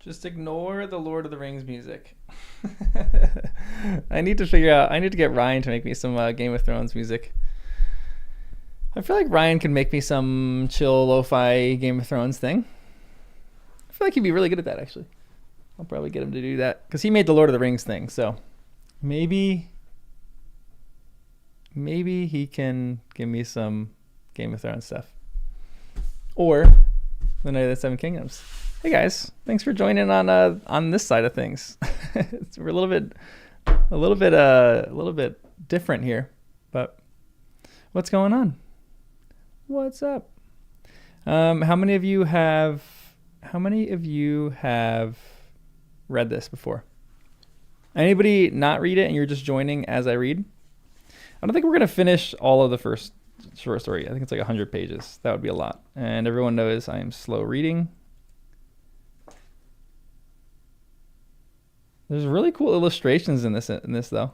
Just ignore the Lord of the Rings music. I need to figure out. I need to get Ryan to make me some Game of Thrones music. I feel like Ryan can make me some chill lo-fi Game of Thrones thing. I feel like he'd be really good at that, actually. I'll probably get him to do that because he made the Lord of the Rings thing. So maybe he can give me some Game of Thrones stuff, or the Night of the Seven Kingdoms. Hey guys, thanks for joining on this side of things. We're a little bit different here, but what's going on? What's up? How many of you have read this before? Anybody not read it and you're just joining as I read? I don't think we're gonna finish all of the first short story. I think it's like 100 pages. That would be a lot. And everyone knows I am slow reading. There's really cool illustrations in this though.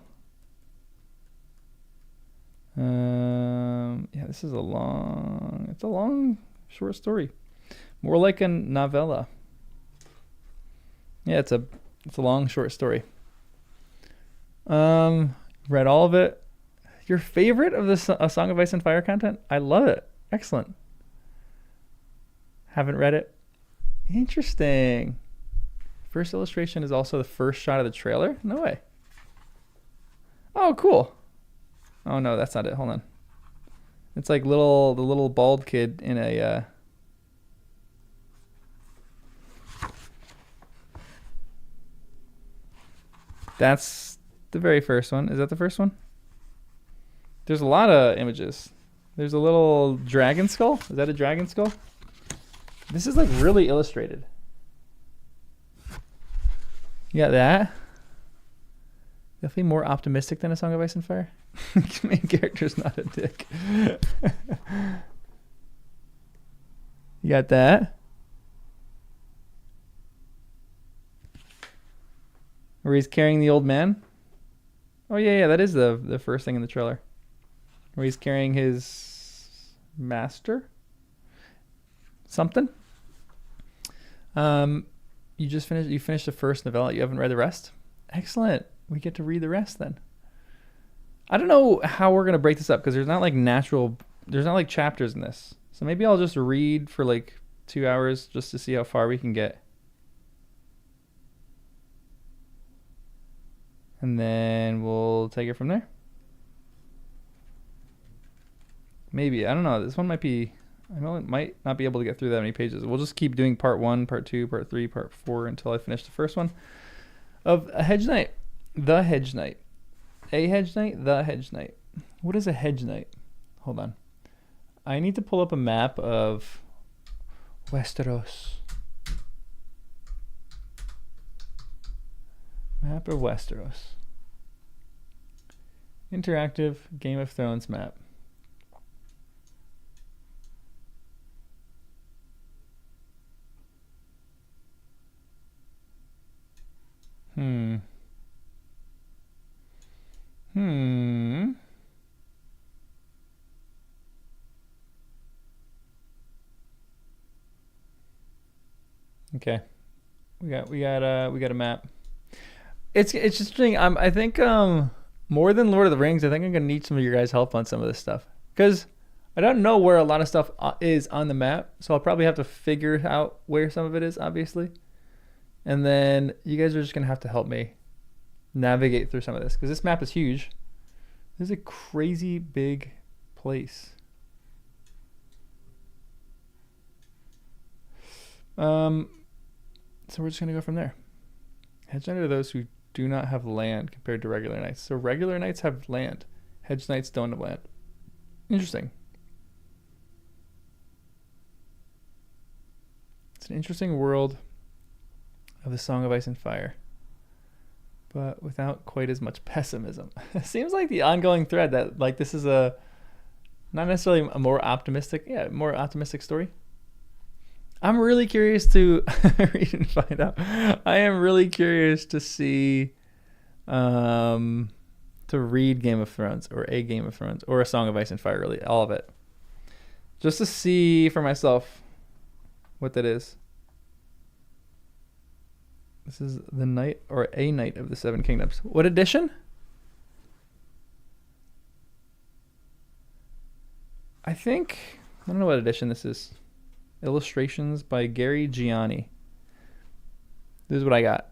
Yeah, this is a long short story. More like a novella. Yeah, it's a long short story. Read all of it. Your favorite of the A Song of Ice and Fire content? I love it. Excellent. Haven't read it. Interesting. First illustration is also the first shot of the trailer? No way. Oh, cool. Oh no, that's not it. Hold on. It's like the little bald kid in a That's the very first one. Is that the first one? There's a lot of images. There's a little dragon skull. Is that a dragon skull? This is like really illustrated. You got that? Definitely more optimistic than A Song of Ice and Fire. Main character's not a dick. You got that? Where he's carrying the old man? Oh yeah, that is the first thing in the trailer. Where he's carrying his master? Something? You finished the first novella. You haven't read the rest? Excellent. We get to read the rest then. I don't know how we're gonna break this up because there's not like chapters in this. So maybe I'll just read for like 2 hours just to see how far we can get. And then we'll take it from there. Maybe. I don't know. This one might not be able to get through that many pages. We'll just keep doing part 1, part 2, part 3, part 4 until I finish the first one of A Hedge Knight. The Hedge Knight. A Hedge Knight? The Hedge Knight. What is a Hedge Knight? Hold on. I need to pull up a map of Westeros. Map of Westeros. Interactive Game of Thrones map. Okay. We got a map. It's interesting. I think more than Lord of the Rings, I think I'm gonna need some of your guys' help on some of this stuff because I don't know where a lot of stuff is on the map, so I'll probably have to figure out where some of it is, obviously, and then you guys are just gonna have to help me navigate through some of this because this map is huge. This is a crazy big place. So we're just gonna go from there. Hedge Knight are those who do not have land compared to regular knights. So regular knights have land. Hedge Knights don't have land. Interesting. It's an interesting world of the Song of Ice and Fire, but without quite as much pessimism. It seems like the ongoing thread that like this is not necessarily a more optimistic story. I'm really curious to read and find out. I am really curious to see, to read Game of Thrones or A Game of Thrones or A Song of Ice and Fire, really, all of it. Just to see for myself what that is. This is the Knight or a Knight of the Seven Kingdoms. What edition? I don't know what edition this is. Illustrations by Gary Gianni. This is what I got.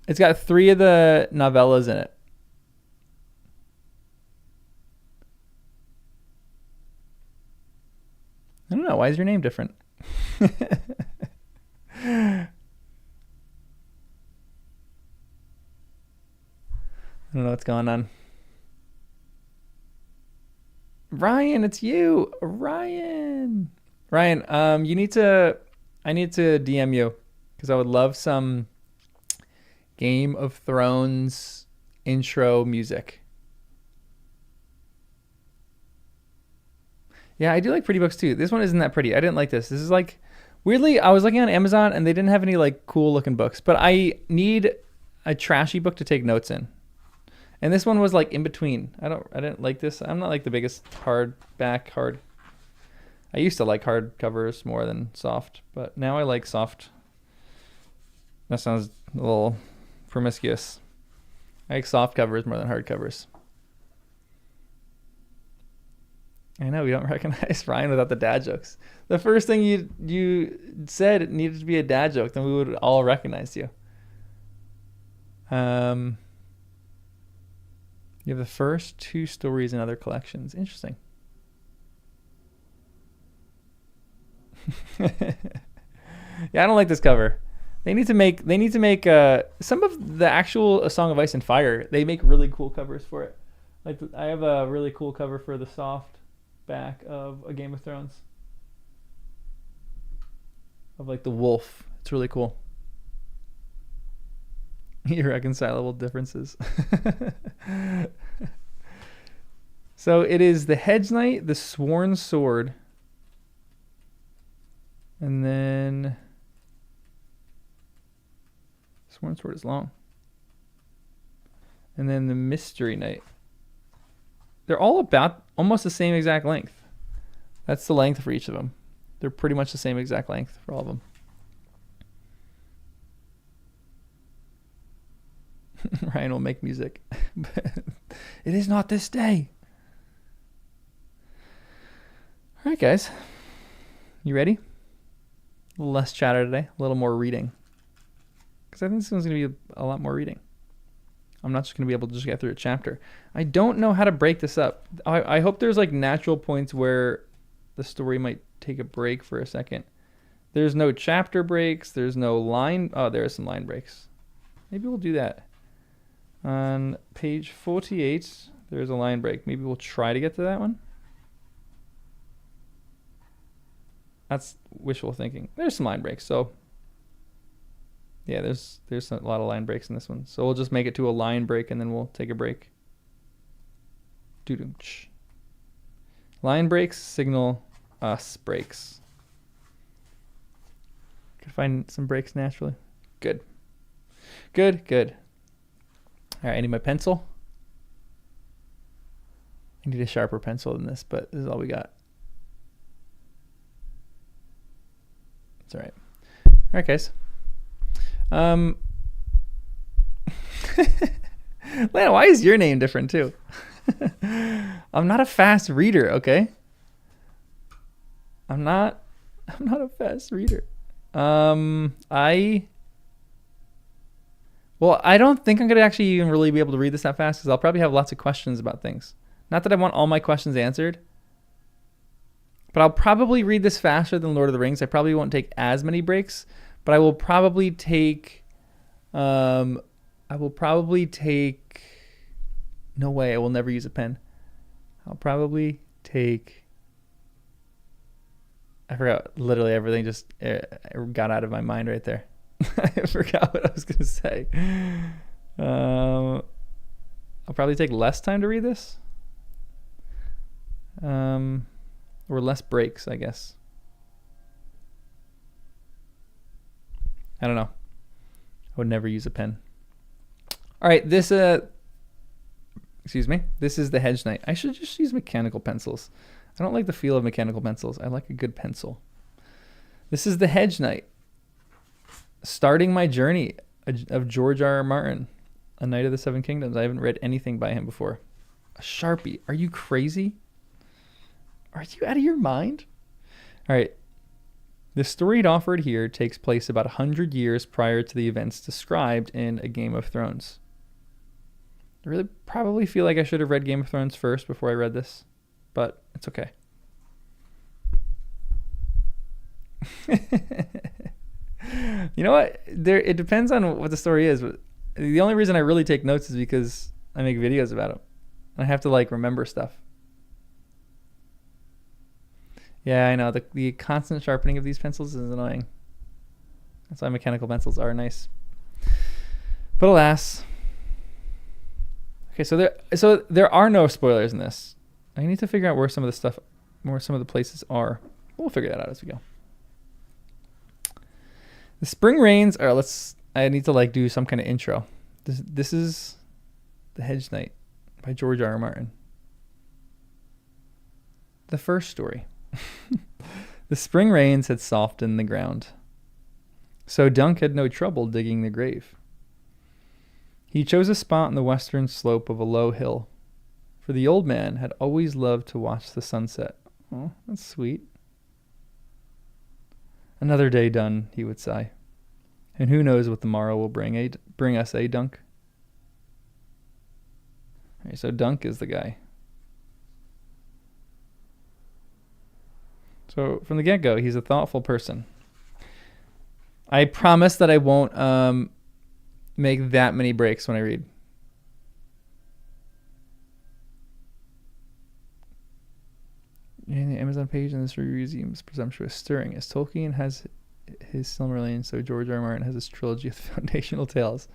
It's got 3 of the novellas in it. I don't know. Why is your name different? I don't know what's going on. Ryan, it's you. Ryan, I need to DM you because I would love some Game of Thrones intro music. Yeah, I do like pretty books too. This one isn't that pretty. I didn't like this. This is like, weirdly, I was looking on Amazon and they didn't have any like cool looking books, but I need a trashy book to take notes in. And this one was like in between. I didn't like this. I'm not like the biggest hard. I used to like hard covers more than soft, but now I like soft. That sounds a little promiscuous. I like soft covers more than hard covers. I know we don't recognize Ryan without the dad jokes. The first thing you said it needed to be a dad joke, then we would all recognize you. You have the first 2 stories in other collections. Interesting. Yeah, I don't like this cover. They need to make some of the actual A Song of Ice and Fire. They make really cool covers for it. Like I have a really cool cover for the soft back of A Game of Thrones. Of like the wolf. It's really cool. Irreconcilable differences. So it is the Hedge Knight, the Sworn Sword, and then Sworn Sword is long, and then the Mystery Knight. They're all about almost the same exact length. That's the length for each of them. They're pretty much the same exact length for all of them. Ryan will make music. It is not this day. All right, guys. You ready? A little less chatter today. A little more reading. Because I think this one's going to be a lot more reading. I'm not just going to be able to just get through a chapter. I don't know how to break this up. I hope there's like natural points where the story might take a break for a second. There's no chapter breaks. There's no line. Oh, there are some line breaks. Maybe we'll do that. On page 48, there's a line break. Maybe we'll try to get to that one. That's wishful thinking. There's some line breaks. So yeah, there's a lot of line breaks in this one. So we'll just make it to a line break and then we'll take a break. Doo-doo-ch. Line breaks signal us breaks. Could find some breaks naturally. Good. All right, I need my pencil. I need a sharper pencil than this, but this is all we got. It's all right. All right, guys. Lana, why is your name different too? I'm not a fast reader, okay? I'm not a fast reader. I don't think I'm going to actually even really be able to read this that fast because I'll probably have lots of questions about things. Not that I want all my questions answered, but I'll probably read this faster than Lord of the Rings. I probably won't take as many breaks, but I will probably take, no way, I will never use a pen. I'll probably take, I forgot, literally everything just got out of my mind right there. I forgot what I was going to say. I'll probably take less time to read this. Or less breaks, I guess. I don't know. I would never use a pen. All right, this This is the Hedge Knight. I should just use mechanical pencils. I don't like the feel of mechanical pencils. I like a good pencil. This is the Hedge Knight. Starting my journey of George R. R. Martin, A Knight of the Seven Kingdoms. I haven't read anything by him before. A Sharpie. Are you crazy? Are you out of your mind? All right. The story offered here takes place about 100 years prior to the events described in A Game of Thrones. I really probably feel like I should have read Game of Thrones first before I read this, but it's okay. You know what? It depends on what the story is. But the only reason I really take notes is because I make videos about it. I have to like remember stuff. Yeah, I know. The constant sharpening of these pencils is annoying. That's why mechanical pencils are nice. But alas. Okay, so there are no spoilers in this. I need to figure out where some of the places are. We'll figure that out as we go. The spring rains are. I need to like do some kind of intro. This is The Hedge Knight by George R. R. Martin. The first story. The spring rains had softened the ground, so Dunk had no trouble digging the grave. He chose a spot on the western slope of a low hill, for the old man had always loved to watch the sunset. Oh, that's sweet. Another day done, he would sigh. And who knows what the morrow will bring us, Dunk? All right, so Dunk is the guy. So from the get-go, he's a thoughtful person. I promise that I won't make that many breaks when I read. In the Amazon page, and this review seems presumptuous, stirring. As Tolkien has his Silmarillion, so George R. R. Martin has his trilogy of foundational tales.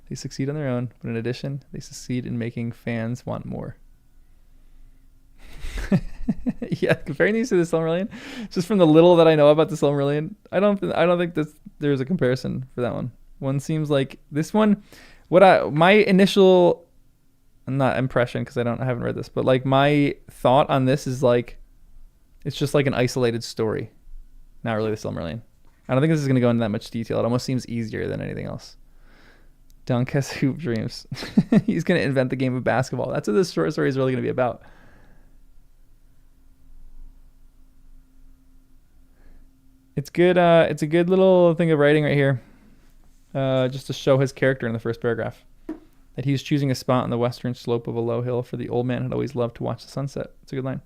They succeed on their own, but in addition, they succeed in making fans want more. Yeah, comparing these to the Silmarillion, just from the little that I know about the Silmarillion, I don't think there's a comparison for that one. One seems like this one. My initial, not impression because I haven't read this, but like my thought on this is like, it's just like an isolated story, not really the Silmarillion. I don't think this is going to go into that much detail. It almost seems easier than anything else. Dunk has hoop dreams. He's going to invent the game of basketball. That's what this short story is really going to be about. It's good. It's a good little thing of writing right here, just to show his character in the first paragraph. That he's choosing a spot on the western slope of a low hill, for the old man had always loved to watch the sunset. It's a good line.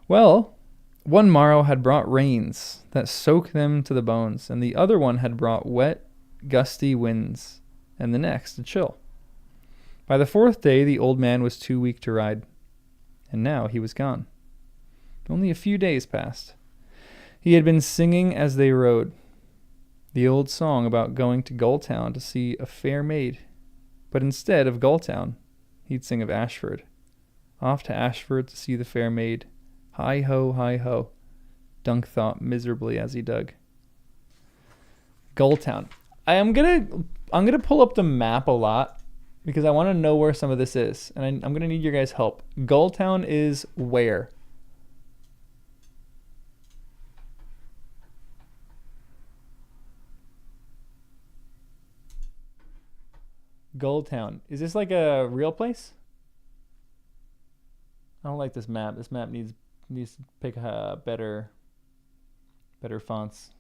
Well, one morrow had brought rains that soaked them to the bones, and the other one had brought wet, gusty winds, and the next a chill. By the fourth day, the old man was too weak to ride, and now he was gone. Only a few days passed. He had been singing as they rode, the old song about going to Gulltown to see a fair maid, but instead of Gulltown, he'd sing of Ashford. Off to Ashford to see the fair maid. Hi ho, hi ho, Dunk thought miserably as he dug. Gulltown. I'm gonna pull up the map a lot because I want to know where some of this is, and I'm gonna need your guys' help. Gulltown is where? Gulltown. Is this like a real place? I don't like this map. This map needs to pick better fonts.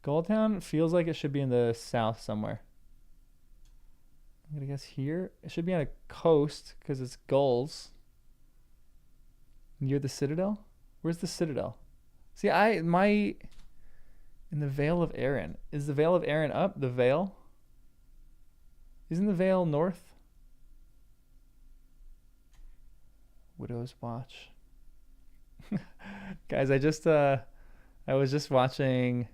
Gulltown feels like it should be in the south somewhere. I'm gonna guess here. It should be on a coast because it's gulls. Near the Citadel? Where's the Citadel? See, in the Vale of Arryn. Is the Vale of Arryn up? The Vale? Isn't the Vale north? Widow's Watch. Guys, I was just watching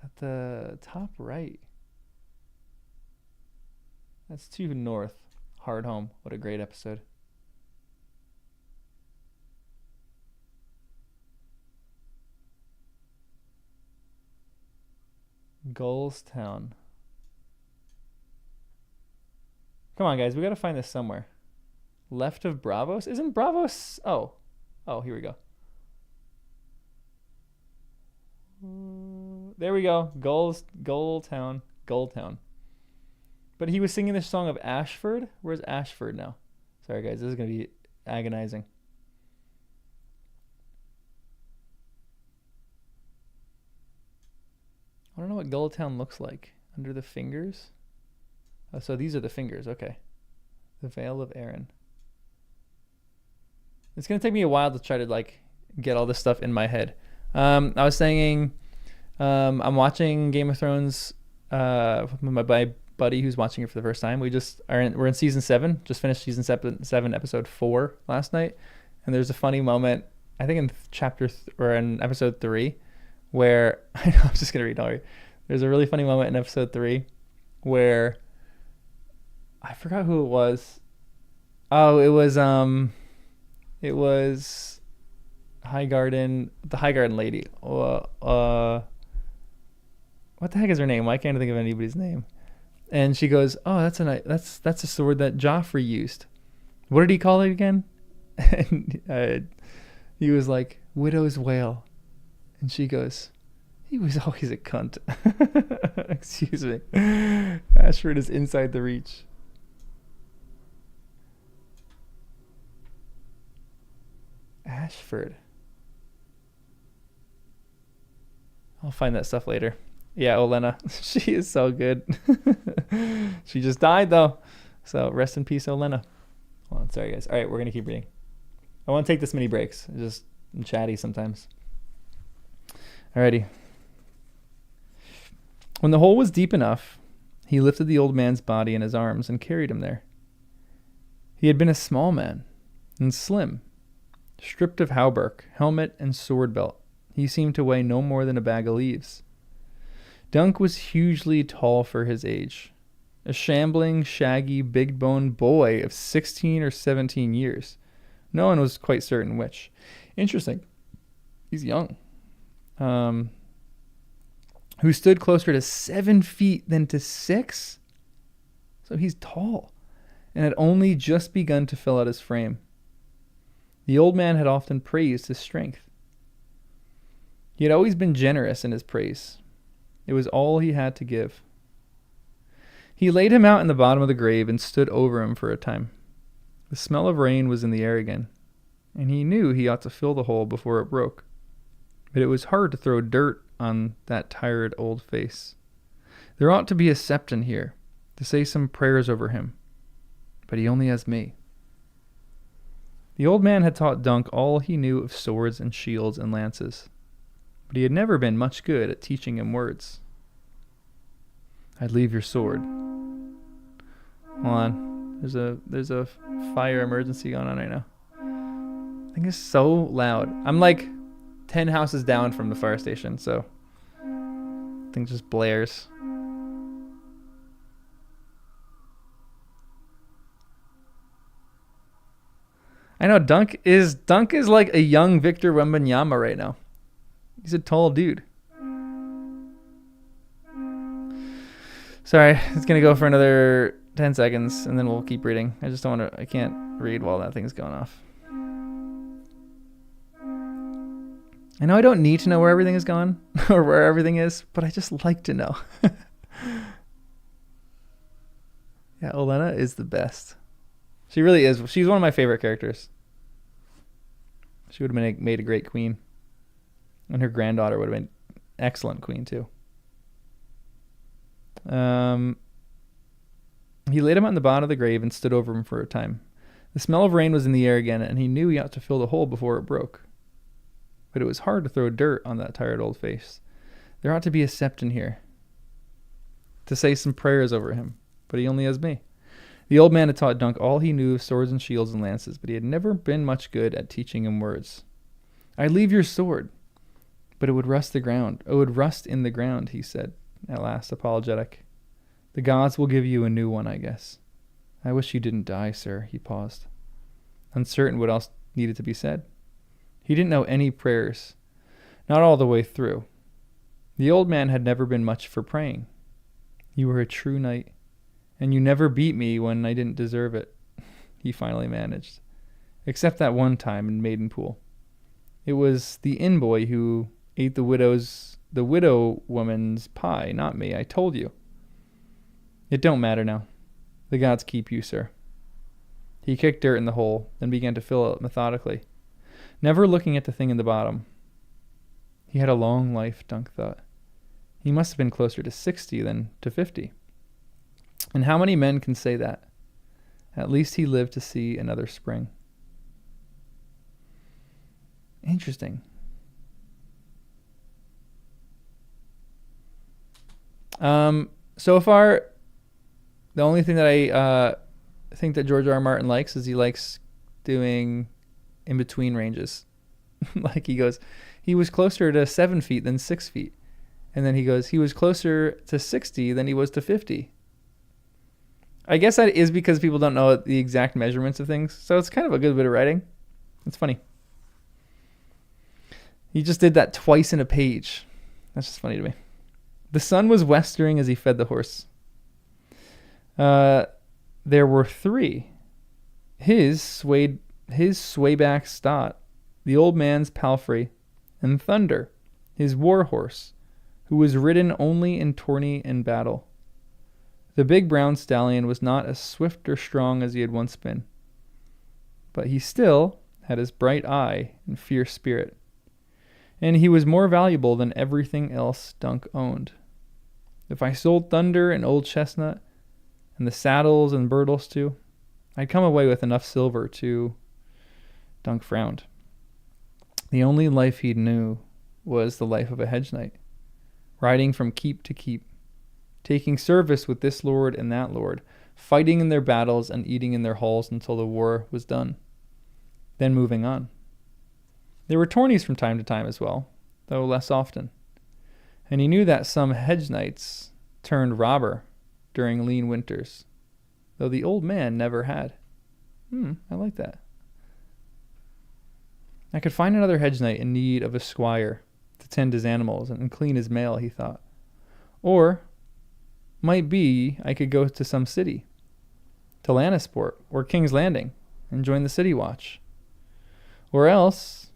at the top right. That's too north. Hard Home. What a great episode. Gullstown. Come on, guys. We got to find this somewhere. Left of Bravos? Isn't Bravos... Oh, here we go. There we go. Goldtown. Goldtown. But he was singing this song of Ashford. Where's Ashford now? Sorry, guys. This is going to be agonizing. I don't know what Goldtown looks like. Under the fingers? Oh, so these are the fingers. Okay. The Veil of Aaron. It's going to take me a while to try to like get all this stuff in my head. I was saying I'm watching Game of Thrones with my buddy who's watching it for the first time. We're in season 7. Just finished season 7 episode 4 last night. And there's a funny moment, I think in episode 3, where I'm just going to read all right. There's a really funny moment in episode 3 where I forgot who it was. Oh, it was the Highgarden lady. What the heck is her name? Why can't I think of anybody's name? And she goes, "Oh, that's a sword that Joffrey used. What did he call it again?" And he was like, "Widow's Wail." And she goes, "He was always a cunt." Excuse me. Ashford is inside the reach. Ashford. I'll find that stuff later. Yeah, Olenna. She is so good. She just died, though. So rest in peace, Olenna. Hold on, sorry, guys. All right, we're going to keep reading. I want to take this many breaks. I'm chatty sometimes. Alrighty. When the hole was deep enough, he lifted the old man's body in his arms and carried him there. He had been a small man and slim, stripped of hauberk, helmet, and sword belt. He seemed to weigh no more than a bag of leaves. Dunk was hugely tall for his age, a shambling, shaggy, big-boned boy of 16 or 17 years. No one was quite certain which. Interesting. He's young. Who stood closer to 7 feet than to 6? So he's tall, and had only just begun to fill out his frame. The old man had often praised his strength. He had always been generous in his praise. It was all he had to give. He laid him out in the bottom of the grave and stood over him for a time. The smell of rain was in the air again, and he knew he ought to fill the hole before it broke. But it was hard to throw dirt on that tired old face. There ought to be a septon here, to say some prayers over him. But he only has me. The old man had taught Dunk all he knew of swords and shields and lances, but he had never been much good at teaching him words. "I'd leave your sword." Hold on. There's a fire emergency going on right now. I think it's so loud. I'm like 10 houses down from the fire station, so I think it just blares. I know Dunk is like a young Victor Wembanyama right now. He's a tall dude. Sorry, it's gonna go for another 10 seconds and then we'll keep reading. I can't read while that thing's going off. I know I don't need to know where everything is gone or where everything is, but I just like to know. Yeah, Olenna is the best. She really is. She's one of my favorite characters. She would have made a great queen. And her granddaughter would have been an excellent queen, too. He laid him on the bottom of the grave and stood over him for a time. The smell of rain was in the air again, and he knew he ought to fill the hole before it broke. But it was hard to throw dirt on that tired old face. There ought to be a septon here, to say some prayers over him, but he only has me. The old man had taught Dunk all he knew of swords and shields and lances, but he had never been much good at teaching him words. "I'd leave your sword, but it would rust the ground. It would rust in the ground," he said, at last, apologetic. "The gods will give you a new one, I guess." "I wish you didn't die, sir," he paused, uncertain what else needed to be said. He didn't know any prayers, not all the way through. The old man had never been much for praying. "You were a true knight, and you never beat me when I didn't deserve it," he finally managed, except that one time in Maidenpool. It was the inn boy who ate the widow's the widow woman's pie, not me. I told you. It don't matter now. The gods keep you, sir. He kicked dirt in the hole, then began to fill it methodically, never looking at the thing in the bottom. He had a long life, Dunk thought. He must have been closer to 60 than to 50. And how many men can say that? At least he lived to see another spring. Interesting. So far, the only thing that I think that George R. R. Martin likes is he likes doing in-between ranges. Like he goes, he was closer to 7 feet than 6 feet. And then he goes, he was closer to 60 than he was to 50. I guess that is because people don't know the exact measurements of things. So it's kind of a good bit of writing. It's funny. He just did that twice in a page. That's just funny to me. The sun was westering as he fed the horse. There were 3. His swayback Stott, the old man's palfrey, and Thunder, his war horse, who was ridden only in tourney and battle. The big brown stallion was not as swift or strong as he had once been, but he still had his bright eye and fierce spirit, and he was more valuable than everything else Dunk owned. If I sold Thunder and Old Chestnut, and the saddles and bridles too, I'd come away with enough silver to... Dunk frowned. The only life he knew was the life of a hedge knight, riding from keep to keep, taking service with this lord and that lord, fighting in their battles and eating in their halls until the war was done, then moving on. There were tourneys from time to time as well, though less often, and he knew that some hedge knights turned robber during lean winters, though the old man never had. I like that. I could find another hedge knight in need of a squire to tend his animals and clean his mail, he thought. Or, might be, I could go to some city, to Lannisport or King's Landing, and join the city watch. Or else,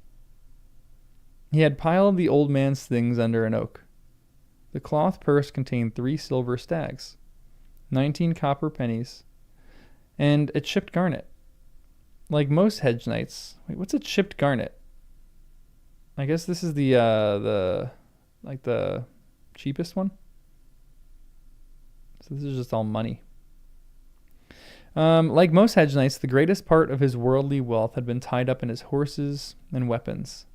he had piled the old man's things under an oak. The cloth purse contained 3 silver stags, 19 copper pennies, and a chipped garnet. Like most hedge knights... Wait, what's a chipped garnet? I guess this is the cheapest one. So this is just all money. Like most hedge knights, the greatest part of his worldly wealth had been tied up in his horses and weapons.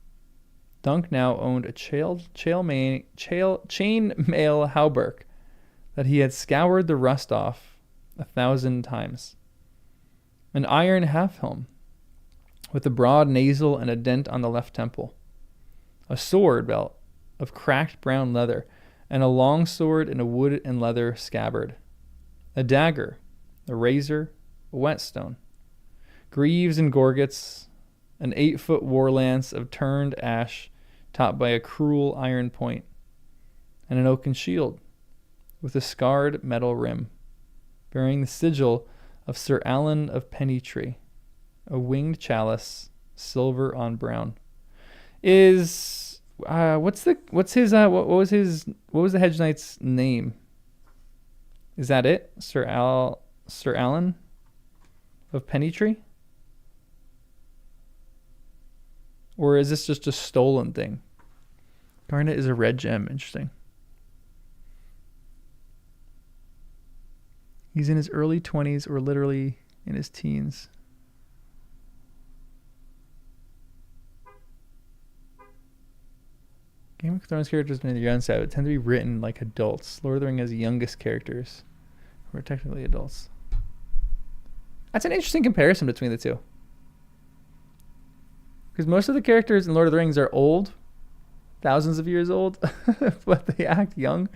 Dunk now owned a chain mail hauberk that he had scoured the rust off 1,000 times. An iron half-helm with a broad nasal and a dent on the left temple. A sword belt of cracked brown leather and a long sword in a wood and leather scabbard. A dagger, a razor, a whetstone. Greaves and gorgets, an 8-foot war lance of turned ash topped by a cruel iron point, and an oaken shield with a scarred metal rim, bearing the sigil of Sir Alan of Pennytree, a winged chalice, silver on brown. What was the hedge knight's name? Is that it? Sir Alan of Pennytree? Or is this just a stolen thing? Garnet is a red gem. Interesting. He's in his early 20s or literally in his teens. Game of Thrones characters in the young side tend to be written like adults. Lord of the Rings has youngest characters who are technically adults. That's an interesting comparison between the two. Because most of the characters in Lord of the Rings are old, thousands of years old, but they act young.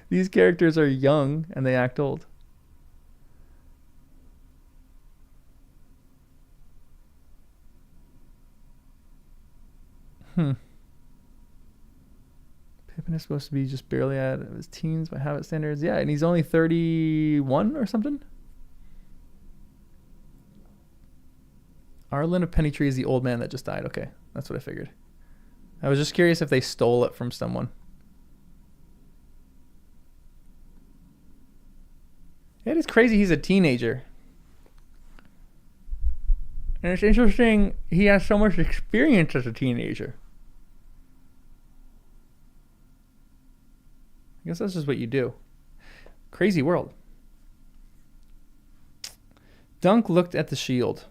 These characters are young and they act old. Pippin is supposed to be just barely out of his teens by Hobbit standards. Yeah, and he's only 31 or something. Arlen of Pennytree is the old man that just died. Okay, that's what I figured. I was just curious if they stole it from someone. it's crazy he's a teenager. And it's interesting he has so much experience as a teenager. I guess that's just what you do. Crazy world. Dunk looked at the shield,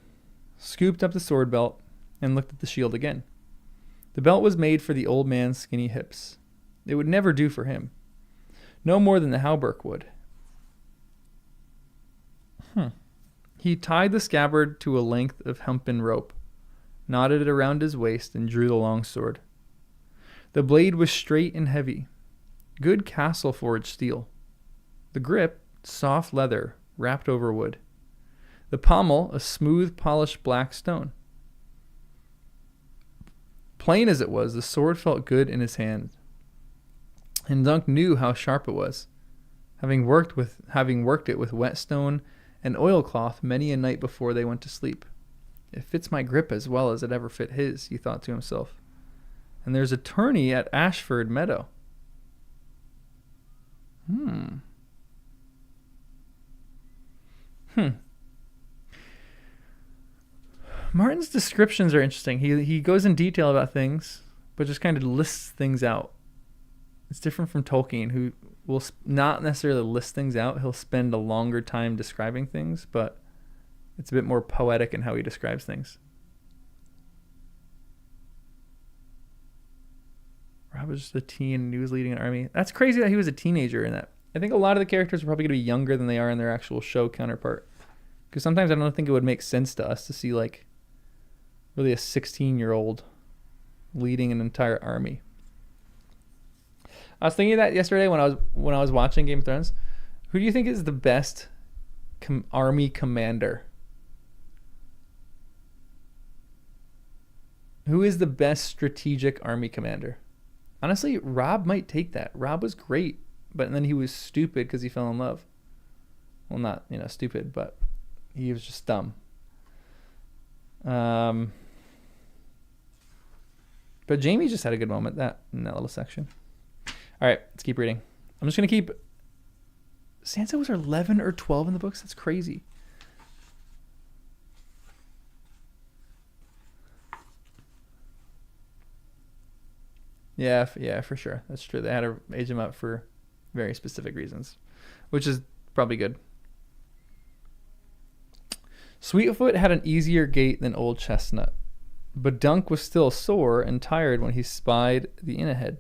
scooped up the sword belt, and looked at the shield again. The belt was made for the old man's skinny hips. It would never do for him. No more than the hauberk would. He tied the scabbard to a length of hempen rope, knotted it around his waist, and drew the long sword. The blade was straight and heavy, good castle-forged steel. The grip, soft leather, wrapped over wood. The pommel, a smooth, polished black stone. Plain as it was, the sword felt good in his hand, and Dunk knew how sharp it was, having worked it with whetstone and oilcloth many a night before they went to sleep. It fits my grip as well as it ever fit his, he thought to himself. And there's a tourney at Ashford Meadow. Martin's descriptions are interesting. He goes in detail about things, but just kind of lists things out. It's different from Tolkien, who will not necessarily list things out. He'll spend a longer time describing things, but it's a bit more poetic in how he describes things. Rob was just a teen and he was leading an army. That's crazy that he was a teenager in that. I think a lot of the characters are probably going to be younger than they are in their actual show counterpart. Because sometimes I don't think it would make sense to us to see like really a 16-year-old leading an entire army. I was thinking of that yesterday when I was watching Game of Thrones. Who do you think is the best army commander? Who is the best strategic army commander? Honestly, Rob might take that. Rob was great, but then he was stupid because he fell in love. Well, not, stupid, but he was just dumb. But Jamie just had a good moment in that little section. All right, let's keep reading. I'm just going to keep... Sansa was 11 or 12 in the books? That's crazy. Yeah, for sure. That's true. They had to age him up for very specific reasons, which is probably good. Sweetfoot had an easier gait than Old Chestnut, but Dunk was still sore and tired when he spied the inn ahead.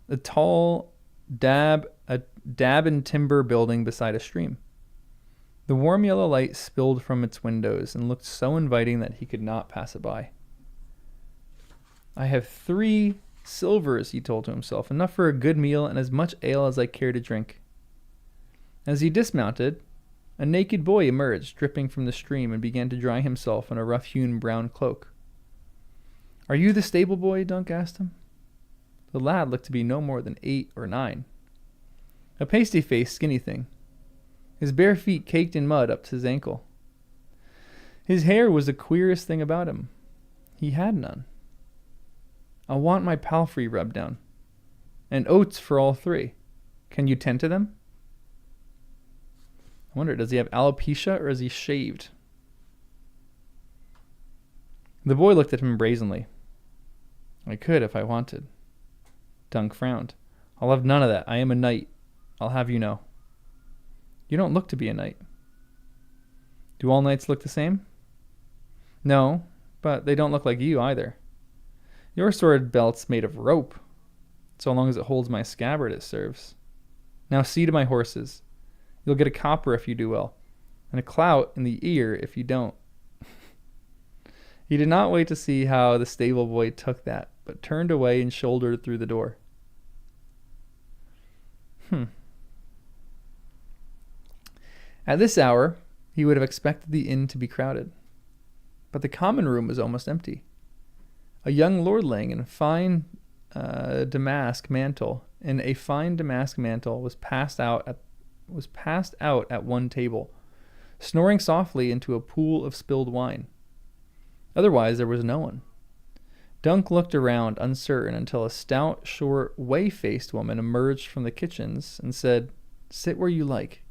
A tall dab and timber building beside a stream. The warm yellow light spilled from its windows and looked so inviting that he could not pass it by. I have 3 silvers, he told to himself, enough for a good meal and as much ale as I care to drink. As he dismounted, a naked boy emerged, dripping from the stream, and began to dry himself in a rough-hewn brown cloak. Are you the stable boy? Dunk asked him. The lad looked to be no more than 8 or 9. A pasty-faced, skinny thing. His bare feet caked in mud up to his ankle. His hair was the queerest thing about him. He had none. I want my palfrey rubbed down. And oats for all 3. Can you tend to them? I wonder, does he have alopecia or is he shaved? The boy looked at him brazenly. I could if I wanted. Dunk frowned. I'll have none of that. I am a knight. I'll have you know. You don't look to be a knight. Do all knights look the same? No, but they don't look like you either. Your sword belt's made of rope. So long as it holds my scabbard, it serves. Now see to my horses. You'll get a copper if you do well, and a clout in the ear if you don't. He did not wait to see how the stable boy took that, but turned away and shouldered through the door. At this hour, he would have expected the inn to be crowded, but the common room was almost empty. A young lordling in a fine damask mantle was passed out at one table, snoring softly into a pool of spilled wine. Otherwise, there was no one. Dunk looked around, uncertain, until a stout, short, whey-faced woman emerged from the kitchens and said, "Sit where you like.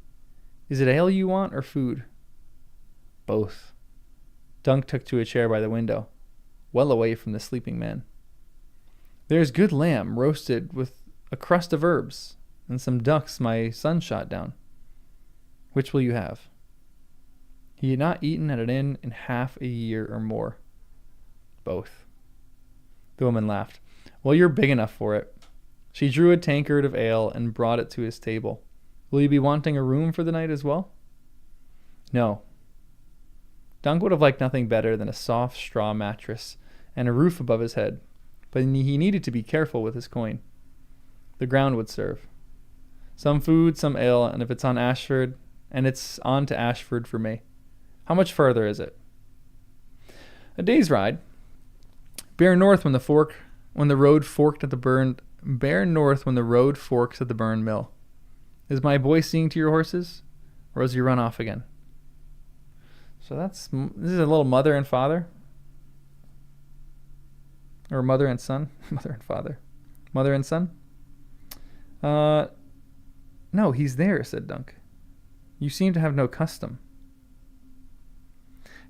Is it ale you want or food? Both. Dunk took to a chair by the window, well away from the sleeping man. There's good lamb roasted with a crust of herbs and some ducks my son shot down. Which will you have? He had not eaten at an inn in half a year or more. Both. The woman laughed. Well, you're big enough for it. She drew a tankard of ale and brought it to his table. Will you be wanting a room for the night as well? No. Dunk would have liked nothing better than a soft straw mattress and a roof above his head, but he needed to be careful with his coin. The ground would serve. Some food, some ale, and if it's on Ashford, and it's on to Ashford for me. How much further is it? A day's ride. Bear north when the road forks at the burn mill. Is my boy seeing to your horses, or has he run off again? So this is a little mother and father, or mother and son, mother and father, mother and son. No, he's there," said Dunk. "You seem to have no custom."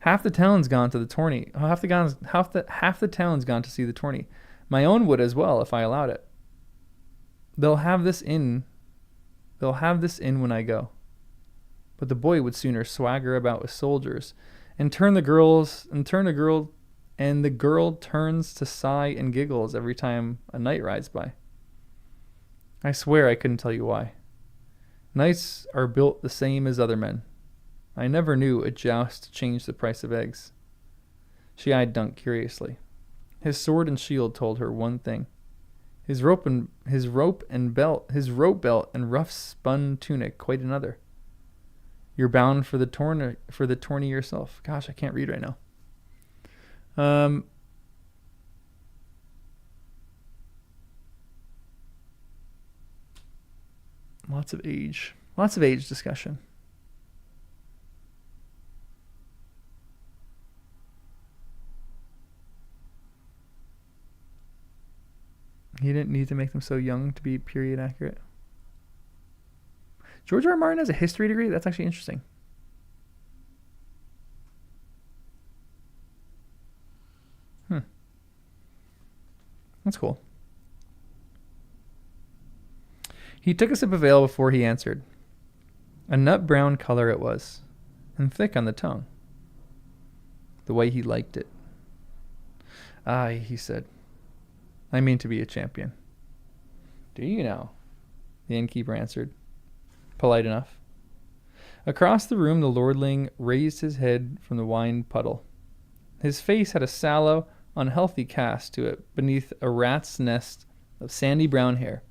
Half the town's gone to the tourney. Half the town's gone to see the tourney. My own would as well if I allowed it. They'll have this in when I go. But the boy would sooner swagger about with soldiers, and the girl turns to sigh and giggles every time a knight rides by. I swear I couldn't tell you why. Knights are built the same as other men. I never knew a joust changed the price of eggs. She eyed Dunk curiously. His sword and shield told her one thing. His rope belt and rough spun tunic quite another. You're bound for the tourney yourself. Gosh, I can't read right now. Lots of age discussion. He didn't need to make them so young to be period accurate. George R. R. Martin has a history degree? That's actually interesting. That's cool. He took a sip of ale before he answered. A nut brown color it was, and thick on the tongue. The way he liked it. Aye, he said. I mean to be a champion. Do you now? The innkeeper answered. Polite enough. Across the room the lordling raised his head from the wine puddle. His face had a sallow, unhealthy cast to it beneath a rat's nest of sandy brown hair,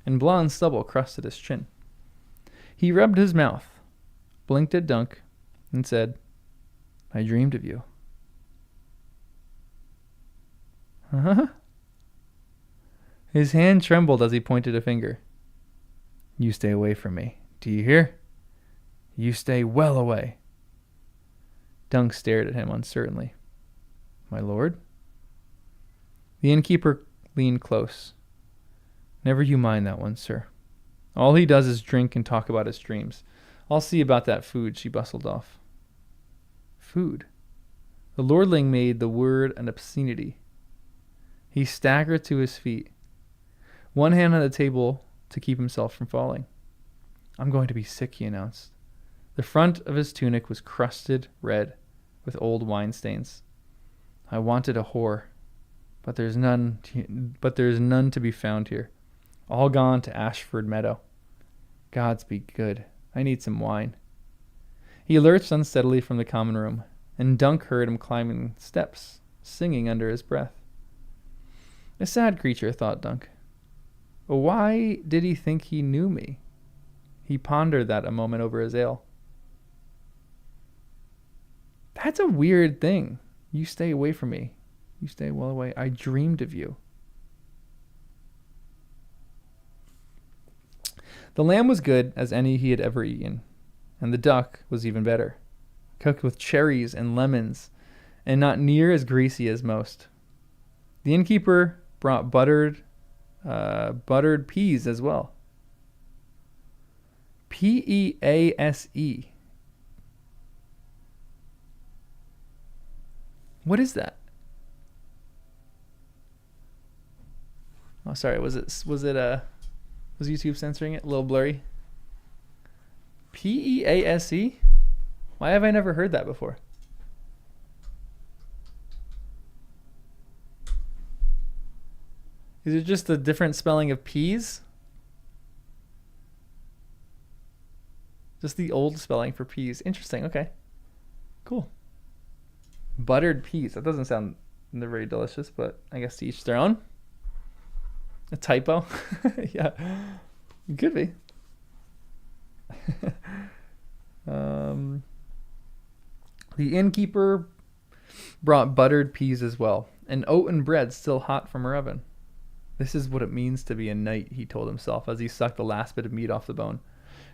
and blonde stubble crusted his chin. He rubbed his mouth, blinked at Dunk, and said, I dreamed of you. Huh? His hand trembled as he pointed a finger. You stay away from me. Do you hear? You stay well away. Dunk stared at him uncertainly. My lord? The innkeeper leaned close. Never you mind that one, sir. All he does is drink and talk about his dreams. I'll see about that food, she bustled off. Food? The lordling made the word an obscenity. He staggered to his feet, one hand on the table to keep himself from falling. I'm going to be sick, he announced. The front of his tunic was crusted red with old wine stains. I wanted a whore, but there's none to be found here. All gone to Ashford Meadow. Gods be good. I need some wine. He lurched unsteadily from the common room, and Dunk heard him climbing steps, singing under his breath. A sad creature, thought Dunk. Why did he think he knew me? He pondered that a moment over his ale. That's a weird thing. You stay away from me. You stay well away. I dreamed of you. The lamb was good as any he had ever eaten, and the duck was even better, cooked with cherries and lemons, and not near as greasy as most. The innkeeper brought buttered peas as well. Pease. What is that? Oh, sorry. Was YouTube censoring it? A little blurry. Pease? Why have I never heard that before? Is it just a different spelling of peas? Just the old spelling for peas. Interesting. Okay. Cool. Buttered peas. That doesn't sound very delicious, but I guess to each their own. A typo. Yeah. It could be. The innkeeper brought buttered peas as well, and oaten bread still hot from her oven. This is what it means to be a knight, he told himself as he sucked the last bit of meat off the bone.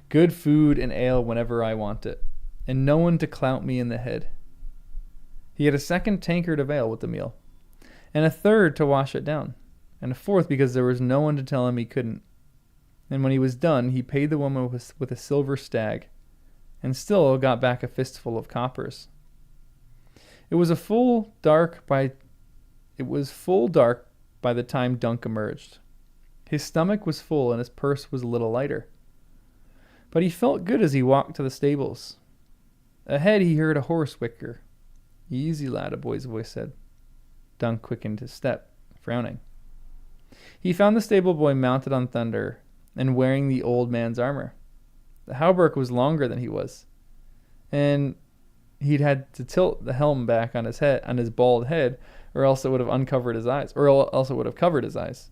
Good food and ale whenever I want it, and no one to clout me in the head. He had a second tankard of ale with the meal, and a third to wash it down, and a fourth because there was no one to tell him he couldn't. And when he was done, he paid the woman with a silver stag, and still got back a fistful of coppers. It was full dark by the time Dunk emerged. His stomach was full and his purse was a little lighter. But he felt good as he walked to the stables. Ahead he heard a horse whicker. Easy, lad, a boy's voice said. Dunk quickened his step, frowning. He found the stable boy mounted on Thunder and wearing the old man's armor. The hauberk was longer than he was, and he'd had to tilt the helm back on his bald head, or else it would have uncovered his eyes, or else it would have covered his eyes.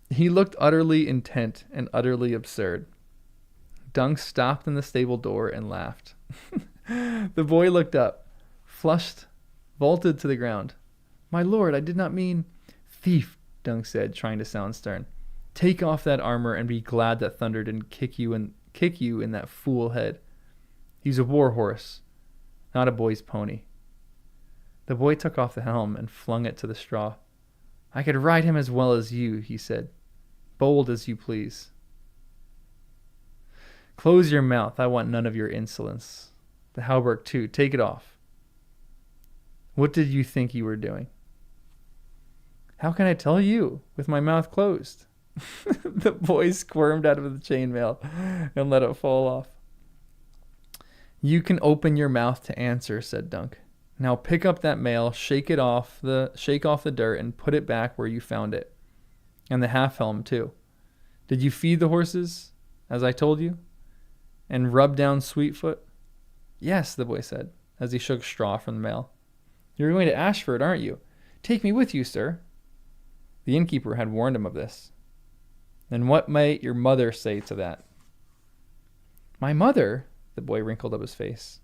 He looked utterly intent and utterly absurd. Dunk stopped in the stable door and laughed. The boy looked up, flushed, vaulted to the ground. My lord, I did not mean... Thief, Dunk said, trying to sound stern. Take off that armor and be glad that Thunder didn't kick you in that fool head. He's a war horse, not a boy's pony. The boy took off the helm and flung it to the straw. I could ride him as well as you, he said. Bold as you please. Close your mouth. I want none of your insolence. The hauberk, too. Take it off. What did you think you were doing? How can I tell you, with my mouth closed? The boy squirmed out of the chainmail and let it fall off. You can open your mouth to answer, said Dunk. Now pick up that mail, shake off the dirt, and put it back where you found it. And the half helm, too. Did you feed the horses, as I told you? And rub down Sweetfoot? Yes, the boy said, as he shook straw from the mail. You're going to Ashford, aren't you? Take me with you, sir. The innkeeper had warned him of this. Then what might your mother say to that? My mother? The boy wrinkled up his face.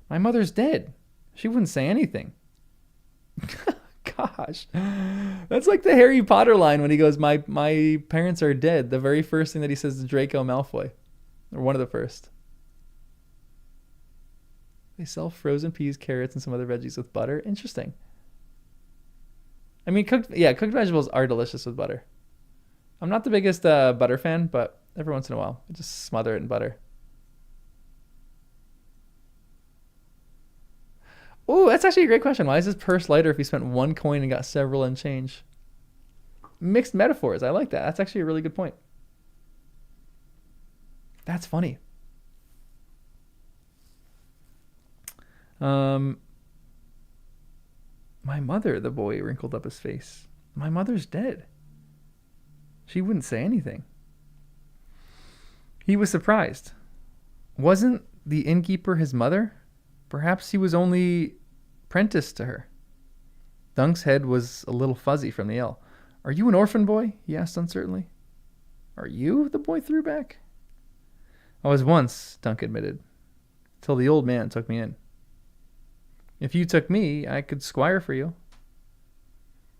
My mother's dead. She wouldn't say anything. Gosh. That's like the Harry Potter line when he goes, my parents are dead. The very first thing that he says to Draco Malfoy. Or one of the first. They sell frozen peas, carrots, and some other veggies with butter. Interesting. I mean, cooked vegetables are delicious with butter. I'm not the biggest butter fan, but every once in a while, I just smother it in butter. Oh, that's actually a great question. Why is his purse lighter if he spent one coin and got several in change? Mixed metaphors. I like that. That's actually a really good point. That's funny. My mother, the boy wrinkled up his face. My mother's dead. She wouldn't say anything. He was surprised. Wasn't the innkeeper his mother? Perhaps he was only apprenticed to her. Dunk's head was a little fuzzy from the ale. Are you an orphan boy? He asked uncertainly. Are you? The boy threw back. I was once, Dunk admitted, till the old man took me in. If you took me, I could squire for you.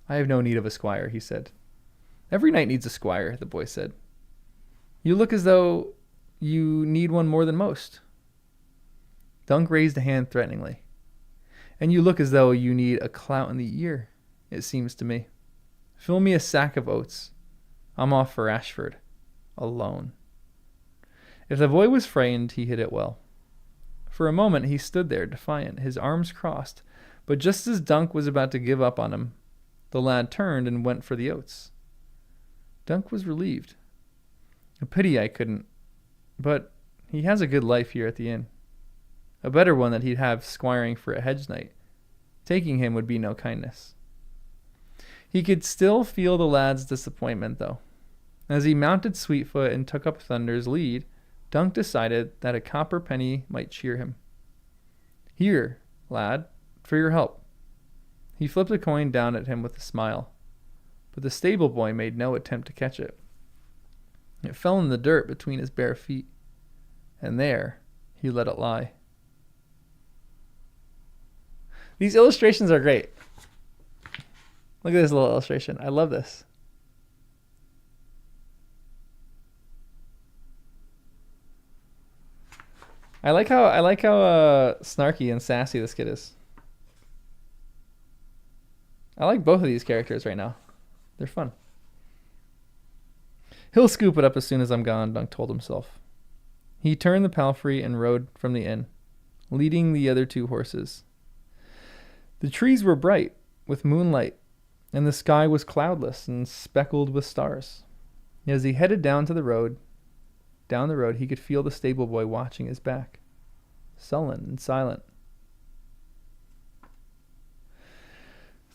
I have no need of a squire, he said. Every knight needs a squire, the boy said. You look as though you need one more than most. Dunk raised a hand threateningly. And you look as though you need a clout in the ear, it seems to me. Fill me a sack of oats. I'm off for Ashford. Alone. If the boy was frightened, he hid it well. For a moment he stood there, defiant, his arms crossed, but just as Dunk was about to give up on him, the lad turned and went for the oats. Dunk was relieved. A pity I couldn't, but he has a good life here at the inn. A better one that he'd have squiring for a hedge knight. Taking him would be no kindness. He could still feel the lad's disappointment, though. As he mounted Sweetfoot and took up Thunder's lead, Dunk decided that a copper penny might cheer him. Here, lad, for your help. He flipped a coin down at him with a smile, but the stable boy made no attempt to catch it. It fell in the dirt between his bare feet, and there he let it lie. These illustrations are great. Look at this little illustration. I love this. I like how snarky and sassy this kid is. I like both of these characters right now. They're fun. He'll scoop it up as soon as I'm gone, Dunk told himself. He turned the palfrey and rode from the inn, leading the other two horses. The trees were bright with moonlight, and the sky was cloudless and speckled with stars. As he headed down the road, he could feel the stable boy watching his back, sullen and silent.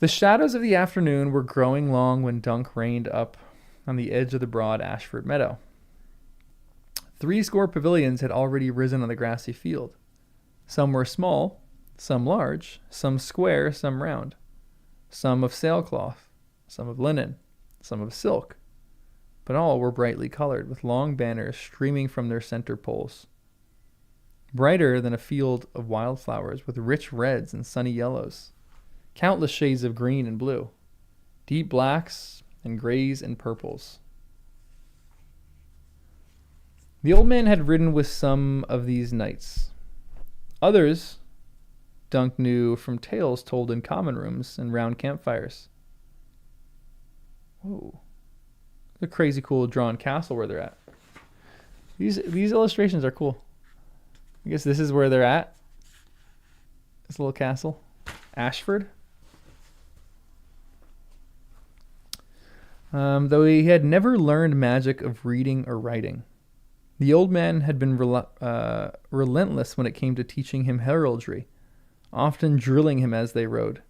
The shadows of the afternoon were growing long when Dunk reined up on the edge of the broad Ashford meadow. 70 pavilions had already risen on the grassy field. Some were small, some large, some square, some round, some of sailcloth, some of linen, some of silk, but all were brightly colored, with long banners streaming from their center poles. Brighter than a field of wildflowers, with rich reds and sunny yellows, countless shades of green and blue, deep blacks and grays and purples. The old man had ridden with some of these knights. Others Dunk knew from tales told in common rooms and round campfires. Whoa. A crazy cool drawn castle where they're at. These illustrations are cool. I guess this is where they're at. This little castle. Ashford. Though he had never learned magic of reading or writing, the old man had been relentless when it came to teaching him heraldry, often drilling him as they rode.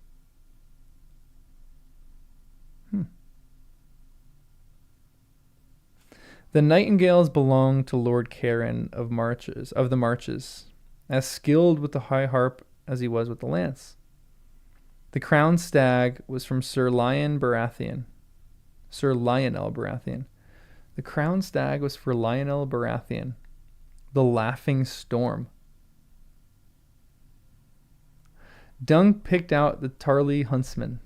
The nightingales belonged to Lord Caron of the Marches, as skilled with the high harp as he was with the lance. The crowned stag was from Sir Lionel Baratheon. The crowned stag was for Lionel Baratheon, the laughing storm. Dunk picked out the Tarly huntsman,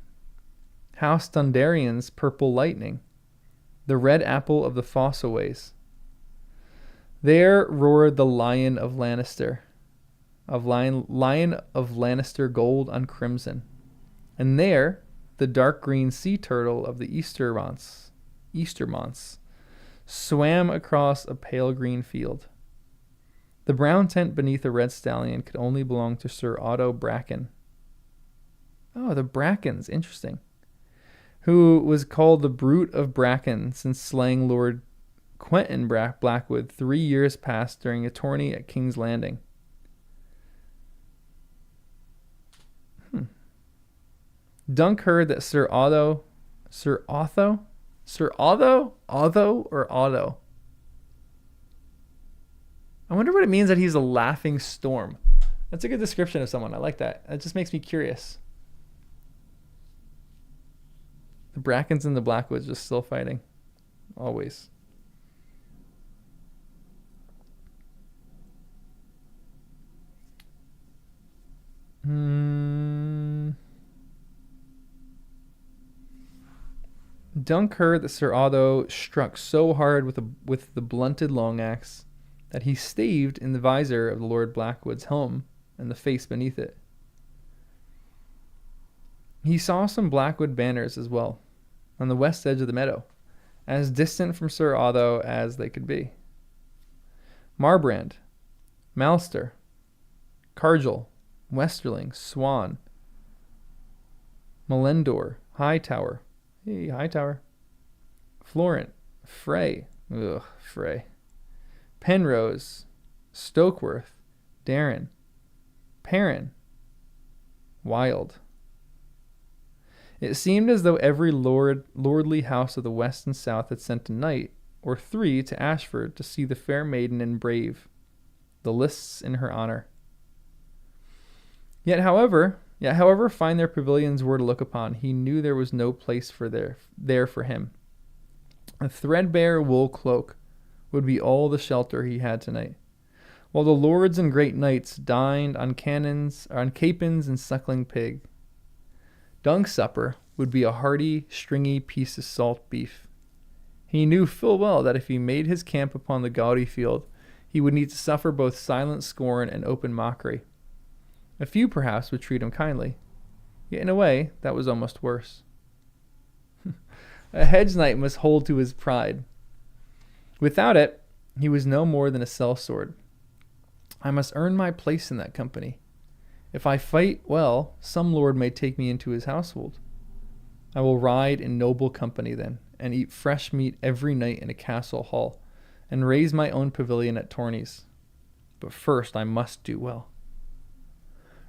House Dondarrion's purple lightning, the red apple of the Fossaways. There roared the Lion of Lannister, Lion of Lannister gold on crimson, and there the dark green sea turtle of the Eastermonts swam across a pale green field. The brown tent beneath the red stallion could only belong to Sir Otto Bracken. Oh, the Brackens, interesting. Who was called the Brute of Bracken since slaying Lord Quentin Blackwood 3 years past during a tourney at King's Landing. Dunk heard that Sir Otto? I wonder what it means that he's a laughing storm. That's a good description of someone. I like that. It just makes me curious. The Brackens and the Blackwoods just still fighting. Always. Dunk heard that Sir Otto struck so hard with the blunted long axe that he staved in the visor of the Lord Blackwood's helm and the face beneath it. He saw some Blackwood banners as well, on the west edge of the meadow, as distant from Sir Otto as they could be. Marbrand, Malster, Cargill, Westerling, Swan, Melendor, Hightower. Hey, Hightower. Florent, Frey. Ugh, Frey. Penrose, Stokeworth, Darren, Perrin, Wild. It seemed as though every lordly house of the west and south had sent a knight or three to Ashford to see the fair maiden and brave the lists in her honor. Yet however fine their pavilions were to look upon, he knew there was no place there for him. A threadbare wool cloak would be all the shelter he had tonight, while the lords and great knights dined on capons and suckling pig. Dunk's supper would be a hearty, stringy piece of salt beef. He knew full well that if he made his camp upon the gaudy field, he would need to suffer both silent scorn and open mockery. A few perhaps would treat him kindly, yet in a way that was almost worse. A hedge knight must hold to his pride. Without it, he was no more than a sellsword. I must earn my place in that company. If I fight well, some lord may take me into his household. I will ride in noble company then, and eat fresh meat every night in a castle hall, and raise my own pavilion at tourneys. But first I must do well.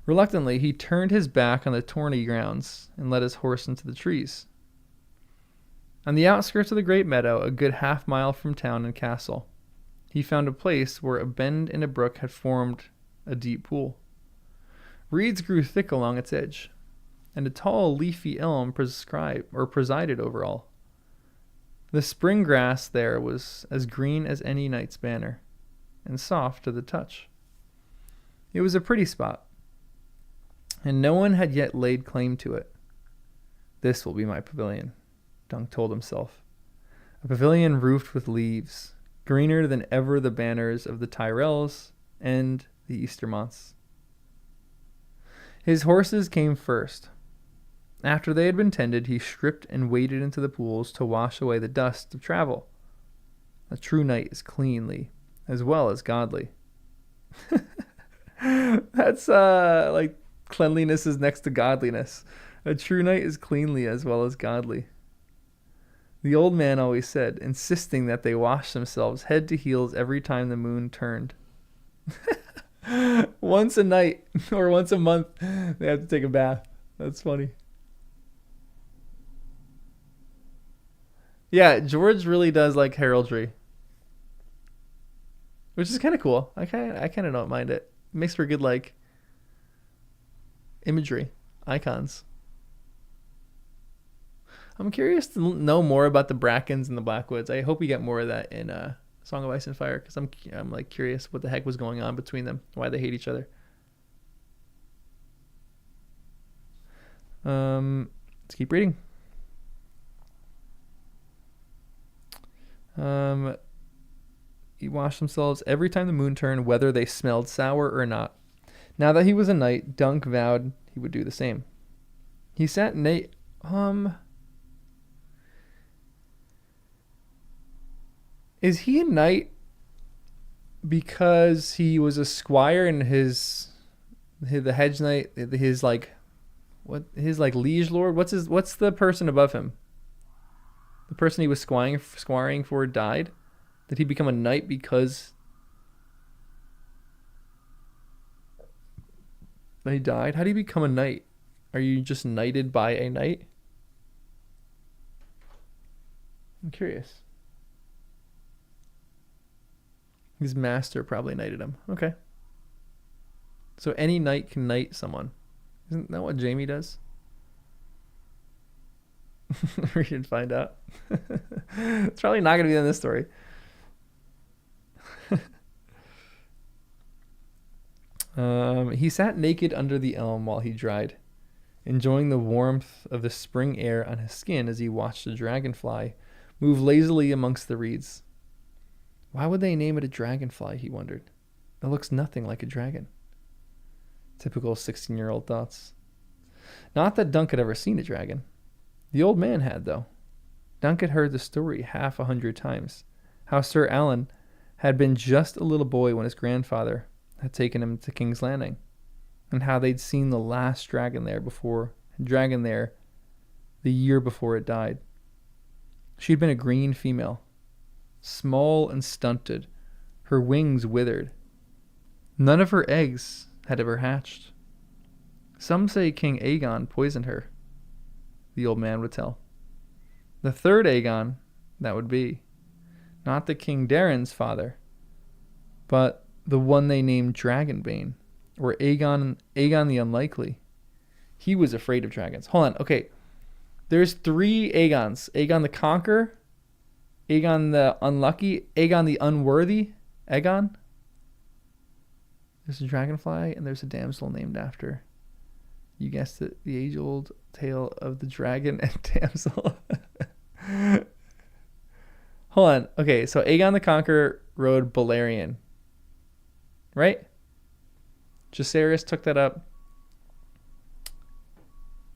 Reluctantly, he turned his back on the tourney grounds and led his horse into the trees. On the outskirts of the great meadow, a good half-mile from town and castle, he found a place where a bend in a brook had formed a deep pool. Reeds grew thick along its edge, and a tall, leafy elm presided over all. The spring grass there was as green as any knight's banner, and soft to the touch. It was a pretty spot, and no one had yet laid claim to it. This will be my pavilion, Dunk told himself. A pavilion roofed with leaves, greener than ever the banners of the Tyrells and the Eastermonts. His horses came first. After they had been tended, he stripped and waded into the pools to wash away the dust of travel. A true knight is cleanly as well as godly. That's like cleanliness is next to godliness. A true knight is cleanly as well as godly. The old man always said, insisting that they wash themselves head to heels every time the moon turned. Once a night or once a month, they have to take a bath. That's funny. Yeah, George really does like heraldry, which is kind of cool. I kind of don't mind it. It makes for good like imagery, icons. I'm curious to know more about the Brackens and the Blackwoods. I hope we get more of that in Song of Ice and Fire, because I'm like curious what the heck was going on between them, why they hate each other. Let's keep reading. He washed themselves every time the moon turned, whether they smelled sour or not. Now that he was a knight, Dunk vowed he would do the same. He sat Is he a knight because he was a squire and the hedge knight, his liege lord? What's the person above him? The person he was squiring for died? Did he become a knight because he died? How do you become a knight? Are you just knighted by a knight? I'm curious. His master probably knighted him. Okay. So any knight can knight someone. Isn't that what Jamie does? We should find out. It's probably not going to be in this story. He sat naked under the elm while he dried, enjoying the warmth of the spring air on his skin as he watched a dragonfly move lazily amongst the reeds. Why would they name it a dragonfly, he wondered. It looks nothing like a dragon. Typical 16-year-old thoughts. Not that Dunk had ever seen a dragon. The old man had, though. Dunk had heard the story 100 times, how Sir Alan had been just a little boy when his grandfather had taken him to King's Landing, and how they'd seen the last dragon there the year before it died. She'd been a green female, small and stunted, her wings withered. None of her eggs had ever hatched. Some say King Aegon poisoned her, the old man would tell. The third Aegon, that would be. Not the King Darren's father, but the one they named Dragonbane, or Aegon the Unlikely. He was afraid of dragons. Hold on, okay. There's 3 Aegons. Aegon the Conqueror, Aegon the Unlucky, Aegon the Unworthy. Aegon? There's a dragonfly, and there's a damsel named after. You guessed it, the age-old tale of the dragon and damsel. Hold on. Okay, so Aegon the Conqueror rode Balerion. Right? Jacaerys took that up.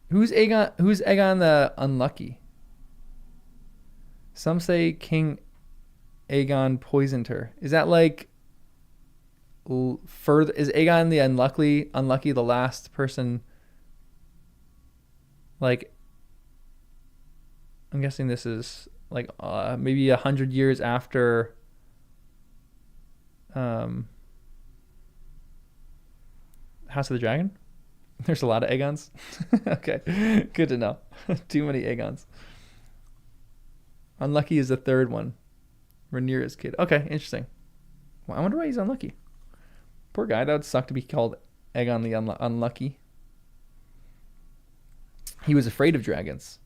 Who's Aegon the Unlucky? Some say King Aegon poisoned her. Is that like further? Is Aegon the Unlucky the last person? Like, I'm guessing this is like maybe 100 years after House of the Dragon. There's a lot of Aegons. Okay, good to know. Too many Aegons. Unlucky is the third one. Rhaenyra's kid. Okay, interesting. Well, I wonder why he's unlucky. Poor guy. That would suck to be called Aegon the Unlucky. He was afraid of dragons,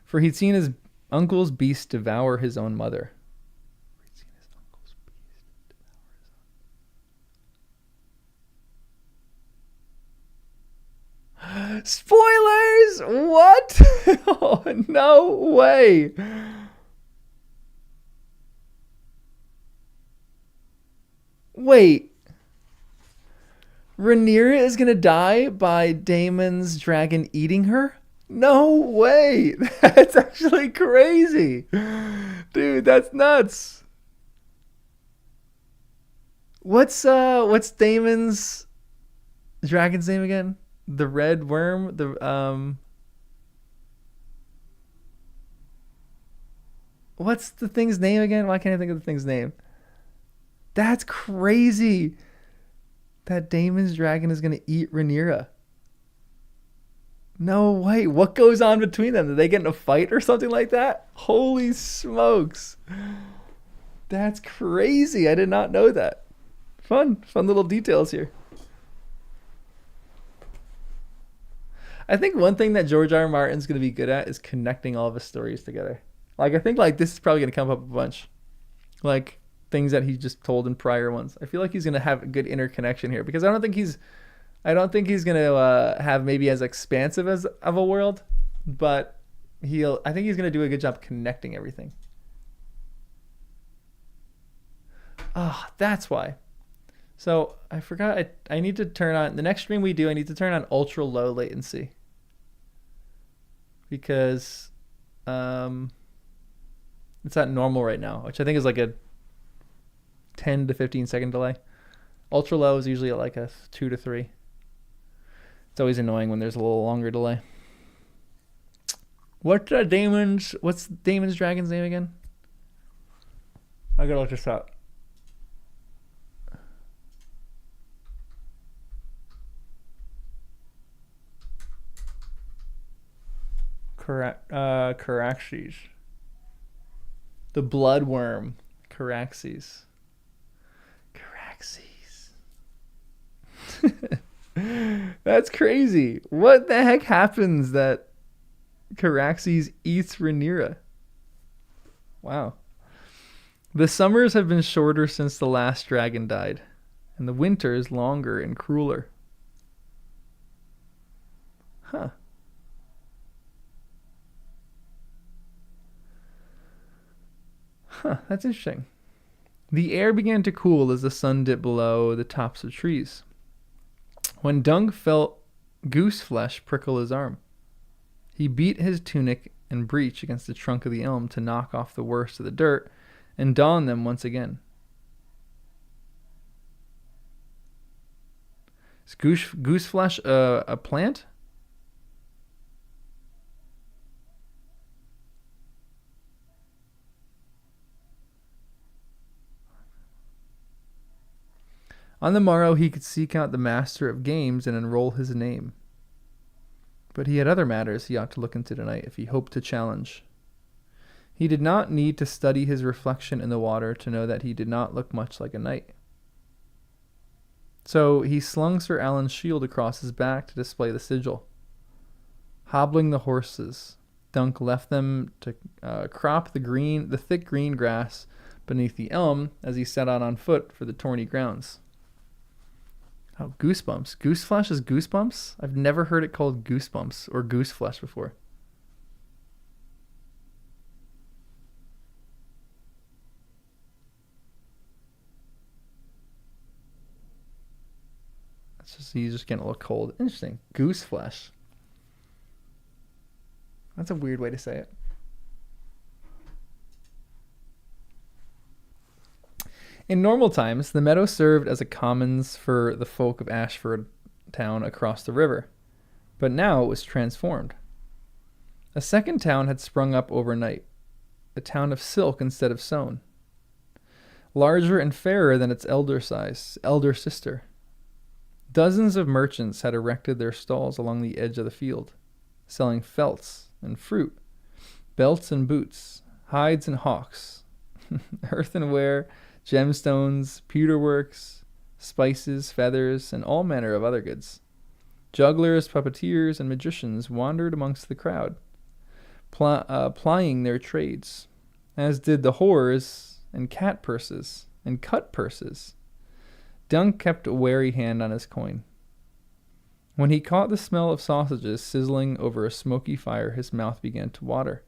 for he'd seen his uncle's beast devour his own mother. Spoilers! What? Oh, no way. Wait. Rhaenyra is going to die by Daemon's dragon eating her? No way. That's actually crazy. Dude, that's nuts. What's Daemon's dragon's name again? The red worm? What's the thing's name again? Why can't I think of the thing's name? That's crazy. That Daemon's dragon is going to eat Rhaenyra. No way. What goes on between them? Did they get in a fight or something like that? Holy smokes. That's crazy. I did not know that. Fun little details here. I think one thing that George R. R. Martin's going to be good at is connecting all of his stories together. Like, I think like this is probably going to come up a bunch. Like things that he just told in prior ones. I feel like he's going to have a good interconnection here, because I don't think he's going to have maybe as expansive as of a world, but I think he's going to do a good job connecting everything. Oh, that's why. So I forgot. I need to turn on the next stream we do. I need to turn on ultra low latency, because it's at normal right now, which I think is like a 10 to 15 second delay. Ultra low is usually at like a 2 to 3. It's always annoying when there's a little longer delay. What's Daemon's dragon's name again? I gotta look this up. Caraxes. The bloodworm. Caraxes. That's crazy. What the heck happens that Caraxes eats Rhaenyra? Wow. The summers have been shorter since the last dragon died, and the winters longer and crueler. Huh. That's interesting. The air began to cool as the sun dipped below the tops of trees. When Dung felt goose flesh prickle his arm, he beat his tunic and breech against the trunk of the elm to knock off the worst of the dirt and don them once again. Is goose flesh a plant? On the morrow he could seek out the master of games and enroll his name. But he had other matters he ought to look into tonight if he hoped to challenge. He did not need to study his reflection in the water to know that he did not look much like a knight. So he slung Sir Alan's shield across his back to display the sigil. Hobbling the horses, Dunk left them to crop the thick green grass beneath the elm as he set out on foot for the tourney grounds. Oh, goosebumps. Goose flesh is goosebumps? I've never heard it called goosebumps or goose flesh before. He's just getting a little cold. Interesting. Goose flesh. That's a weird way to say it. In normal times, the meadow served as a commons for the folk of Ashford town across the river, but now it was transformed. A second town had sprung up overnight, a town of silk instead of stone, larger and fairer than its elder sister. Dozens of merchants had erected their stalls along the edge of the field, selling felts and fruit, belts and boots, hides and hawks, earthenware, gemstones, pewterworks, spices, feathers, and all manner of other goods. Jugglers, puppeteers, and magicians wandered amongst the crowd, plying their trades, as did the whores and cat purses and cut purses. Dunk kept a wary hand on his coin. When he caught the smell of sausages sizzling over a smoky fire, his mouth began to water.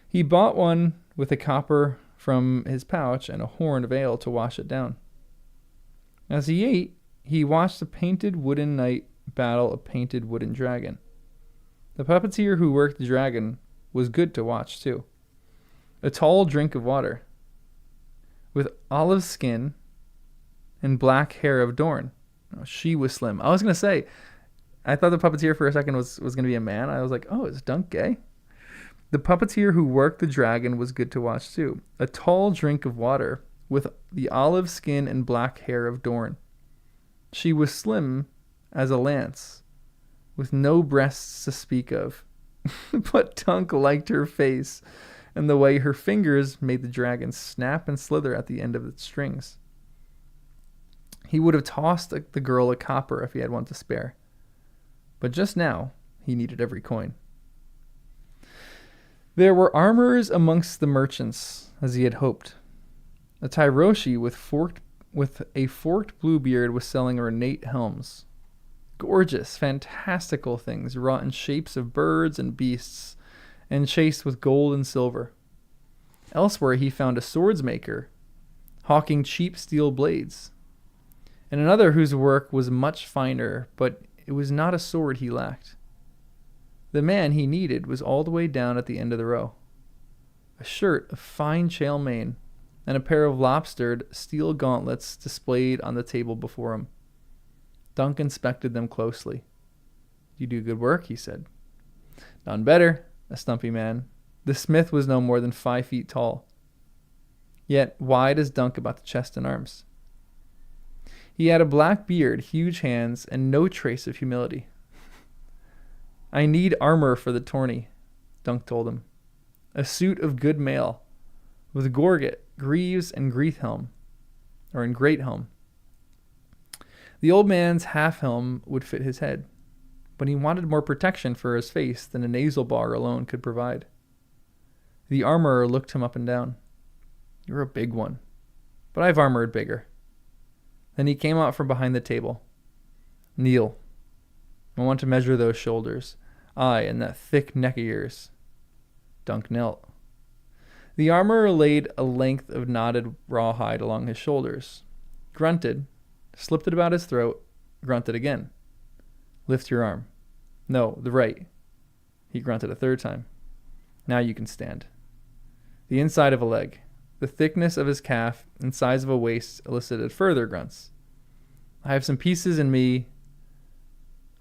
He bought one with a copper from his pouch and a horn of ale to wash it down. As he ate, he watched a painted wooden knight battle a painted wooden dragon. The puppeteer who worked the dragon was good to watch, too. A tall drink of water, with olive skin and black hair of Dorn. Oh, she was slim. I was going to say, I thought the puppeteer for a second was going to be a man. I was like, oh, is Dunk gay? The puppeteer who worked the dragon was good to watch too. A tall drink of water with the olive skin and black hair of Dorn. She was slim as a lance, with no breasts to speak of. But Dunk liked her face and the way her fingers made the dragon snap and slither at the end of its strings. He would have tossed the girl a copper if he had one to spare. But just now, he needed every coin. There were armorers amongst the merchants, as he had hoped. A Tyroshi with a forked blue beard was selling ornate helms. Gorgeous, fantastical things wrought in shapes of birds and beasts, and chased with gold and silver. Elsewhere he found a swordsmaker, hawking cheap steel blades, and another whose work was much finer, but it was not a sword he lacked. The man he needed was all the way down at the end of the row. A shirt of fine chail main, and a pair of lobstered steel gauntlets displayed on the table before him. Dunk inspected them closely. "You do good work," he said. "None better," a stumpy man. The smith was no more than 5 feet tall, yet wide as Dunk about the chest and arms. He had a black beard, huge hands, and no trace of humility. "I need armor for the tourney," Dunk told him. "A suit of good mail, with gorget, greaves, and great helm. The old man's half helm would fit his head, but he wanted more protection for his face than a nasal bar alone could provide. The armorer looked him up and down. "You're a big one, but I've armored bigger." Then he came out from behind the table. "Kneel. I want to measure those shoulders. Aye, and that thick neck of yours." Dunk knelt. The armorer laid a length of knotted rawhide along his shoulders, grunted, slipped it about his throat, grunted again. "Lift your arm." "No, the right." He grunted a third time. "Now you can stand." The inside of a leg, the thickness of his calf, and size of a waist elicited further grunts. I have some pieces in me.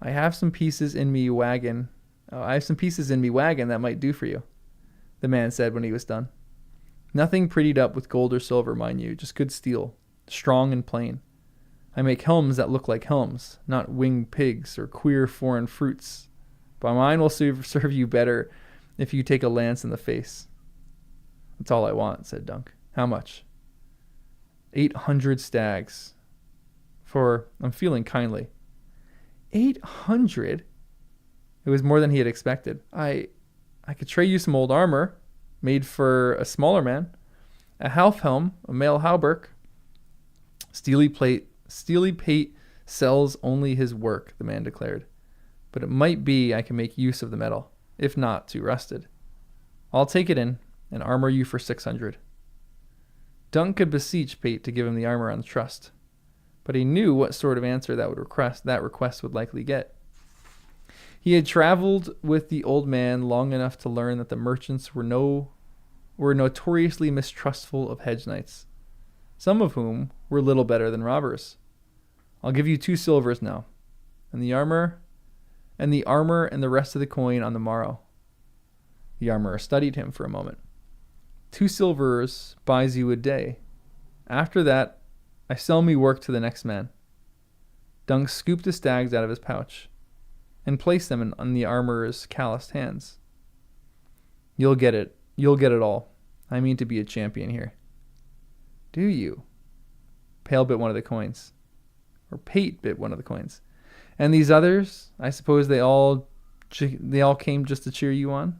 I have some pieces in me wagon. Oh, I have some pieces in me wagon that might do for you, the man said when he was done. Nothing prettied up with gold or silver, mind you, just good steel, strong and plain. I make helms that look like helms, not winged pigs or queer foreign fruits. But mine will serve you better if you take a lance in the face. That's all I want, said Dunk. How much? 800 stags. For I'm feeling kindly. 800? It was more than he had expected. I could trade you some old armor, made for a smaller man. A half helm, a mail hauberk. Steely pate sells only his work, the man declared. But it might be I can make use of the metal, if not too rusted. I'll take it in and armor you for 600. Dunk could beseech Pate to give him the armor on trust, but he knew what sort of answer that request would likely get. He had traveled with the old man long enough to learn that the merchants were notoriously mistrustful of hedge knights, some of whom were little better than robbers. I'll give you 2 silvers now, and the armor and the rest of the coin on the morrow. The armorer studied him for a moment. 2 silvers buys you a day. After that, I sell me work to the next man. Dunk scooped the stags out of his pouch and placed them on the armorer's calloused hands. You'll get it. You'll get it all. I mean to be a champion here. Do you? Pale bit one of the coins. Or Pate bit one of the coins. And these others, I suppose they all came just to cheer you on?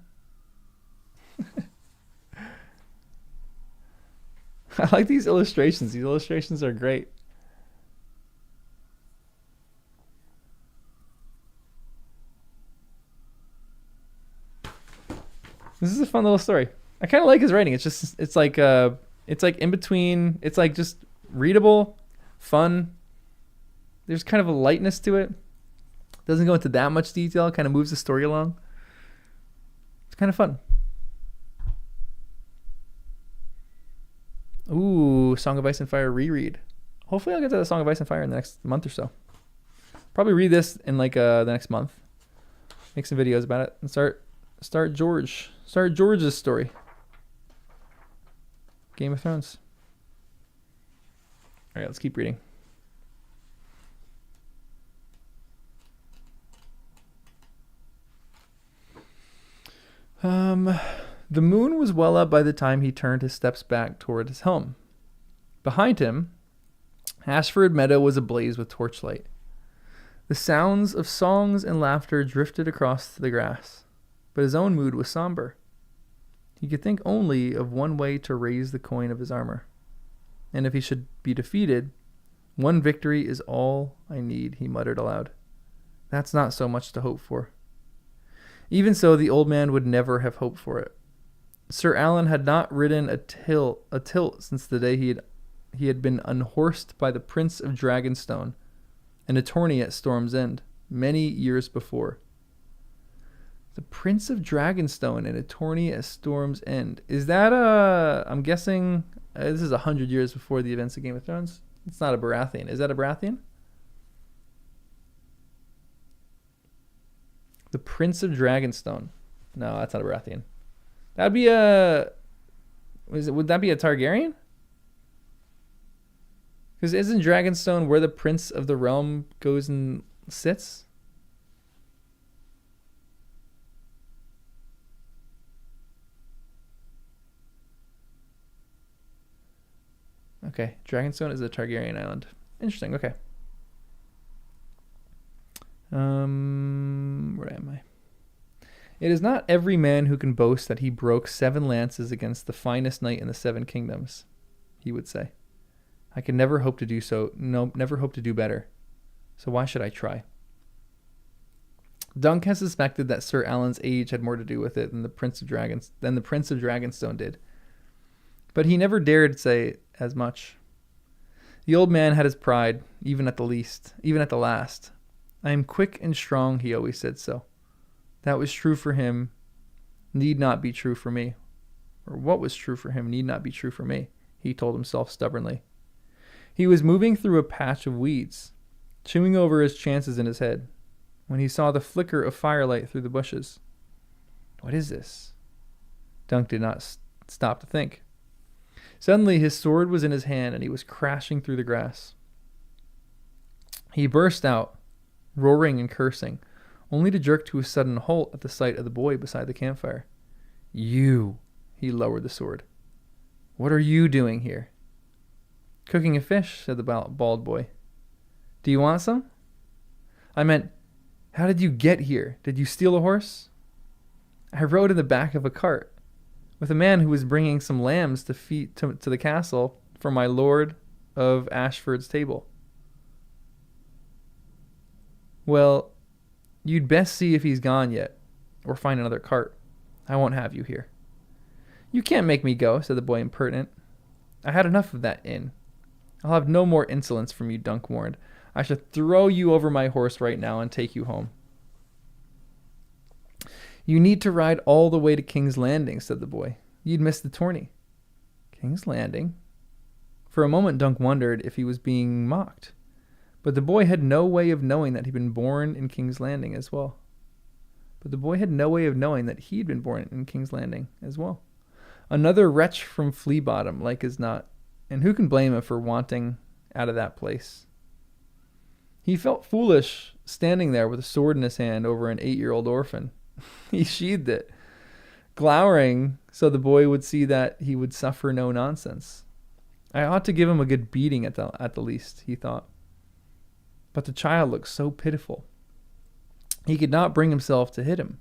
I like these illustrations. These illustrations are great. This is a fun little story. I kind of like his writing. It's like in between. It's like just readable, fun. There's kind of a lightness to it. Doesn't go into that much detail. Kind of moves the story along. It's kind of fun. Ooh, Song of Ice and Fire reread. Hopefully I'll get to the Song of Ice and Fire in the next month or so. Probably read this in like the next month. Make some videos about it and start George's story. Game of Thrones. All right, let's keep reading. The moon was well up by the time he turned his steps back toward his home. Behind him, Ashford Meadow was ablaze with torchlight. The sounds of songs and laughter drifted across the grass, but his own mood was somber. He could think only of one way to raise the coin of his armor. And if he should be defeated, one victory is all I need, he muttered aloud. That's not so much to hope for. Even so, the old man would never have hoped for it. Sir Alan had not ridden a tilt since the day he had been unhorsed by the Prince of Dragonstone, an attorney at Storm's End, many years before. The Prince of Dragonstone, an attorney at Storm's End. Is that I'm guessing this is 100 years before the events of Game of Thrones? It's not a Baratheon. Is that a Baratheon? The Prince of Dragonstone. No, that's not a Baratheon. That'd be would that be a Targaryen? Because isn't Dragonstone where the Prince of the Realm goes and sits? Okay, Dragonstone is a Targaryen island. Interesting, okay. Where am I? It is not every man who can boast that he broke 7 lances against the finest knight in the 7 kingdoms, he would say. I can never hope to do so. No, never hope to do better. So why should I try? Dunk has suspected that Sir Alan's age had more to do with it than the Prince of Dragonstone did. But he never dared say as much. The old man had his pride, even at the last. I am quick and strong, he always said so. That was true for him, need not be true for me. Or what was true for him need not be true for me, he told himself stubbornly. He was moving through a patch of weeds. chewing over his chances in his head, when he saw the flicker of firelight through the bushes. What is this? Dunk did not stop to think. Suddenly, his sword was in his hand and he was crashing through the grass. He burst out, roaring and cursing, only to jerk to a sudden halt at the sight of the boy beside the campfire. You, he lowered the sword. What are you doing here? Cooking a fish, said the bald boy. Do you want some? I meant, how did you get here? Did you steal a horse? I rode in the back of a cart with a man who was bringing some lambs to feed to the castle for my lord of Ashford's table. Well, you'd best see if he's gone yet, or find another cart. I won't have you here. You can't make me go, said the boy impertinent. I had enough of that inn. I'll have no more insolence from you, Dunk warned. I shall throw you over my horse right now and take you home. You need to ride all the way to King's Landing, said the boy. You'd miss the tourney. King's Landing? For a moment, Dunk wondered if he was being mocked. But the boy had no way of knowing that he'd been born in King's Landing as well. Another wretch from Flea Bottom, like as not, and who can blame him for wanting out of that place? He felt foolish standing there with a sword in his hand over an 8-year-old orphan. He sheathed it, glowering so the boy would see that he would suffer no nonsense. I ought to give him a good beating at the least, he thought. But the child looked so pitiful. He could not bring himself to hit him.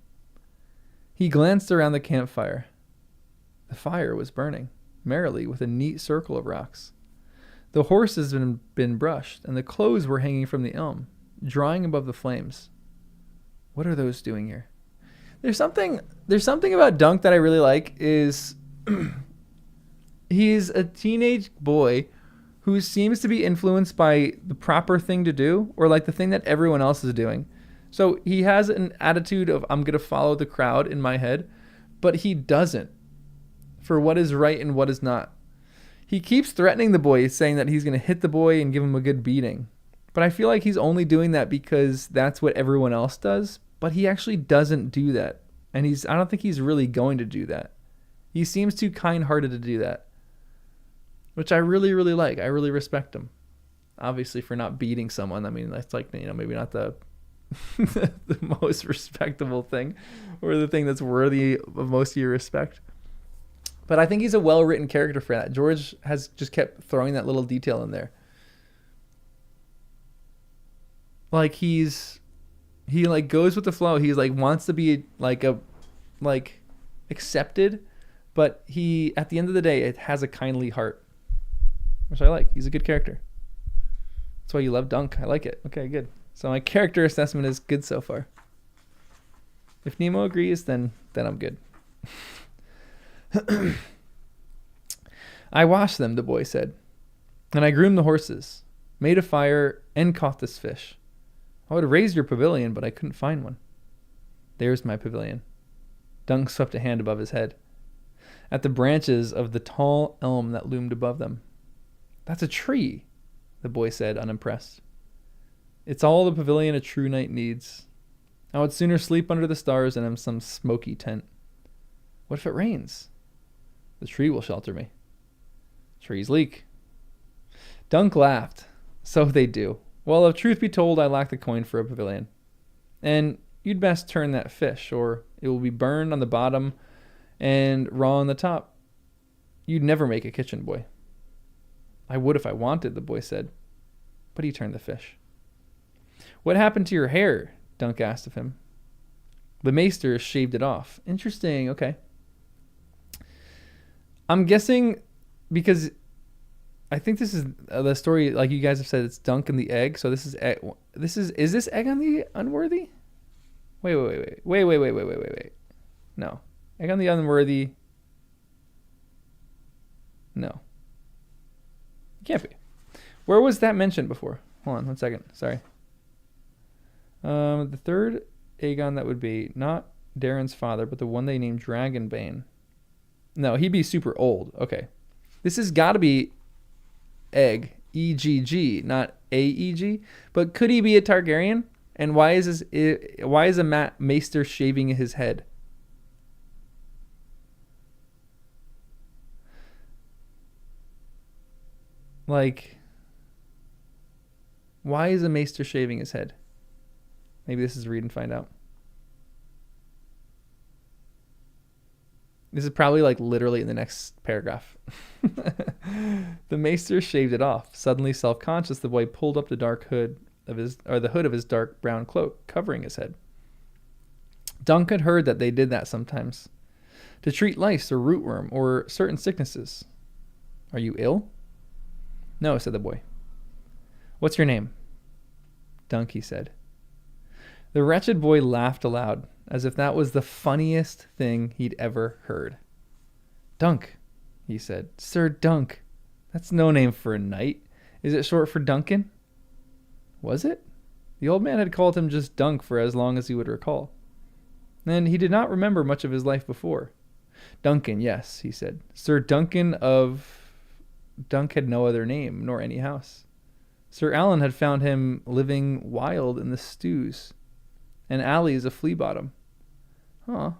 He glanced around the campfire. The fire was burning merrily with a neat circle of rocks. The horses had been brushed, and the clothes were hanging from the elm, drying above the flames. What are those doing here? There's something about Dunk that I really like is he's a teenage boy who seems to be influenced by the proper thing to do, or like the thing that everyone else is doing. So he has an attitude of, I'm going to follow the crowd in my head, but he doesn't for what is right and what is not. He keeps threatening the boy, saying that he's going to hit the boy and give him a good beating. But I feel like he's only doing that because that's what everyone else does. But he actually doesn't do that. And I don't think he's really going to do that. He seems too kind-hearted to do that, which I really, really like. I really respect him. Obviously, for not beating someone. I mean, that's like, maybe not the the most respectable thing or the thing that's worthy of most of your respect. But I think he's a well-written character for that. George has just kept throwing that little detail in there. Like he like goes with the flow. He's like wants to be like accepted, but he at the end of the day it has a kindly heart, which I like. He's a good character. That's why you love Dunk. I like it. Okay, good. So my character assessment is good so far. If Nemo agrees, then I'm good. I washed them, the boy said, and I groomed the horses, made a fire, and caught this fish. I would have raised your pavilion, but I couldn't find one. There's my pavilion. Dunk swept a hand above his head, at the branches of the tall elm that loomed above them. That's a tree, the boy said, unimpressed. It's all the pavilion a true knight needs. I would sooner sleep under the stars than in some smoky tent. What if it rains? The tree will shelter me. Trees leak. Dunk laughed. So they do. Well, if truth be told, I lack the coin for a pavilion. And you'd best turn that fish, or it will be burned on the bottom and raw on the top. You'd never make a kitchen boy. I would if I wanted, the boy said. But he turned the fish. What happened to your hair? Dunk asked of him. The maester shaved it off. Interesting. Okay. I'm guessing because I think this is the story, like you guys have said, it's Dunk and the egg. So this is this egg on the unworthy? Wait. No. Egg on the unworthy. No. It can't be. Where was that mentioned before? Hold on 1 second. Sorry. The third Aegon that would be not Darren's father, but the one they named Dragonbane. No, he'd be super old. Okay. This has got to be Egg, E-G-G, not A-E-G. But could he be a Targaryen? And why is a maester shaving his head? Like, why is a maester shaving his head? Maybe this is read and find out. This is probably like literally in the next paragraph. The maester shaved it off. Suddenly self-conscious, the boy pulled up the the hood of his dark brown cloak, covering his head. Dunk had heard that they did that sometimes, to treat lice or rootworm or certain sicknesses. Are you ill? No, said the boy. What's your name? Dunk, he said. The wretched boy laughed aloud, as if that was the funniest thing he'd ever heard. Dunk, he said. Sir Dunk. That's no name for a knight. Is it short for Duncan? Was it? The old man had called him just Dunk for as long as he would recall. And he did not remember much of his life before. Duncan, yes, he said. Sir Duncan of... Dunk had no other name, nor any house. Sir Alan had found him living wild in the stews and alleys of Flea Bottom. Huh.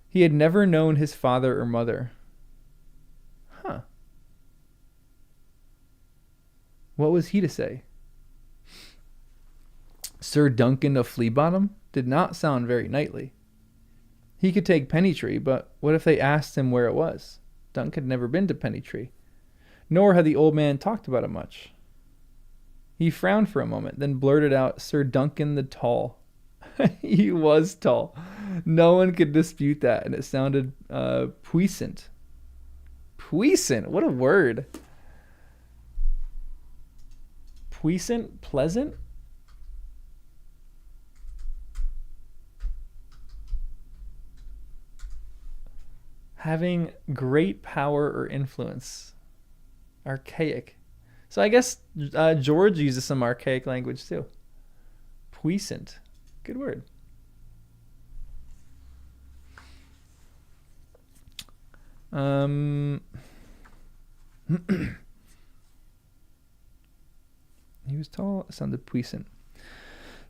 He had never known his father or mother. Huh. What was he to say? Sir Duncan of Flea Bottom did not sound very knightly. He could take Pennytree, but what if they asked him where it was? Dunk had never been to Pennytree, nor had the old man talked about it much. He frowned for a moment, then blurted out, Sir Duncan the Tall. He was tall. No one could dispute that, and it sounded puissant. Puissant? What a word. Puissant? Pleasant? Having great power or influence. Archaic. So I guess George uses some archaic language too. Puissant. Good word. He was tall, sounded puissant.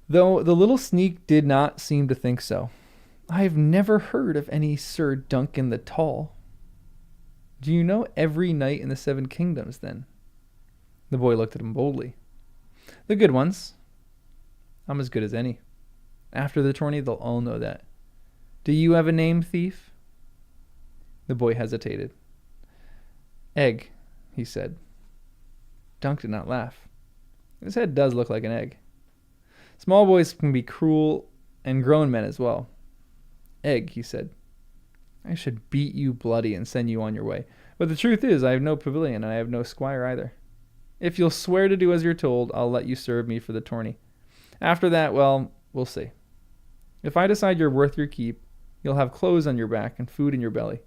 Though the little sneak did not seem to think so. I've never heard of any Sir Duncan the Tall. Do you know every knight in the 7 kingdoms, then? The boy looked at him boldly. The good ones. I'm as good as any. After the tourney, they'll all know that. Do you have a name, thief? The boy hesitated. Egg, he said. Dunk did not laugh. His head does look like an egg. Small boys can be cruel, and grown men as well. Egg, he said. I should beat you bloody and send you on your way. But the truth is, I have no pavilion, and I have no squire either. If you'll swear to do as you're told, I'll let you serve me for the tourney. After that, well, we'll see. If I decide you're worth your keep, you'll have clothes on your back and food in your belly.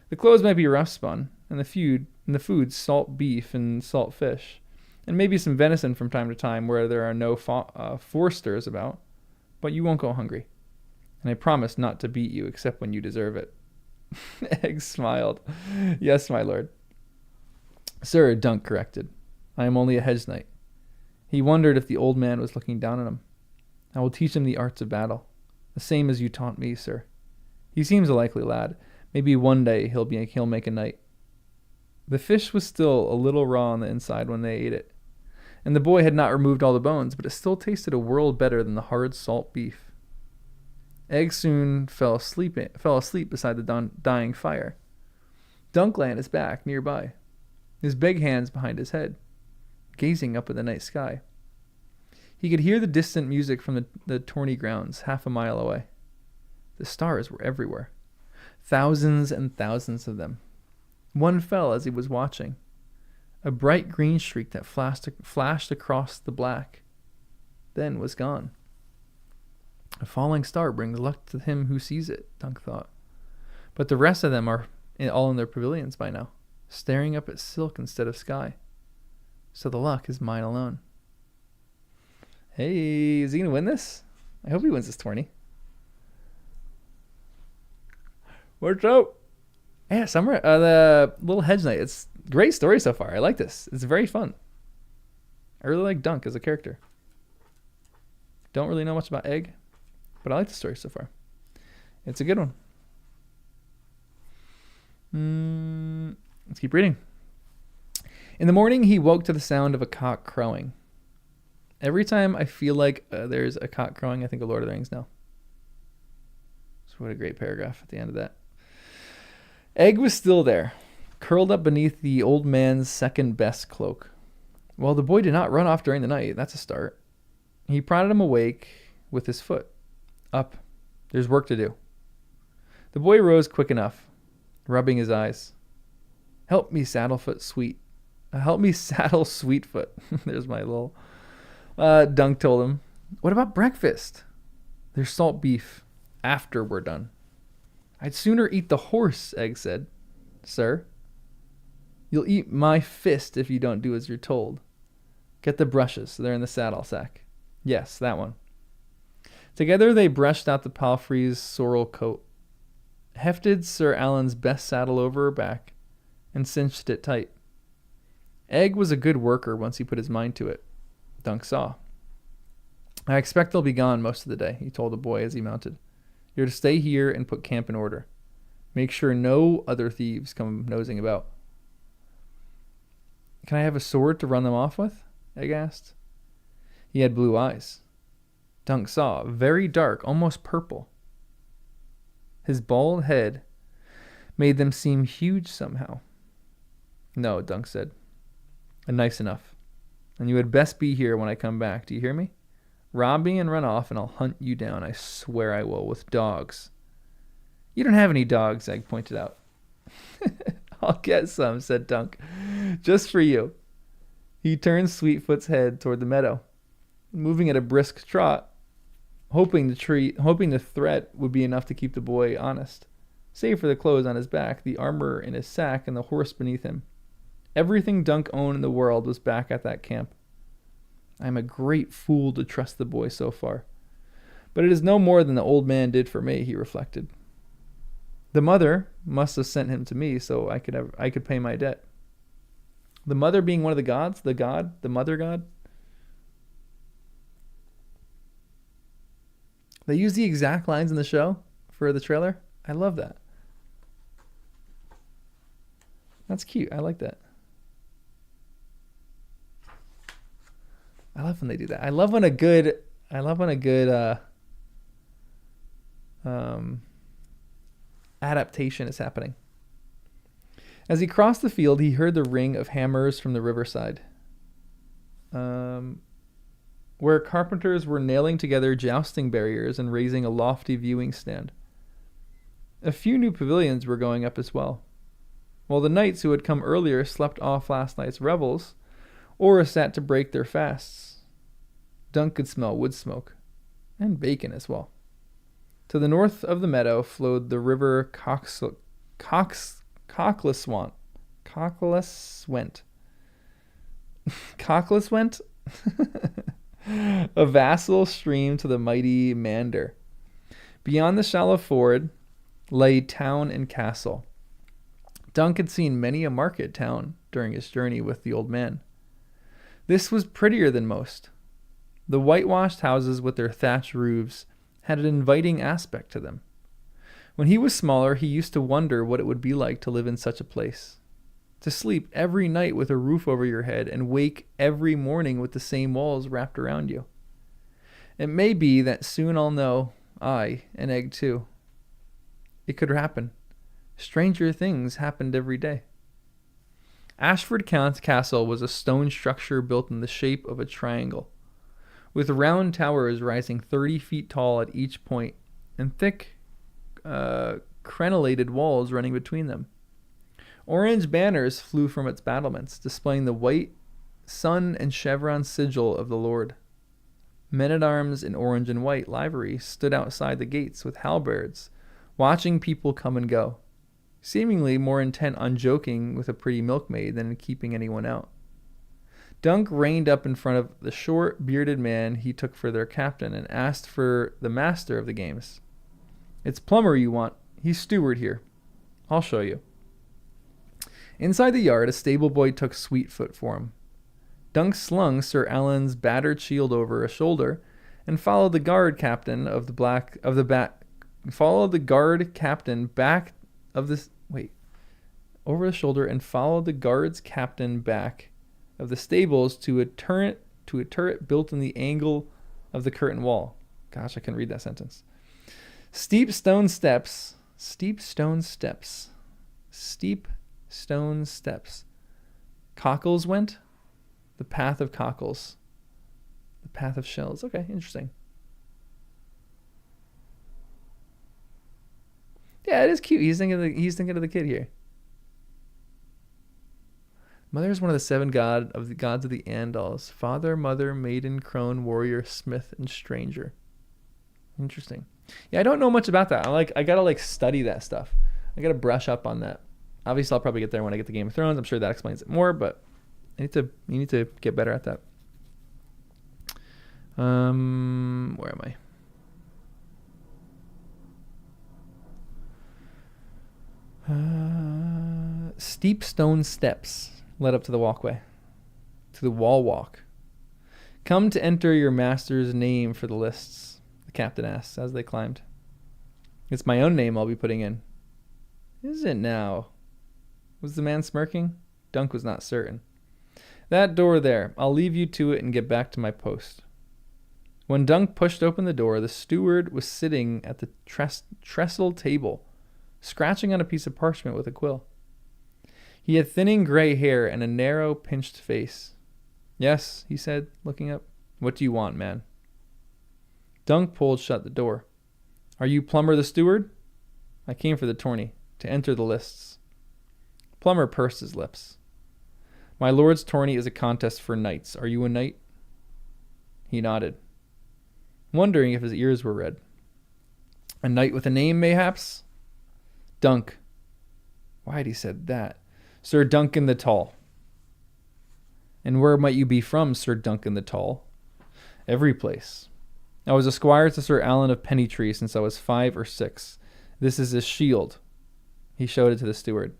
The clothes might be rough spun, and the food salt beef and salt fish, and maybe some venison from time to time where there are no forsters about, but you won't go hungry. And I promise not to beat you except when you deserve it. Egg smiled. Yes, my lord. Sir, Dunk corrected. I am only a hedge knight. He wondered if the old man was looking down on him. I will teach him the arts of battle, the same as you taught me, sir. He seems a likely lad. Maybe one day he'll make a knight. The fish was still a little raw on the inside when they ate it, and the boy had not removed all the bones, but it still tasted a world better than the hard salt beef. Egg soon fell asleep beside the dying fire. Dunk lay on his back nearby, his big hands behind his head, gazing up at the night sky. He could hear the distant music from the tourney grounds half a mile away. The stars were everywhere, thousands and thousands of them. One fell as he was watching, a bright green streak that flashed across the black, then was gone. A falling star brings luck to him who sees it, Dunk thought. But the rest of them are all in their pavilions by now, staring up at silk instead of sky. So the luck is mine alone. Hey, is he going to win this? I hope he wins this tourney. Watch out! Yeah, the Little Hedge Knight. It's a great story so far. I like this. It's very fun. I really like Dunk as a character. Don't really know much about Egg, but I like the story so far. It's a good one. Let's keep reading. In the morning, he woke to the sound of a cock crowing. Every time I feel like there's a cock crowing, I think of Lord of the Rings now. So what a great paragraph at the end of that. Egg was still there, curled up beneath the old man's second best cloak. Well, the boy did not run off during the night. That's a start. He prodded him awake with his foot. Up. There's work to do. The boy rose quick enough, rubbing his eyes. Help me, Saddlefoot Sweet. Help me, Saddle Sweetfoot. There's my little... Dunk told him. What about breakfast? There's salt beef after we're done. I'd sooner eat the horse, Egg said. Sir? You'll eat my fist if you don't do as you're told. Get the brushes. They're in the saddle sack. Yes, that one. Together they brushed out the palfrey's sorrel coat, hefted Sir Alan's best saddle over her back, and cinched it tight. Egg was a good worker once he put his mind to it. Dunk saw. I expect they'll be gone most of the day, he told the boy as he mounted. You're to stay here and put camp in order. Make sure no other thieves come nosing about. Can I have a sword to run them off with? Egg asked. He had blue eyes. Dunk saw, very dark, almost purple. His bald head made them seem huge somehow. No, Dunk said. Nice enough. And you had best be here when I come back. Do you hear me? Rob me and run off, and I'll hunt you down. I swear I will, with dogs. You don't have any dogs, Egg pointed out. I'll get some, said Dunk. Just for you. He turned Sweetfoot's head toward the meadow, moving at a brisk trot, hoping the threat would be enough to keep the boy honest, save for the clothes on his back, the armor in his sack, and the horse beneath him. Everything Dunk owned in the world was back at that camp. I'm a great fool to trust the boy so far. But it is no more than the old man did for me, he reflected. The mother must have sent him to me so I could pay my debt. The mother being one of the gods? The mother god? They use the exact lines in the show for the trailer. I love that. That's cute. I like that. I love when they do that. I love when a good adaptation is happening. As he crossed the field, he heard the ring of hammers from the riverside, where carpenters were nailing together jousting barriers and raising a lofty viewing stand. A few new pavilions were going up as well, while the knights who had come earlier slept off last night's revels or sat to break their fasts. Dunk could smell wood smoke, and bacon as well. To the north of the meadow flowed the river Cockleswent. Cockleswent? A vassal stream to the mighty Mander. Beyond the shallow ford lay town and castle. Dunk had seen many a market town during his journey with the old man. This was prettier than most. The whitewashed houses with their thatched roofs had an inviting aspect to them. When he was smaller, he used to wonder what it would be like to live in such a place. To sleep every night with a roof over your head and wake every morning with the same walls wrapped around you. It may be that soon I'll know, I, and Egg too. It could happen. Stranger things happened every day. Ashford Castle was a stone structure built in the shape of a triangle, with round towers rising 30 feet tall at each point, and thick, crenellated walls running between them. Orange banners flew from its battlements, displaying the white sun and chevron sigil of the Lord. Men-at-arms in orange and white livery stood outside the gates with halberds, watching people come and go, seemingly more intent on joking with a pretty milkmaid than in keeping anyone out. Dunk reined up in front of the short, bearded man he took for their captain and asked for the master of the games. It's Plummer you want. He's steward here. I'll show you. Inside the yard, a stable boy took Sweetfoot for him. Dunk slung Sir Alan's battered shield over a shoulder and followed the guard captain of the black of the bat followed the guard captain back of this over the shoulder and followed the guard's captain back of the stables to a turret built in the angle of the curtain wall. Gosh, I couldn't read that sentence. Steep stone steps. Cockles went. The path of cockles. The path of shells. Okay, interesting. Yeah, it is cute. He's thinking of the kid here. Mother is one of the seven gods of the Andals. Father, mother, maiden, crone, warrior, smith, and stranger. Interesting. Yeah, I don't know much about that. I gotta study that stuff. I gotta brush up on that. Obviously, I'll probably get there when I get to Game of Thrones. I'm sure that explains it more, but you need to get better at that. Where am I? Steep stone steps led up to the walkway, to the wall walk. Come to enter your master's name for the lists, the captain asked as they climbed. It's my own name I'll be putting in. Is it now? Was the man smirking? Dunk was not certain. That door there. I'll leave you to it and get back to my post. When Dunk pushed open the door, the steward was sitting at the trestle table, scratching on a piece of parchment with a quill. He had thinning gray hair and a narrow, pinched face. Yes, he said, looking up. What do you want, man? Dunk pulled shut the door. Are you Plumber the steward? I came for the tourney, to enter the lists. Plumber pursed his lips. My lord's tourney is a contest for knights. Are you a knight? He nodded, wondering if his ears were red. A knight with a name, mayhaps? Dunk. Why had he said that? Sir Duncan the Tall. And where might you be from, Sir Duncan the Tall? Every place. I was a squire to Sir Alan of Pennytree since I was 5 or 6. This is his shield. He showed it to the steward.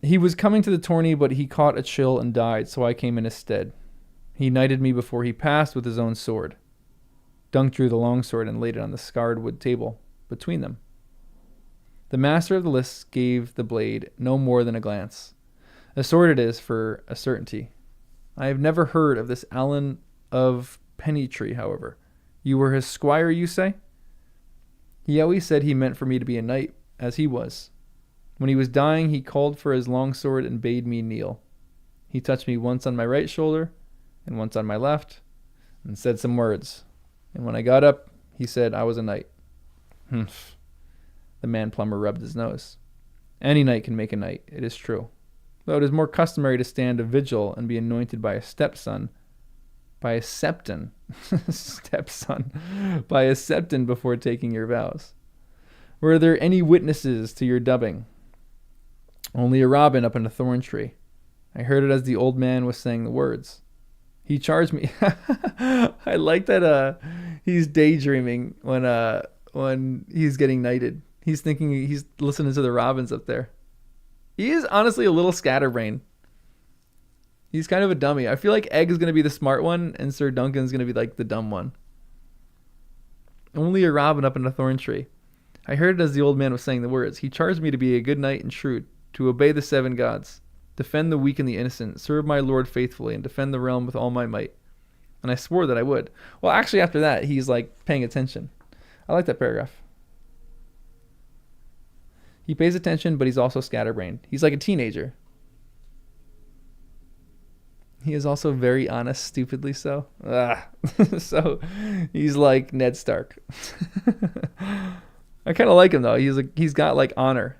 He was coming to the tourney, but he caught a chill and died, so I came in his stead. He knighted me before he passed with his own sword. Dunk drew the long sword and laid it on the scarred wood table between them. The master of the lists gave the blade no more than a glance. A sword it is for a certainty. I have never heard of this Alan of Pennytree, however. You were his squire, you say? He always said he meant for me to be a knight, as he was. When he was dying, he called for his long sword and bade me kneel. He touched me once on my right shoulder and once on my left and said some words. And when I got up, he said I was a knight. Humph. The man plumber rubbed his nose. Any knight can make a knight, it is true. Though it is more customary to stand a vigil and be anointed by a septon before taking your vows. Were there any witnesses to your dubbing? Only a robin up in a thorn tree. I heard it as the old man was saying the words. He charged me. I like that he's daydreaming when he's getting knighted. He's thinking, he's listening to the robins up there. He is honestly a little scatterbrained. He's kind of a dummy. I feel like Egg is going to be the smart one and Sir Duncan's going to be like the dumb one. Only a robin up in a thorn tree. I heard it as the old man was saying the words. He charged me to be a good knight and shrewd, to obey the 7 gods, defend the weak and the innocent, serve my lord faithfully, and defend the realm with all my might. And I swore that I would. Well, actually, after that, he's like paying attention. I like that paragraph. He pays attention, but he's also scatterbrained. He's like a teenager. He is also very honest, stupidly so. So he's like Ned Stark. I kind of like him though. He's got like honor.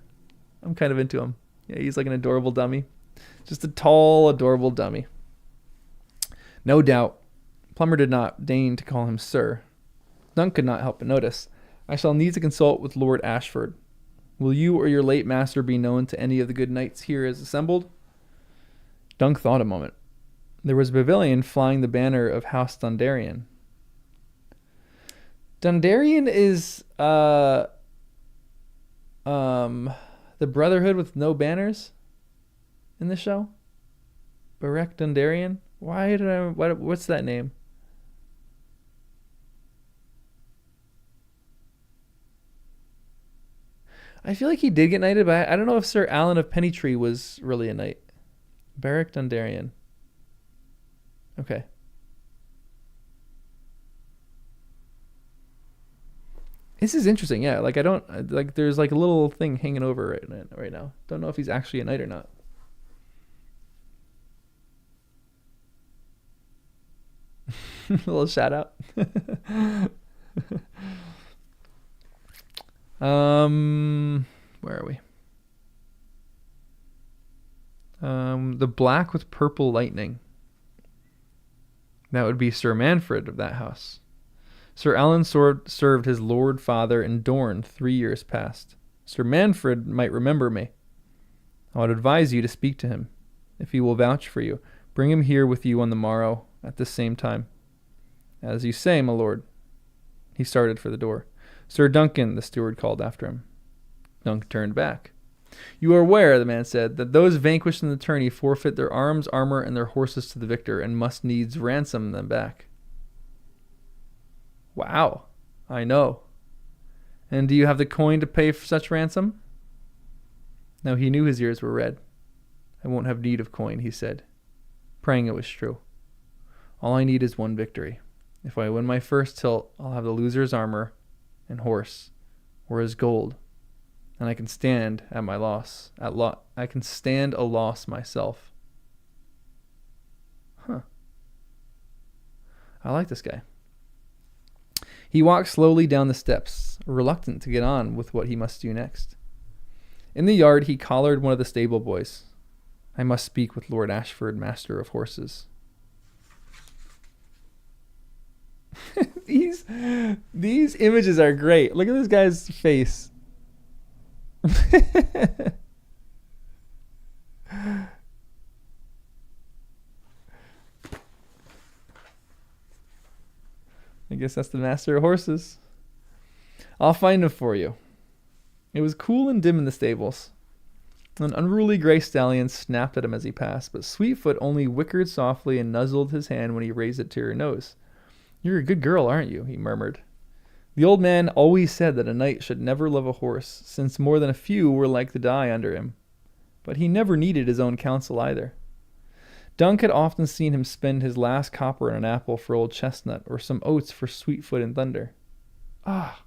I'm kind of into him. Yeah, he's like an adorable dummy. Just a tall, adorable dummy. No doubt. Plumber did not deign to call him sir. Dunk could not help but notice. I shall need to consult with Lord Ashford. Will you or your late master be known to any of the good knights here as assembled? Dunk thought a moment. There was a pavilion flying the banner of House Dundarian. Dundarian is the Brotherhood with no banners in the show. Beric Dondarrion? What's that name? I feel like he did get knighted, but I don't know if Sir Alan of Pennytree was really a knight. Beric Dondarrion. Okay. This is interesting, yeah. Like I don't like. There's like a little thing hanging over right now. Don't know if he's actually a knight or not. A little shout out. Where are we? The black with purple lightning. That would be Sir Manfred of that house. Sir Alan served his lord father in Dorne 3 years past. Sir Manfred might remember me. I would advise you to speak to him. If he will vouch for you, bring him here with you on the morrow at the same time. As you say, my lord. He started for the door. Sir Duncan, the steward called after him. Duncan turned back. You are aware, the man said, that those vanquished in the tourney forfeit their arms, armor, and their horses to the victor, and must needs ransom them back. Wow, I know. And do you have the coin to pay for such ransom? Now he knew his ears were red. I won't have need of coin, he said, praying it was true. All I need is one victory. If I win my first tilt, I'll have the loser's armor and horse, or his gold, and I can stand at my loss. I can stand a loss myself. Huh. I like this guy. He walked slowly down the steps, reluctant to get on with what he must do next. In the yard, he collared one of the stable boys. I must speak with Lord Ashford, master of horses. These images are great. Look at this guy's face. I guess that's the master of horses. I'll find him for you. It was cool and dim in the stables. An unruly gray stallion snapped at him as he passed, but Sweetfoot only whickered softly and nuzzled his hand when he raised it to her nose. You're a good girl, aren't you? He murmured. The old man always said that a knight should never love a horse, since more than a few were like to die under him. But he never needed his own counsel either. Dunk had often seen him spend his last copper on an apple for old Chestnut, or some oats for Sweetfoot and Thunder. Ah!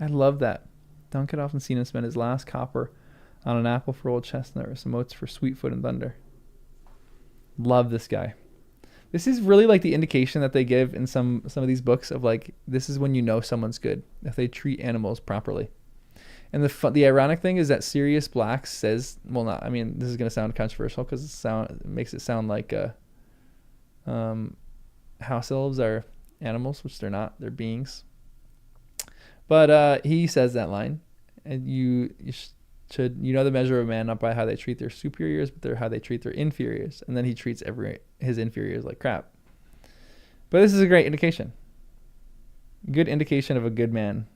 I love that. Dunk had often seen him spend his last copper on an apple for old Chestnut or some oats for Sweetfoot and Thunder. Love this guy. This is really like the indication that they give in some of these books of like, this is when you know someone's good, if they treat animals properly. And the ironic thing is that Sirius Black says, well, not, I mean, this is going to sound controversial because it makes it sound like house elves are animals, which they're not. They're beings. But he says that line, and you know the measure of a man not by how they treat their superiors, but how they treat their inferiors. And then he treats his inferiors like crap. But this is a great indication. Good indication of a good man.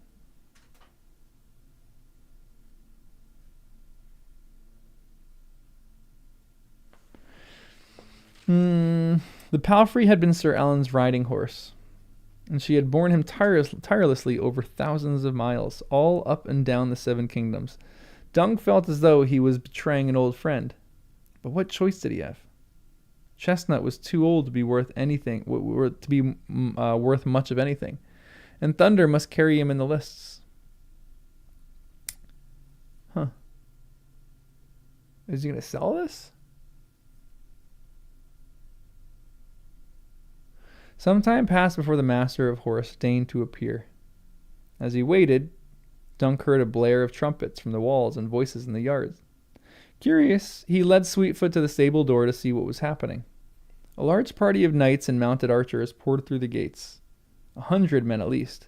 The palfrey had been Sir Alan's riding horse, and she had borne him tirelessly over thousands of miles, all up and down the 7 kingdoms. Dunk felt as though he was betraying an old friend. But what choice did he have? Chestnut was too old to be worth anything, worth much of anything, and Thunder must carry him in the lists. Huh. Is he going to sell this? Some time passed before the master of horse deigned to appear. As he waited, Dunk heard a blare of trumpets from the walls and voices in the yard. Curious, he led Sweetfoot to the stable door to see what was happening. A large party of knights and mounted archers poured through the gates. 100 men at least,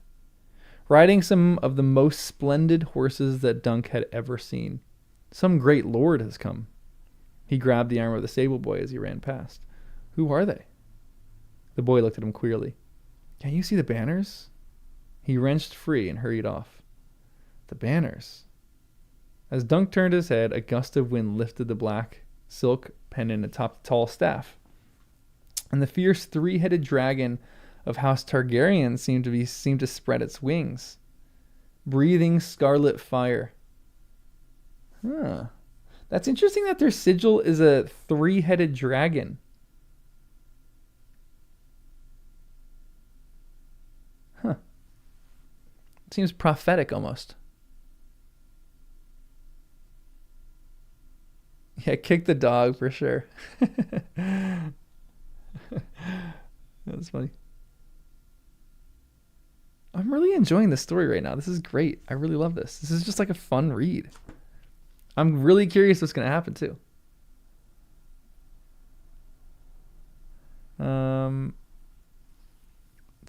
riding some of the most splendid horses that Dunk had ever seen. Some great lord has come. He grabbed the arm of the stable boy as he ran past. Who are they? The boy looked at him queerly. Can't you see the banners? He wrenched free and hurried off. The banners. As Dunk turned his head, a gust of wind lifted the black silk pennant atop the tall staff. And the fierce three-headed dragon of House Targaryen seemed to spread its wings, breathing scarlet fire. Huh. That's interesting that their sigil is a three-headed dragon. Huh. It seems prophetic almost. Yeah, kick the dog for sure. That's funny. I'm really enjoying this story right now. This is great. I really love this. This is just like a fun read. I'm really curious what's going to happen too. It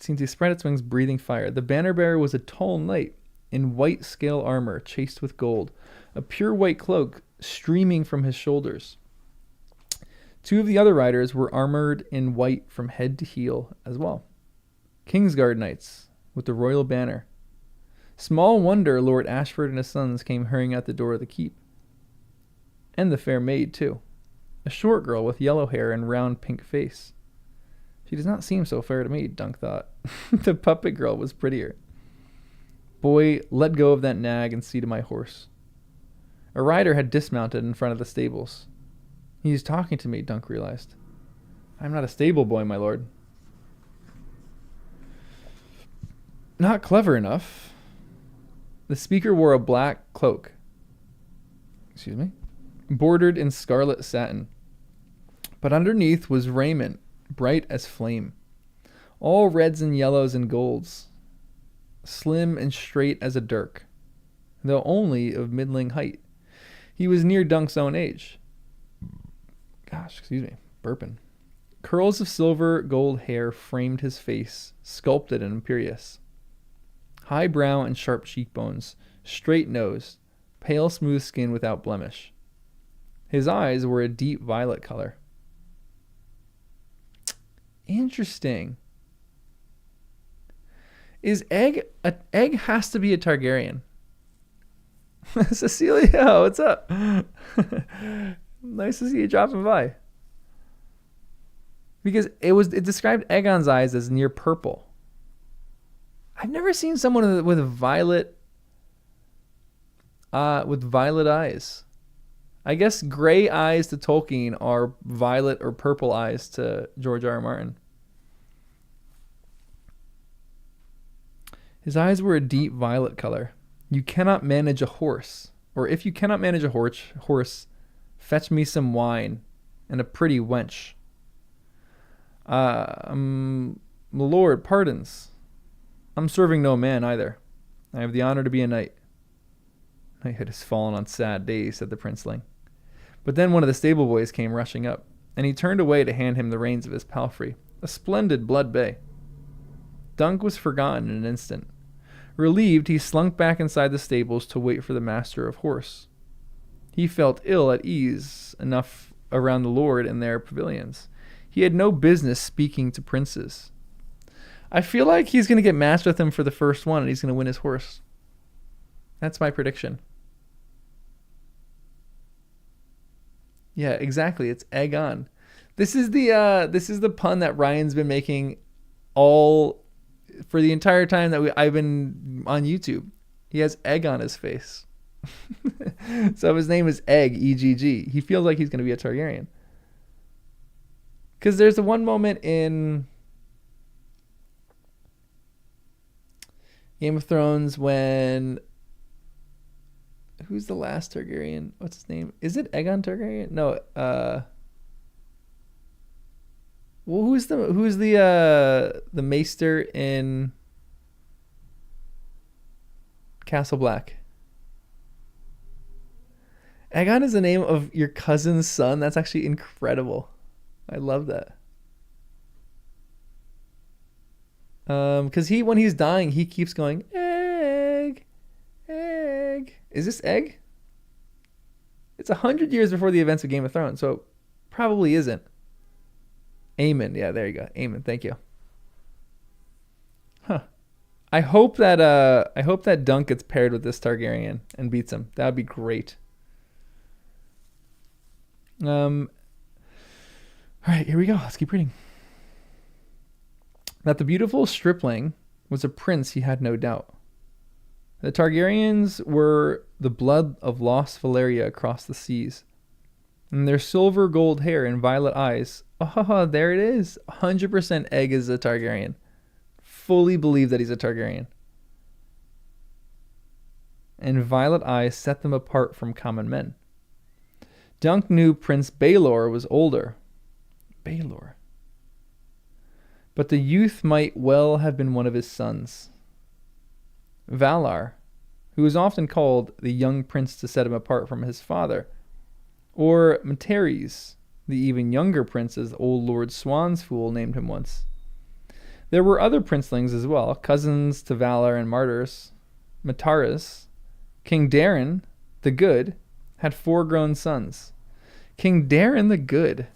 seems to spread its wings, breathing fire. The banner bearer was a tall knight in white scale armor, chased with gold, a pure white cloak streaming from his shoulders. Two of the other riders were armored in white from head to heel as well. Kingsguard knights with the royal banner. Small wonder Lord Ashford and his sons came hurrying out the door of the keep. And the fair maid, too. A short girl with yellow hair and round pink face. She does not seem so fair to me, Dunk thought. The puppet girl was prettier. Boy, let go of that nag and see to my horse. A rider had dismounted in front of the stables. He is talking to me, Dunk realized. I'm not a stable boy, my lord. Not clever enough. The speaker wore a black cloak. Excuse me. Bordered in scarlet satin. But underneath was raiment, bright as flame. All reds and yellows and golds. Slim and straight as a dirk, though only of middling height. He was near Dunk's own age. Gosh, excuse me, burping. Curls of silver gold hair framed his face, sculpted and imperious. High brow and sharp cheekbones, straight nose, pale smooth skin without blemish. His eyes were a deep violet color. Interesting. Is Egg has to be a Targaryen? Cecilia, what's up? Nice to see you dropping by. Because it described Aegon's eyes as near purple. I've never seen someone with violet eyes. I guess gray eyes to Tolkien are violet or purple eyes to George R. R. Martin. His eyes were a deep violet color. You cannot manage a horse, or if you cannot manage a horse, fetch me some wine and a pretty wench. My lord pardons. I'm serving no man either. I have the honor to be a knight. Knighthood has fallen on sad days, said the princeling. But then one of the stable boys came rushing up, and he turned away to hand him the reins of his palfrey, a splendid blood bay. Dunk was forgotten in an instant. Relieved, he slunk back inside the stables to wait for the master of horse. He felt ill at ease enough around the lord in their pavilions. He had no business speaking to princes. I feel like he's going to get matched with him for the first one, and he's going to win his horse. That's my prediction. Yeah, exactly. It's Aegon. This is the pun that Ryan's been making all for the entire time that I've been on YouTube. He has egg on his face. So his name is Egg, E-G-G. He feels like he's going to be a Targaryen. Because there's the one moment in Game of Thrones when... Who's the last Targaryen? What's his name? Is it Aegon Targaryen? No. Well, who's the maester in Castle Black? Aegon is the name of your cousin's son. That's actually incredible. I love that. Because when he's dying, he keeps going, egg, egg. Is this egg? It's 100 years before the events of Game of Thrones, so it probably isn't. Aemon. Yeah, there you go. Aemon. Thank you. Huh. I hope that Dunk gets paired with this Targaryen and beats him. That would be great. All right, here we go. Let's keep reading. That the beautiful stripling was a prince he had no doubt. The Targaryens were the blood of lost Valyria across the seas. And their silver gold hair and violet eyes. Oh, there it is. 100% Egg is a Targaryen. Fully believe that he's a Targaryen. And violet eyes set them apart from common men. Dunk knew Prince Baelor was older. Baelor. But the youth might well have been one of his sons. Valar, who was often called the young prince to set him apart from his father, or Materes, the even younger prince, as old Lord Swansfool named him once. There were other princelings as well, cousins to Valar and martyrs. Mataras, King Daeron the Good, had 4 grown sons. King Daeron the Good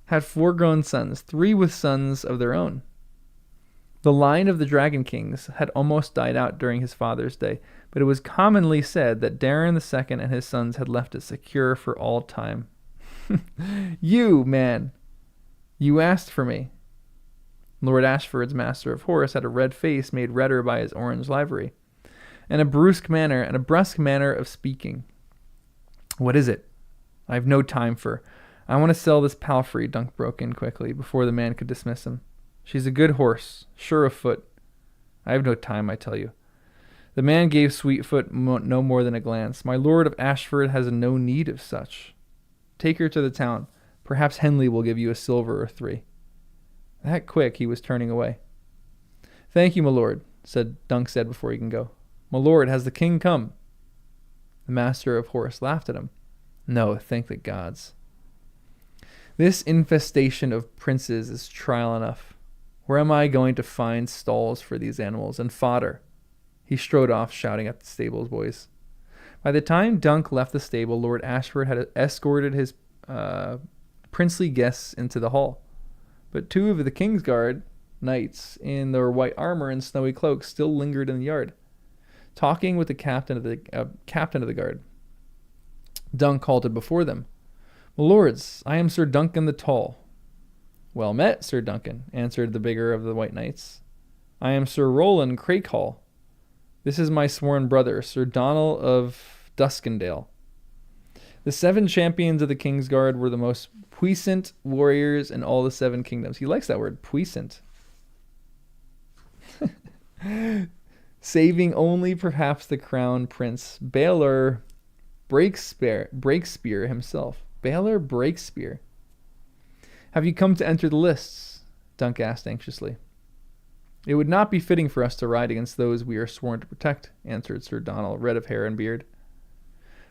had 4 grown sons, 3 with sons of their own. The line of the Dragon Kings had almost died out during his father's day, but it was commonly said that Daeron II and his sons had left it secure for all time. You, man, you asked for me. Lord Ashford's master of horse had a red face made redder by his orange livery, and a brusque manner of speaking. What is it? I have no time for... I want to sell this palfrey, Dunk broke in quickly, before the man could dismiss him. She's a good horse, sure of foot. I have no time, I tell you. The man gave Sweetfoot no more than a glance. My lord of Ashford has no need of such. Take her to the town. Perhaps Henley will give you a silver or 3. That quick, he was turning away. Thank you, my lord, Dunk said before he can go. My lord, has the king come? The master of horse laughed at him. No, thank the gods. This infestation of princes is trial enough. Where am I going to find stalls for these animals and fodder? He strode off, shouting at the stables boys. By the time Dunk left the stable, Lord Ashford had escorted his princely guests into the hall. But 2 of the Kingsguard knights in their white armor and snowy cloaks still lingered in the yard, talking with the captain of the guard. Dunk halted before them. My lords, I am Sir Duncan the Tall. Well met, Sir Duncan, answered the bigger of the white knights. I am Sir Roland Crakehall. This is my sworn brother, Sir Donald of Duskendale. The 7 champions of the Kingsguard were the most puissant warriors in all the 7 kingdoms. He likes that word, puissant. Saving only perhaps the crown prince, Baelor Breakspear himself. Baelor Breakspear. Have you come to enter the lists? Dunk asked anxiously. It would not be fitting for us to ride against those we are sworn to protect, answered Sir Donald, red of hair and beard.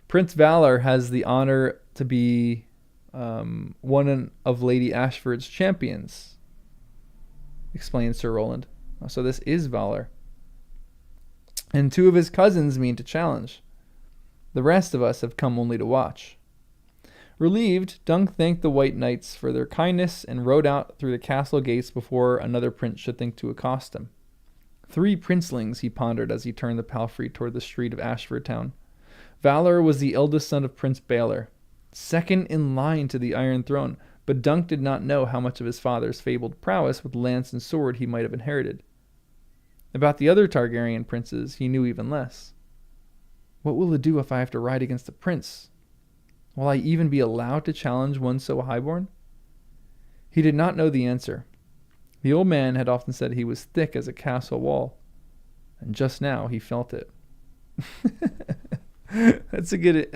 Prince Valar has the honor to be one of Lady Ashford's champions, explained Sir Roland. So this is Valar. And 2 of his cousins mean to challenge. The rest of us have come only to watch. Relieved, Dunk thanked the white knights for their kindness and rode out through the castle gates before another prince should think to accost him. 3 princelings, he pondered as he turned the palfrey toward the street of Ashford town. Valar was the eldest son of Prince Baelor, second in line to the Iron Throne, but Dunk did not know how much of his father's fabled prowess with lance and sword he might have inherited. About the other Targaryen princes he knew even less. What will it do if I have to ride against a prince? Will I even be allowed to challenge one so highborn? He did not know the answer. The old man had often said he was thick as a castle wall, and just now he felt it. That's a good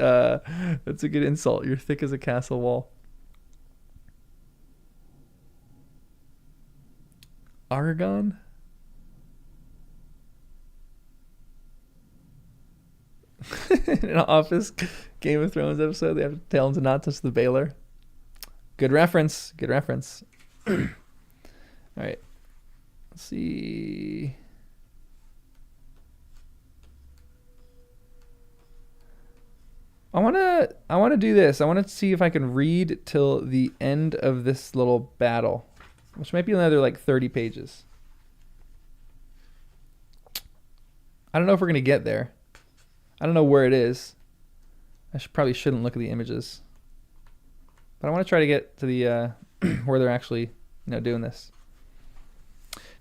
insult. You're thick as a castle wall. Aragorn? In an Office Game of Thrones episode, they have to tell him to not touch the Baelor. Good reference. All right. Let's see. I want to do this. I want to see if I can read till the end of this little battle, which might be another like 30 pages. I don't know if we're going to get there. I don't know where it is. Probably shouldn't look at the images. But I want to try to get to the where they're actually, doing this.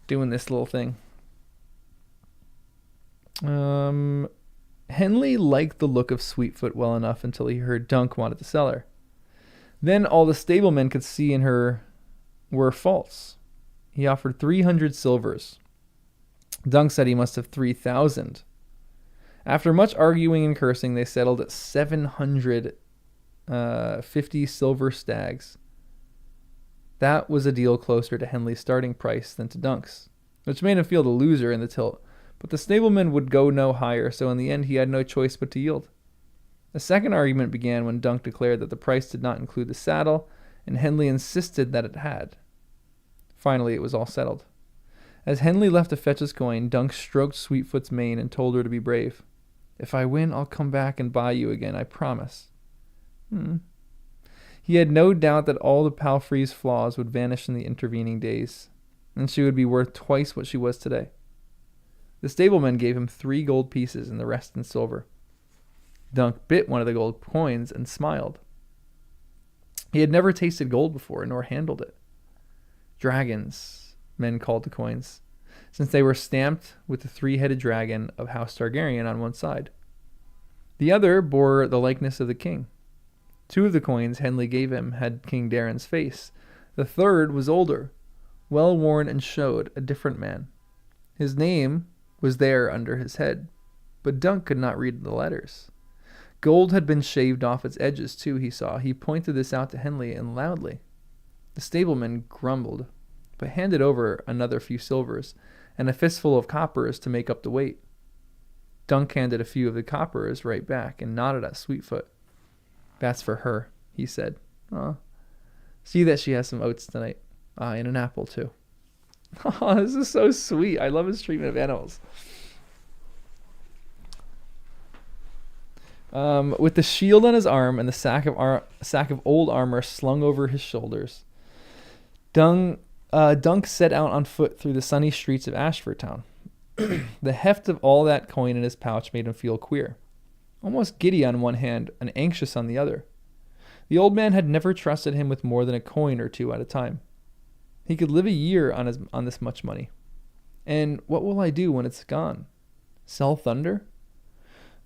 Doing this little thing. Henley liked the look of Sweetfoot well enough until he heard Dunk wanted to sell her. Then all the stablemen could see in her were false. He offered 300 silvers. Dunk said he must have 3,000. After much arguing and cursing, they settled at 750 silver stags. That was a deal closer to Henley's starting price than to Dunk's, which made him feel the loser in the tilt. But the stableman would go no higher, so in the end he had no choice but to yield. A second argument began when Dunk declared that the price did not include the saddle, and Henley insisted that it had. Finally, it was all settled. As Henley left to fetch his coin, Dunk stroked Sweetfoot's mane and told her to be brave. "If I win, I'll come back and buy you again, I promise." He had no doubt that all the palfrey's flaws would vanish in the intervening days, and she would be worth twice what she was today. The stableman gave him 3 gold pieces and the rest in silver. Dunk bit one of the gold coins and smiled. He had never tasted gold before, nor handled it. Dragons, men called the coins, since they were stamped with the 3-headed dragon of House Targaryen on one side. The other bore the likeness of the king. 2 of the coins Henley gave him had King Darren's face. The third was older, well-worn, and showed a different man. His name was there under his head, but Dunk could not read the letters. Gold had been shaved off its edges, too, he saw. He pointed this out to Henley, and loudly. The stableman grumbled, but handed over another few silvers, and a fistful of coppers to make up the weight. Dunk handed a few of the coppers right back, and nodded at Sweetfoot. "That's for her," he said. See that she has some oats tonight. And an apple, too. This is so sweet. I love his treatment of animals. With the shield on his arm and the sack of old armor slung over his shoulders, Dunk set out on foot through the sunny streets of Ashford Town. The heft of all that coin in his pouch made him feel queer, almost giddy on one hand and anxious on the other. The old man had never trusted him with more than a coin or 2 at a time. He could live a year on this much money. And what will I do when it's gone? Sell thunder?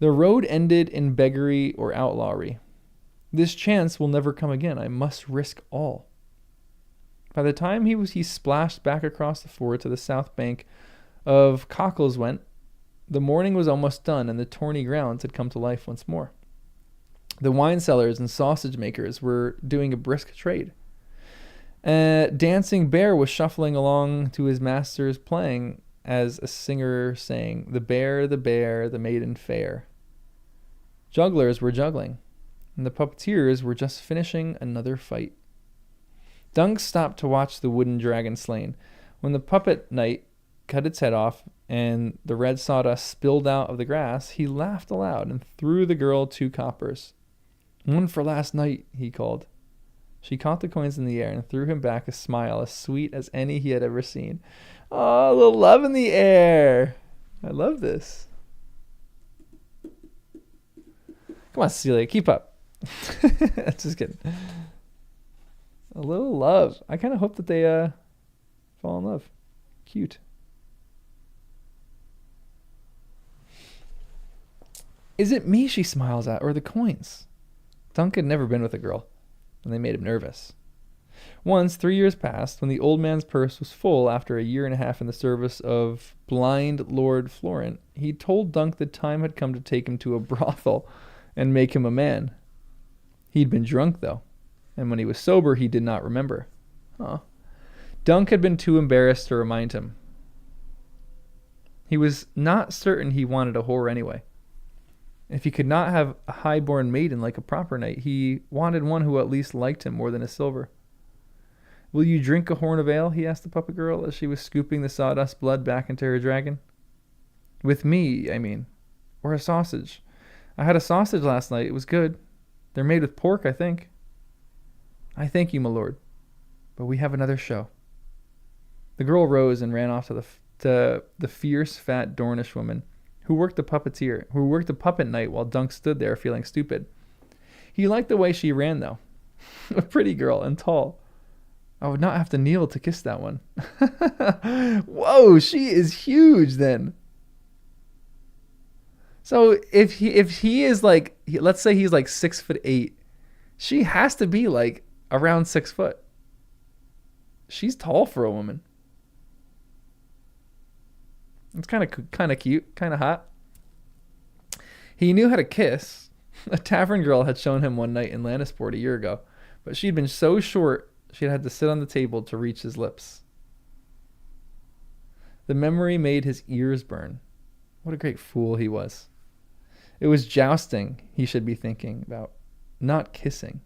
The road ended in beggary or outlawry. This chance will never come again. I must risk all. By the time he splashed back across the ford to the south bank of Cockleswent, the morning was almost done, and the Tourney grounds had come to life once more. The wine sellers and sausage makers were doing a brisk trade. Dancing Bear was shuffling along to his master's playing as a singer sang, the bear, the maiden fair." Jugglers were juggling, and the puppeteers were just finishing another fight. Dunk stopped to watch the wooden dragon slain. When the puppet knight cut its head off and the red sawdust spilled out of the grass, he laughed aloud and threw the girl 2 coppers. "One for last night," he called. She caught the coins in the air and threw him back a smile as sweet as any he had ever seen. Oh, a little love in the air. I love this. Come on, Celia, keep up. Just kidding. A little love. I kind of hope that they fall in love. Cute. Is it me she smiles at, or the coins? Dunk had never been with a girl, and they made him nervous. Once, 3 years passed, when the old man's purse was full after a year and a half in the service of blind Lord Florent, he told Dunk the time had come to take him to a brothel and make him a man. He'd been drunk, though, and when he was sober, he did not remember. Dunk had been too embarrassed to remind him. He was not certain he wanted a whore anyway. If he could not have a high-born maiden like a proper knight, he wanted one who at least liked him more than his silver. "Will you drink a horn of ale?" he asked the puppet girl as she was scooping the sawdust blood back into her dragon. "With me, I mean. Or a sausage. I had a sausage last night. It was good. They're made with pork, I think." "I thank you, my lord. But we have another show." The girl rose and ran off to the fierce, fat Dornish woman, who worked the puppet night while Dunk stood there feeling stupid. He liked the way she ran, though. A pretty girl and tall. I would not have to kneel to kiss that one. Whoa, she is huge then. So if he is like, let's say he's like 6'8", she has to be like around 6 foot. She's tall for a woman. It's kind of cute, kind of hot. He knew how to kiss. A tavern girl had shown him one night in Lannisport a year ago, but she'd been so short she'd had to sit on the table to reach his lips. The memory made his ears burn. What a great fool he was. It was jousting he should be thinking about, not kissing.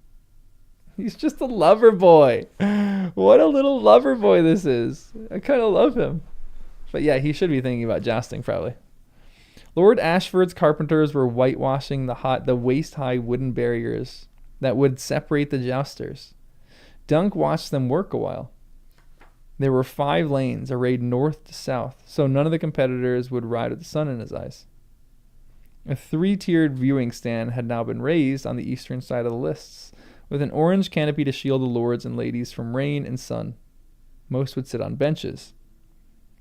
He's just a lover boy. What a little lover boy this is. I kind of love him. But yeah, he should be thinking about jousting probably. Lord Ashford's carpenters were whitewashing the waist-high wooden barriers that would separate the jousters. Dunk watched them work a while. There were 5 lanes arrayed north to south, so none of the competitors would ride with the sun in his eyes. A 3-tiered viewing stand had now been raised on the eastern side of the lists, with an orange canopy to shield the lords and ladies from rain and sun. Most would sit on benches.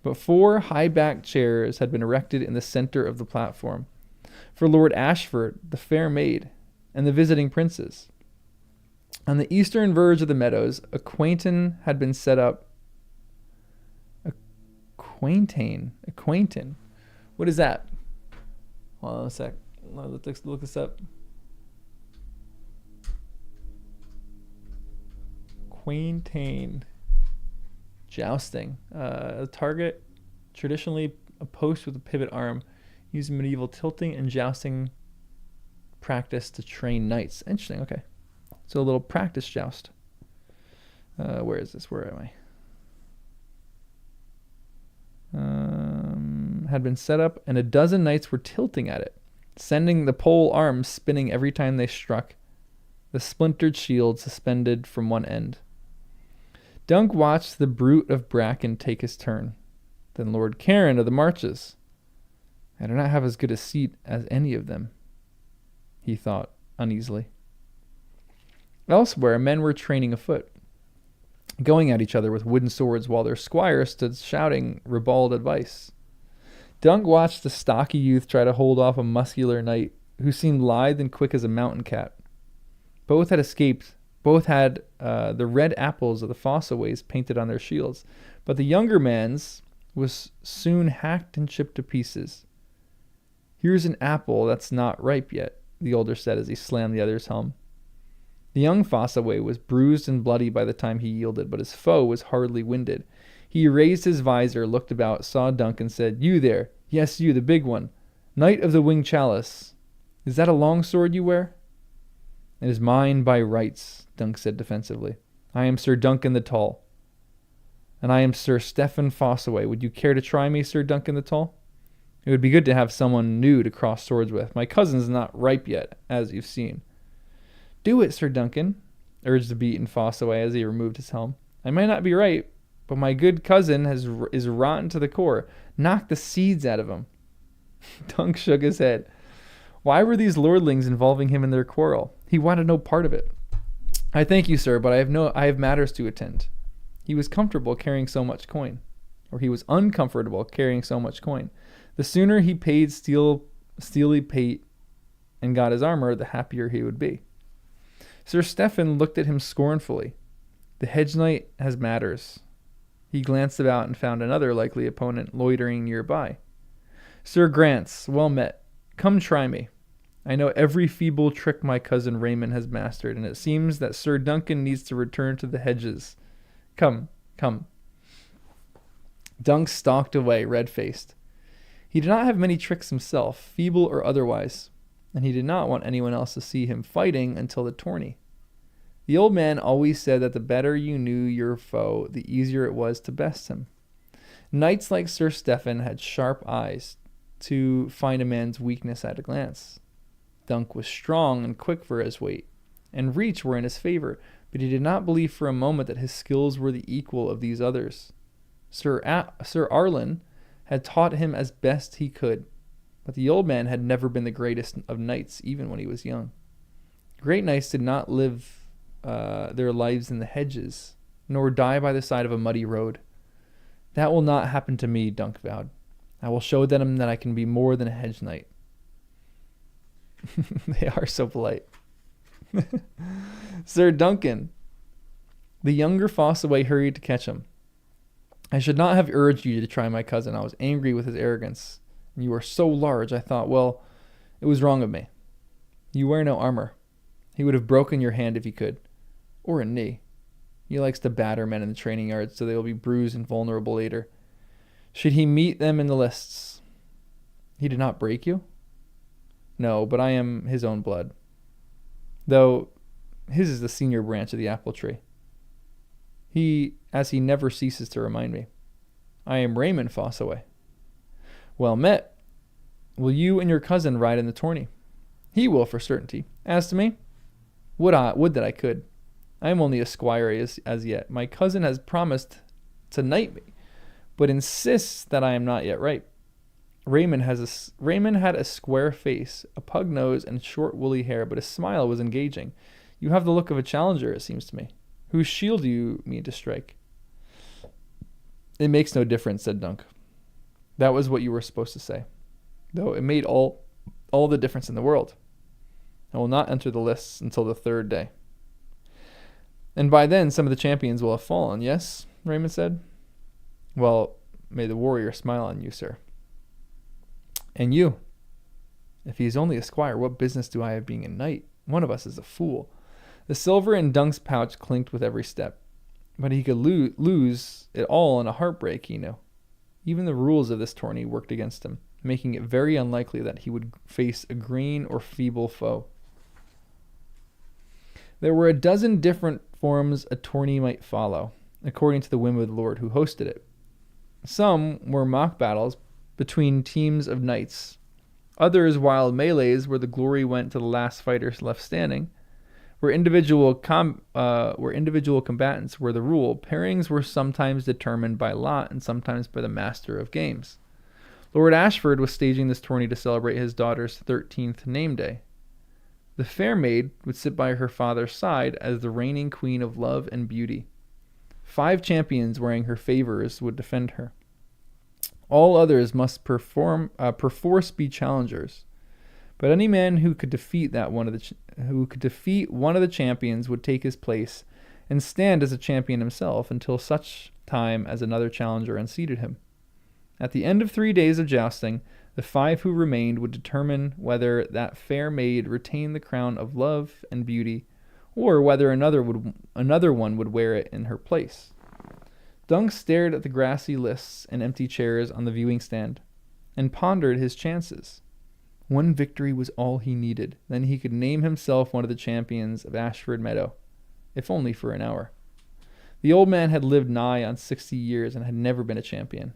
But 4 high-backed chairs had been erected in the center of the platform for Lord Ashford, the fair maid, and the visiting princes. On the eastern verge of the meadows, a quainton had been set up. A quainton? What is that? Hold on a sec. Let's look this up. Quaintain. Jousting. A target, traditionally a post with a pivot arm, used in medieval tilting and jousting practice to train knights. Interesting, okay. So a little practice joust. Where is this? Where am I? Had been set up, and a dozen knights were tilting at it, sending the pole arms spinning every time they struck, the splintered shield suspended from one end. Dunk watched the brute of bracken take his turn. Then Lord Cairn of the Marches. I do not have as good a seat as any of them, he thought uneasily. Elsewhere, men were training afoot, going at each other with wooden swords while their squires stood shouting ribald advice. Dunk watched the stocky youth try to hold off a muscular knight who seemed lithe and quick as a mountain cat. Both had the red apples of the Fossaways painted on their shields, but the younger man's was soon hacked and chipped to pieces. Here's an apple that's not ripe yet, the older said as he slammed the other's helm. The young Fossaway was bruised and bloody by the time he yielded, but his foe was hardly winded. He raised his visor, looked about, saw Dunk, and said, "You there. Yes, you, the big one. Knight of the Winged Chalice. Is that a long sword you wear?" "It is mine by rights," Dunk said defensively. "I am Sir Duncan the Tall." "And I am Sir Stephen Fossaway. Would you care to try me, Sir Duncan the Tall? It would be good to have someone new to cross swords with. My cousin's not ripe yet, as you've seen." "Do it, Sir Duncan," urged the beaten Fossaway as he removed his helm. "I might not be right, but my good cousin is rotten to the core. Knock the seeds out of him." Dunk shook his head. Why were these lordlings involving him in their quarrel? He wanted no part of it. "I thank you, sir, but I have matters to attend." He was comfortable carrying so much coin, or he was uncomfortable carrying so much coin. The sooner he paid steely pate and got his armor, the happier he would be. Sir Stephen looked at him scornfully. The hedge knight has matters. He glanced about and found another likely opponent loitering nearby. "Sir Grants, well met. Come try me. I know every feeble trick my cousin Raymond has mastered, and it seems that Sir Duncan needs to return to the hedges. Come, come." Dunk stalked away, red-faced. He did not have many tricks himself, feeble or otherwise, and he did not want anyone else to see him fighting until the tourney. The old man always said that the better you knew your foe, the easier it was to best him. Knights like Sir Stephen had sharp eyes to find a man's weakness at a glance. Dunk was strong and quick for his weight, and reach were in his favor, but he did not believe for a moment that his skills were the equal of these others. Sir Arlen had taught him as best he could. But the old man had never been the greatest of knights, even when he was young. Great knights did not live their lives in the hedges, nor die by the side of a muddy road. That will not happen to me, Dunk vowed. I will show them that I can be more than a hedge knight. They are so polite. Sir Duncan. The younger Fossaway hurried to catch him. I should not have urged you to try my cousin. I was angry with his arrogance. You are so large, I thought, well, it was wrong of me. You wear no armor. He would have broken your hand if he could. Or a knee. He likes to batter men in the training yards so they will be bruised and vulnerable later. Should he meet them in the lists? He did not break you? No, but I am his own blood. Though his is the senior branch of the apple tree. As he never ceases to remind me. I am Raymond Fossaway. Well met. Will you and your cousin ride in the tourney? He will, for certainty. As to me, would that I could. I am only a squire as yet. My cousin has promised to knight me, but insists that I am not yet ripe. Raymond had a square face, a pug nose, and short woolly hair, but his smile was engaging. You have the look of a challenger, it seems to me. Whose shield do you mean to strike? It makes no difference, said Dunk. That was what you were supposed to say, though it made all the difference in the world. I will not enter the lists until the third day. And by then some of the champions will have fallen, yes? Raymond said. Well, may the warrior smile on you, sir. And you. If he is only a squire, what business do I have being a knight? One of us is a fool. The silver in Dunk's pouch clinked with every step. But he could lose it all in a heartbreak, he knew. Even the rules of this tourney worked against him, making it very unlikely that he would face a green or feeble foe. There were a dozen different forms a tourney might follow, according to the whim of the lord who hosted it. Some were mock battles between teams of knights. Others wild melees where the glory went to the last fighters left standing. Where individual combatants were the rule, pairings were sometimes determined by lot and sometimes by the master of games. Lord Ashford was staging this tourney to celebrate his daughter's 13th name day. The fair maid would sit by her father's side as the reigning queen of love and beauty. 5 champions wearing her favors would defend her. All others must perforce be challengers. But any man who could defeat one of the champions would take his place and stand as a champion himself until such time as another challenger unseated him. At the end of 3 days of jousting, the 5 who remained would determine whether that fair maid retained the crown of love and beauty, or whether another one would wear it in her place. Dunk stared at the grassy lists and empty chairs on the viewing stand, and pondered his chances. One victory was all he needed. Then he could name himself one of the champions of Ashford Meadow, if only for an hour. The old man had lived nigh on 60 years and had never been a champion.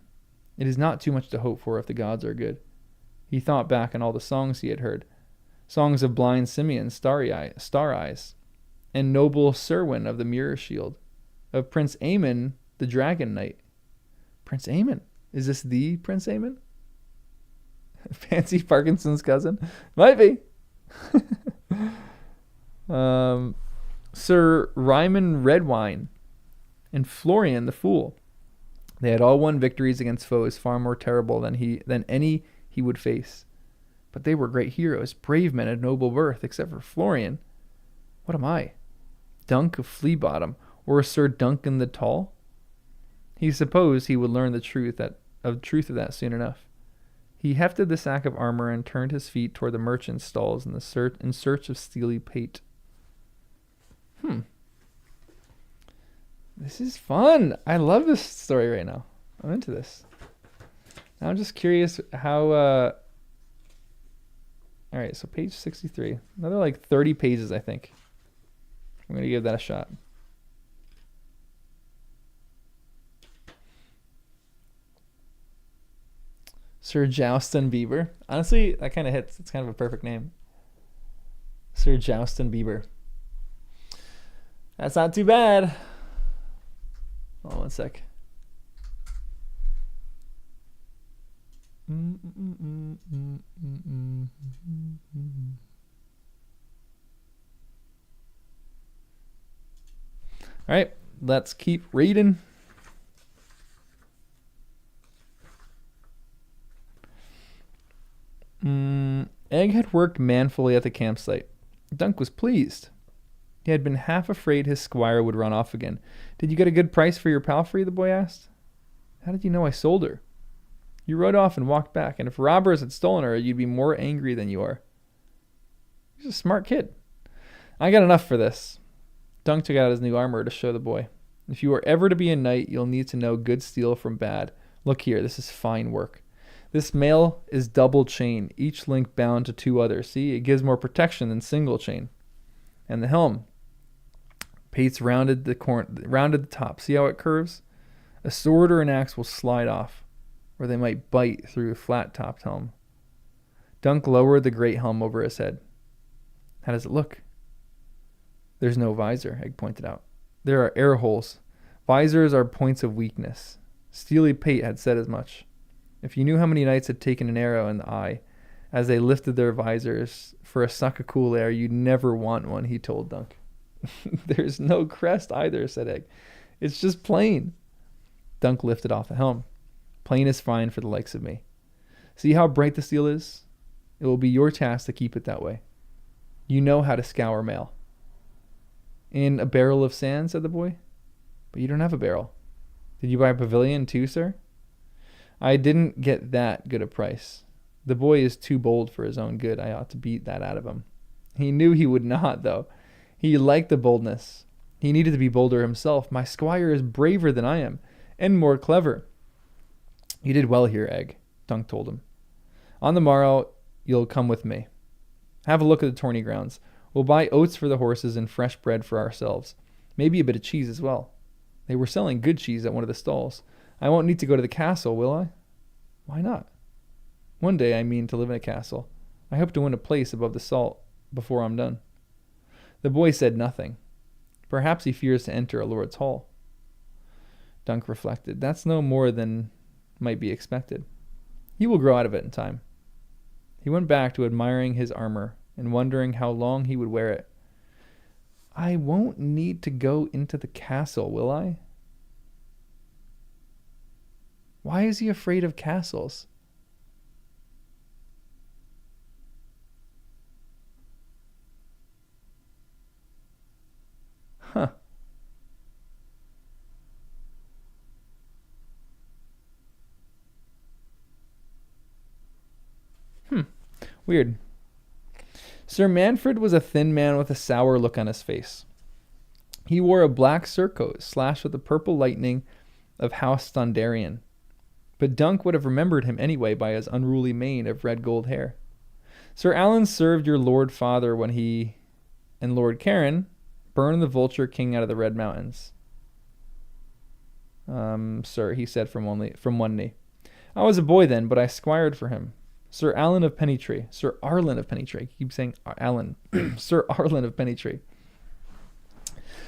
It is not too much to hope for if the gods are good. He thought back on all the songs he had heard. Songs of blind Simeon, Star Eyes, and noble Serwyn of the Mirror Shield, of Prince Aemon, the Dragon Knight. Prince Aemon? Is this the Prince Aemon? Fancy Parkinson's cousin? Might be. Sir Ryman Redwine and Florian the Fool. They had all won victories against foes far more terrible than any he would face. But they were great heroes, brave men of noble birth, except for Florian. What am I? Dunk of Flea Bottom, or Sir Duncan the Tall? He supposed he would learn the truth of that soon enough. He hefted the sack of armor and turned his feet toward the merchant's stalls in search of steely pate. This is fun. I love this story right now. I'm into this. Now I'm just curious how... All right, so page 63. Another 30 pages, I think. I'm going to give that a shot. Sir Joustin Bieber. Honestly, that kind of hits. It's kind of a perfect name. Sir Joustin Bieber. That's not too bad. Hold on one sec. All right, let's keep reading. Egg had worked manfully at the campsite. Dunk was pleased. He had been half afraid his squire would run off again. Did you get a good price for your palfrey? The boy asked. How did you know I sold her? You rode off and walked back, and if robbers had stolen her, you'd be more angry than you are. He's a smart kid. I got enough for this. Dunk took out his new armor to show the boy. If you are ever to be a knight, you'll need to know good steel from bad. Look here, this is fine work. This mail is double chain, each link bound to two others. See, it gives more protection than single chain. And the helm. Pates rounded the top. See how it curves? A sword or an axe will slide off, or they might bite through a flat-topped helm. Dunk lowered the great helm over his head. How does it look? There's no visor, Egg pointed out. There are air holes. Visors are points of weakness. Steely Pate had said as much. If you knew how many knights had taken an arrow in the eye as they lifted their visors for a suck of cool air, you'd never want one, he told Dunk. There's no crest either, said Egg. It's just plain. Dunk lifted off the helm. Plain is fine for the likes of me. See how bright the steel is? It will be your task to keep it that way. You know how to scour mail. In a barrel of sand, said the boy. But you don't have a barrel. Did you buy a pavilion too, sir? I didn't get that good a price. The boy is too bold for his own good. I ought to beat that out of him. He knew he would not, though. He liked the boldness. He needed to be bolder himself. My squire is braver than I am, and more clever. You did well here, Egg, Dunk told him. On the morrow, you'll come with me. Have a look at the tourney grounds. We'll buy oats for the horses and fresh bread for ourselves. Maybe a bit of cheese as well. They were selling good cheese at one of the stalls. I won't need to go to the castle, will I? Why not? One day I mean to live in a castle. I hope to win a place above the salt before I'm done. The boy said nothing. Perhaps he fears to enter a lord's hall. Dunk reflected. That's no more than might be expected. He will grow out of it in time. He went back to admiring his armor and wondering how long he would wear it. I won't need to go into the castle, will I? Why is he afraid of castles? Huh. Weird. Sir Manfred was a thin man with a sour look on his face. He wore a black surcoat slashed with the purple lightning of House Thundarian, but Dunk would have remembered him anyway by his unruly mane of red gold hair. Sir Alan served your lord father when he and Lord Karen burned the Vulture King out of the Red Mountains. Sir, he said from one knee. I was a boy then, but I squired for him. Sir Alan of Pennytree. Sir Arlen of Pennytree. Keep saying Alan. Sir Arlen of Pennytree.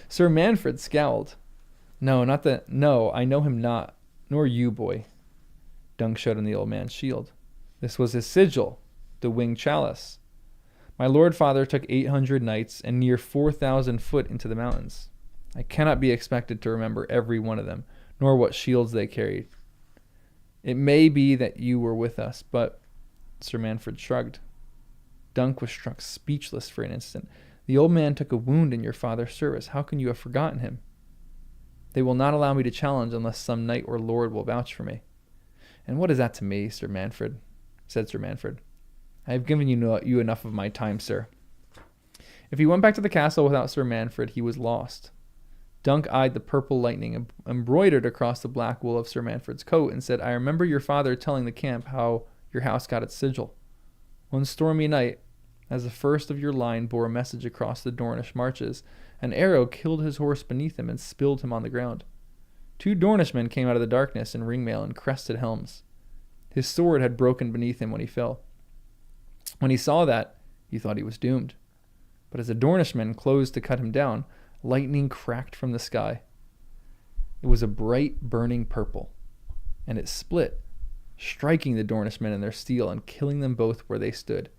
Sir Manfred scowled. No, I know him not, nor you, boy. Dunk showed him the old man's shield. This was his sigil, the winged chalice. My lord father took 800 knights and near 4,000 foot into the mountains. I cannot be expected to remember every one of them, nor what shields they carried. It may be that you were with us, but... Sir Manfred shrugged. Dunk was struck speechless for an instant. The old man took a wound in your father's service. How can you have forgotten him? They will not allow me to challenge unless some knight or lord will vouch for me. And what is that to me, Sir Manfred? Said Sir Manfred. I have given you enough of my time, sir. If he went back to the castle without Sir Manfred, he was lost. Dunk eyed the purple lightning embroidered across the black wool of Sir Manfred's coat and said, I remember your father telling the camp how your house got its sigil. One stormy night, as the first of your line bore a message across the Dornish marches, an arrow killed his horse beneath him and spilled him on the ground. 2 Dornishmen came out of the darkness in ringmail and crested helms. His sword had broken beneath him when he fell. When he saw that, he thought he was doomed. But as the Dornishmen closed to cut him down, lightning cracked from the sky. It was a bright, burning purple, and it split, striking the Dornishmen in their steel and killing them both where they stood.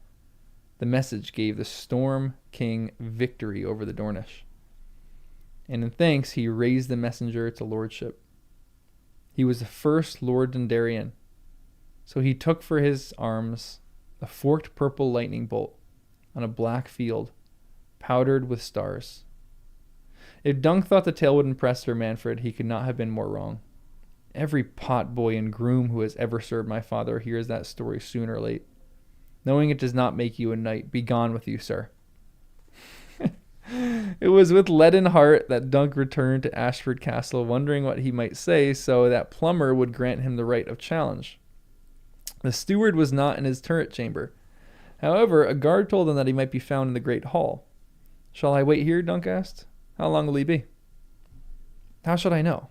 The message gave the Storm King victory over the Dornish, and in thanks he raised the messenger to lordship. He was the first Lord Dondarrion, so he took for his arms a forked purple lightning bolt on a black field, powdered with stars. If Dunk thought the tale would impress Sir Manfred, he could not have been more wrong. Every pot boy and groom who has ever served my father hears that story soon or late. Knowing it does not make you a knight, be gone with you, sir. It was with leaden heart that Dunk returned to Ashford Castle, wondering what he might say so that Plummer would grant him the right of challenge. The steward was not in his turret chamber. However, a guard told him that he might be found in the great hall. Shall I wait here? Dunk asked. How long will he be? How should I know?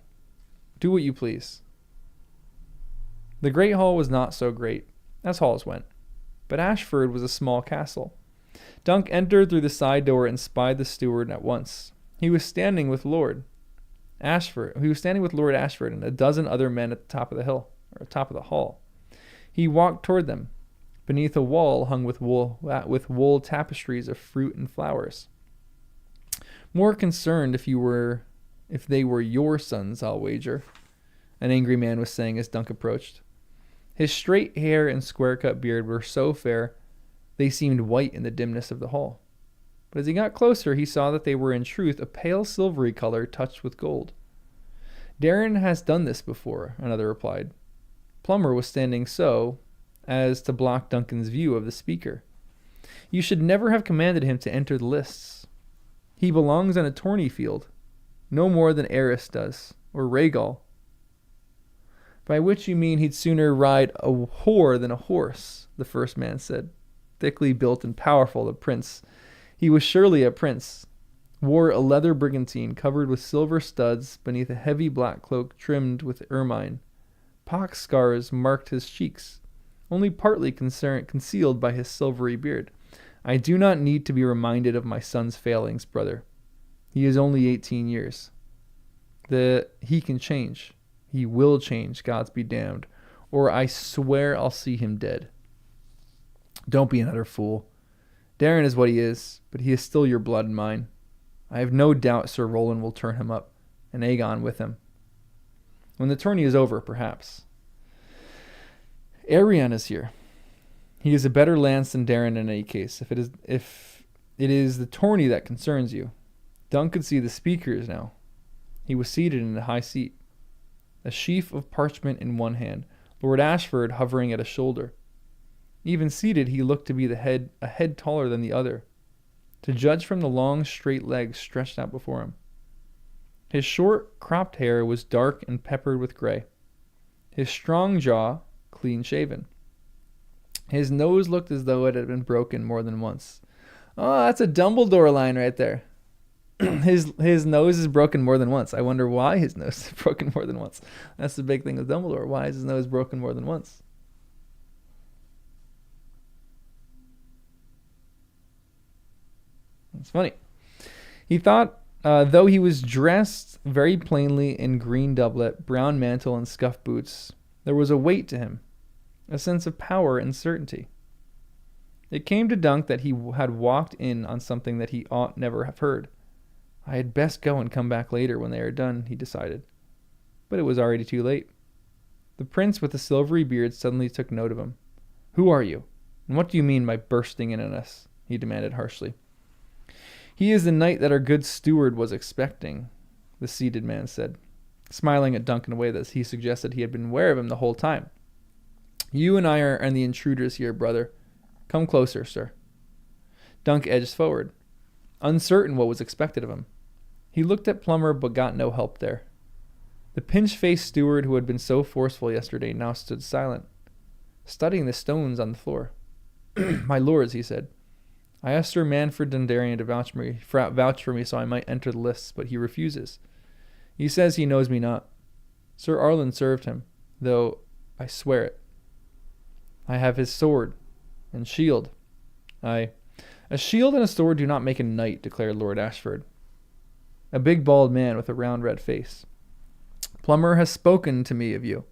Do what you please. The great hall was not so great, as halls went, but Ashford was a small castle. Dunk entered through the side door and spied the steward at once. He was standing with Lord Ashford and a dozen other men at the top of the hill, or top of the hall. He walked toward them, beneath a wall hung with wool tapestries of fruit and flowers. More concerned if they were your sons, I'll wager, an angry man was saying as Dunk approached. His straight hair and square-cut beard were so fair they seemed white in the dimness of the hall. But as he got closer, he saw that they were in truth a pale silvery color touched with gold. Darren has done this before, another replied. Plummer was standing so as to block Duncan's view of the speaker. You should never have commanded him to enter the lists. He belongs in a tourney field, no more than Eris does, or Rhaegal. By which you mean he'd sooner ride a whore than a horse, the first man said. Thickly built and powerful, the prince. He was surely a prince. Wore a leather brigantine covered with silver studs beneath a heavy black cloak trimmed with ermine. Pox scars marked his cheeks, only partly concealed by his silvery beard. I do not need to be reminded of my son's failings, brother. He is only 18 years. He can change. He will change, gods be damned, or I swear I'll see him dead. Don't be another fool. Darren is what he is, but he is still your blood and mine. I have no doubt Sir Roland will turn him up, and Aegon with him. When the tourney is over, perhaps. Arion is here. He is a better lance than Darren in any case, if it is the tourney that concerns you. Dunk could see the speakers now. He was seated in a high seat, a sheaf of parchment in one hand, Lord Ashford hovering at his shoulder. Even seated, he looked to be a head taller than the other, to judge from the long, straight legs stretched out before him. His short, cropped hair was dark and peppered with gray. His strong jaw, clean-shaven. His nose looked as though it had been broken more than once. Oh, that's a Dumbledore line right there. His nose is broken more than once. I wonder why his nose is broken more than once. That's the big thing with Dumbledore. Why is his nose broken more than once? It's funny. He thought, though he was dressed very plainly in green doublet, brown mantle, and scuffed boots, there was a weight to him, a sense of power and certainty. It came to Dunk that he had walked in on something that he ought never have heard. I had best go and come back later when they are done, he decided. But it was already too late. The prince with the silvery beard suddenly took note of him. Who are you? And what do you mean by bursting in on us? He demanded harshly. He is the knight that our good steward was expecting, the seated man said, smiling at Dunk in a way that he suggested he had been aware of him the whole time. You and I are the intruders here, brother. Come closer, sir. Dunk edged forward, uncertain what was expected of him. He looked at Plummer but got no help there. The pinch-faced steward who had been so forceful yesterday now stood silent, studying the stones on the floor. My lords, he said, I asked Sir Manfred Dondarrion to vouch for me so I might enter the lists, but he refuses. He says he knows me not. Sir Arlen served him, though I swear it. I have his sword and shield. A shield and a sword do not make a knight, declared Lord Ashford, a big bald man with a round red face. Plummer has spoken to me of you.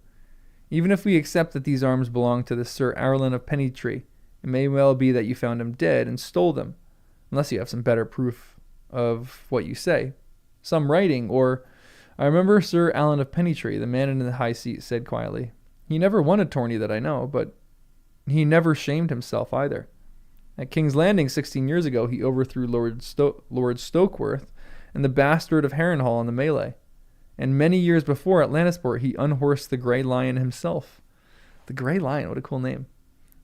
Even if we accept that these arms belong to the Sir Arlen of Pennytree, it may well be that you found him dead and stole them, unless you have some better proof of what you say. Some writing, or... I remember Sir Allen of Pennytree, the man in the high seat, said quietly. He never won a tourney that I know, but he never shamed himself either. At King's Landing 16 years ago, he overthrew Lord Stokeworth and the bastard of Harrenhal in the melee. And many years before at Lannisport, he unhorsed the Grey Lion himself. The Grey Lion, what a cool name.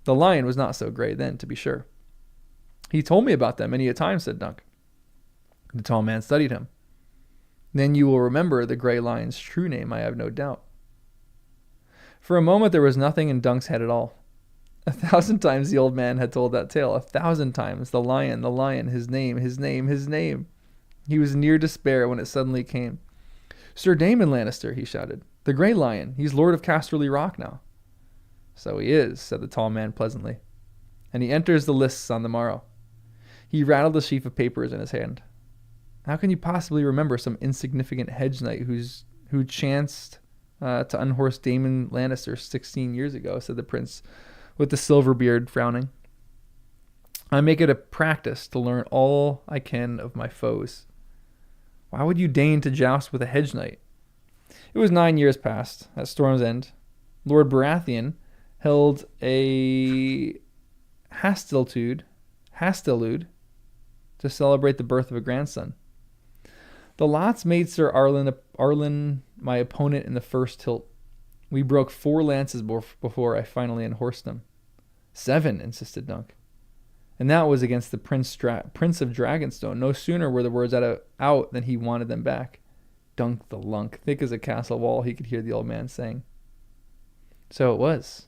The lion was not so grey then, to be sure. He told me about that many a time, said Dunk. The tall man studied him. Then you will remember the Grey Lion's true name, I have no doubt. For a moment there was nothing in Dunk's head at all. 1,000 times the old man had told that tale. 1,000 times. The lion, his name, his name, his name. He was near despair when it suddenly came. Sir Daemon Lannister, he shouted. The Grey Lion. He's Lord of Casterly Rock now. So he is, said the tall man pleasantly. And he enters the lists on the morrow. He rattled a sheaf of papers in his hand. How can you possibly remember some insignificant hedge knight who chanced to unhorse Daemon Lannister 16 years ago, said the prince, with the silver beard frowning. I make it a practice to learn all I can of my foes. Why would you deign to joust with a hedge knight? It was 9 years past, at Storm's End. Lord Baratheon held a hastilude to celebrate the birth of a grandson. The lots made Sir Arlen my opponent in the first tilt. We broke 4 lances before I finally unhorsed him. 7, insisted Dunk. And that was against the Prince of Dragonstone. No sooner were the words out than he wanted them back. Dunk the lunk, thick as a castle wall, he could hear the old man saying. So it was.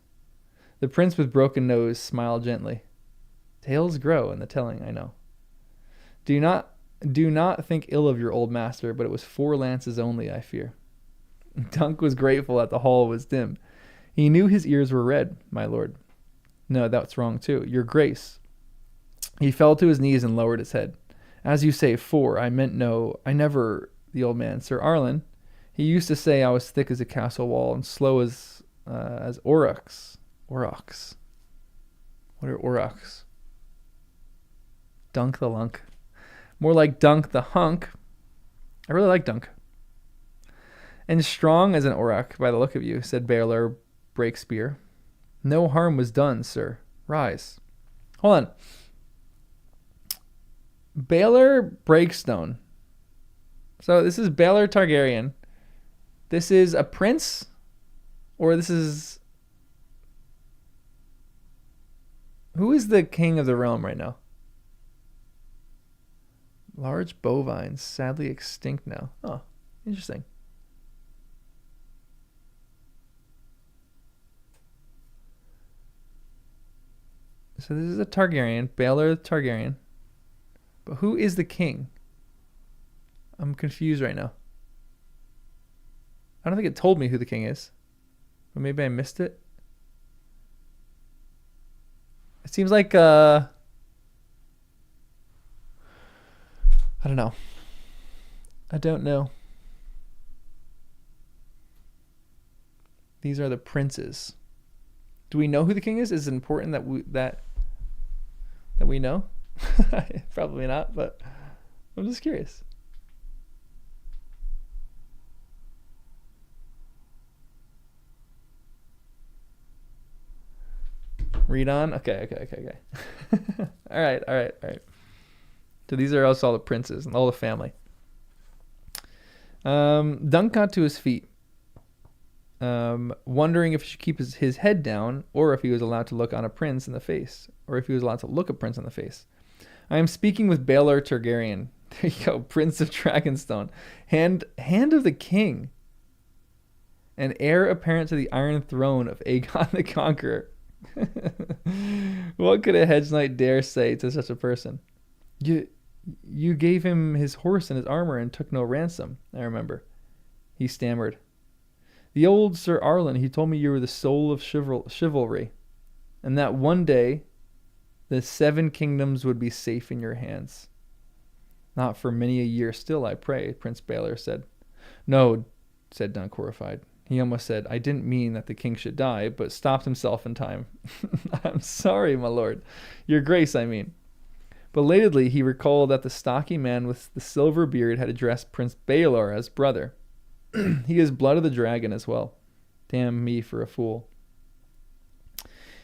The prince with broken nose smiled gently. Tales grow in the telling, I know. Do not think ill of your old master, but it was 4 lances only, I fear. Dunk was grateful that the hall was dim. He knew his ears were red, my lord. No, that's wrong too. Your grace. He fell to his knees and lowered his head. As you say, 4. I meant no. I never... The old man, Sir Arlen, he used to say I was thick as a castle wall and slow as aurochs. Aurochs. What are aurochs? Dunk the lunk. More like Dunk the hunk. I really like Dunk. And strong as an auroch, by the look of you, said Baelor Breakspear. No harm was done, sir. Rise. Hold on. Baelor Breakstone. So this is Baelor Targaryen. This is a prince? Or this is... Who is the king of the realm right now? Large bovines, sadly extinct now. Oh, interesting. So this is a Targaryen, Baelor Targaryen. But who is the king? I'm confused right now. I don't think it told me who the king is. Or maybe I missed it. It seems like I don't know. I don't know. These are the princes. Do we know who the king is? Is it important that we know? Probably not, but I'm just curious. Read on? Okay. All right. So these are also all the princes and all the family. Dunk got to his feet, wondering if he should keep his head down or if he was allowed to look on a prince in the face, or if he was allowed to look a prince in the face. I am speaking with Baelor Targaryen. There you go, Prince of Dragonstone. Hand of the king. And heir apparent to the Iron Throne of Aegon the Conqueror. What could a hedge knight dare say to such a person? You gave him his horse and his armor and took no ransom, I remember. He stammered. The old Sir Arlen, he told me you were the soul of chivalry, and that one day the 7 kingdoms would be safe in your hands. Not for many a year still, I pray, Prince Baelor said. No, said Dunk, horrified. He almost said, I didn't mean that the king should die, but stopped himself in time. I'm sorry, my lord. Your grace, I mean. Belatedly, he recalled that the stocky man with the silver beard had addressed Prince Baelor as brother. He is blood of the dragon as well. Damn me for a fool.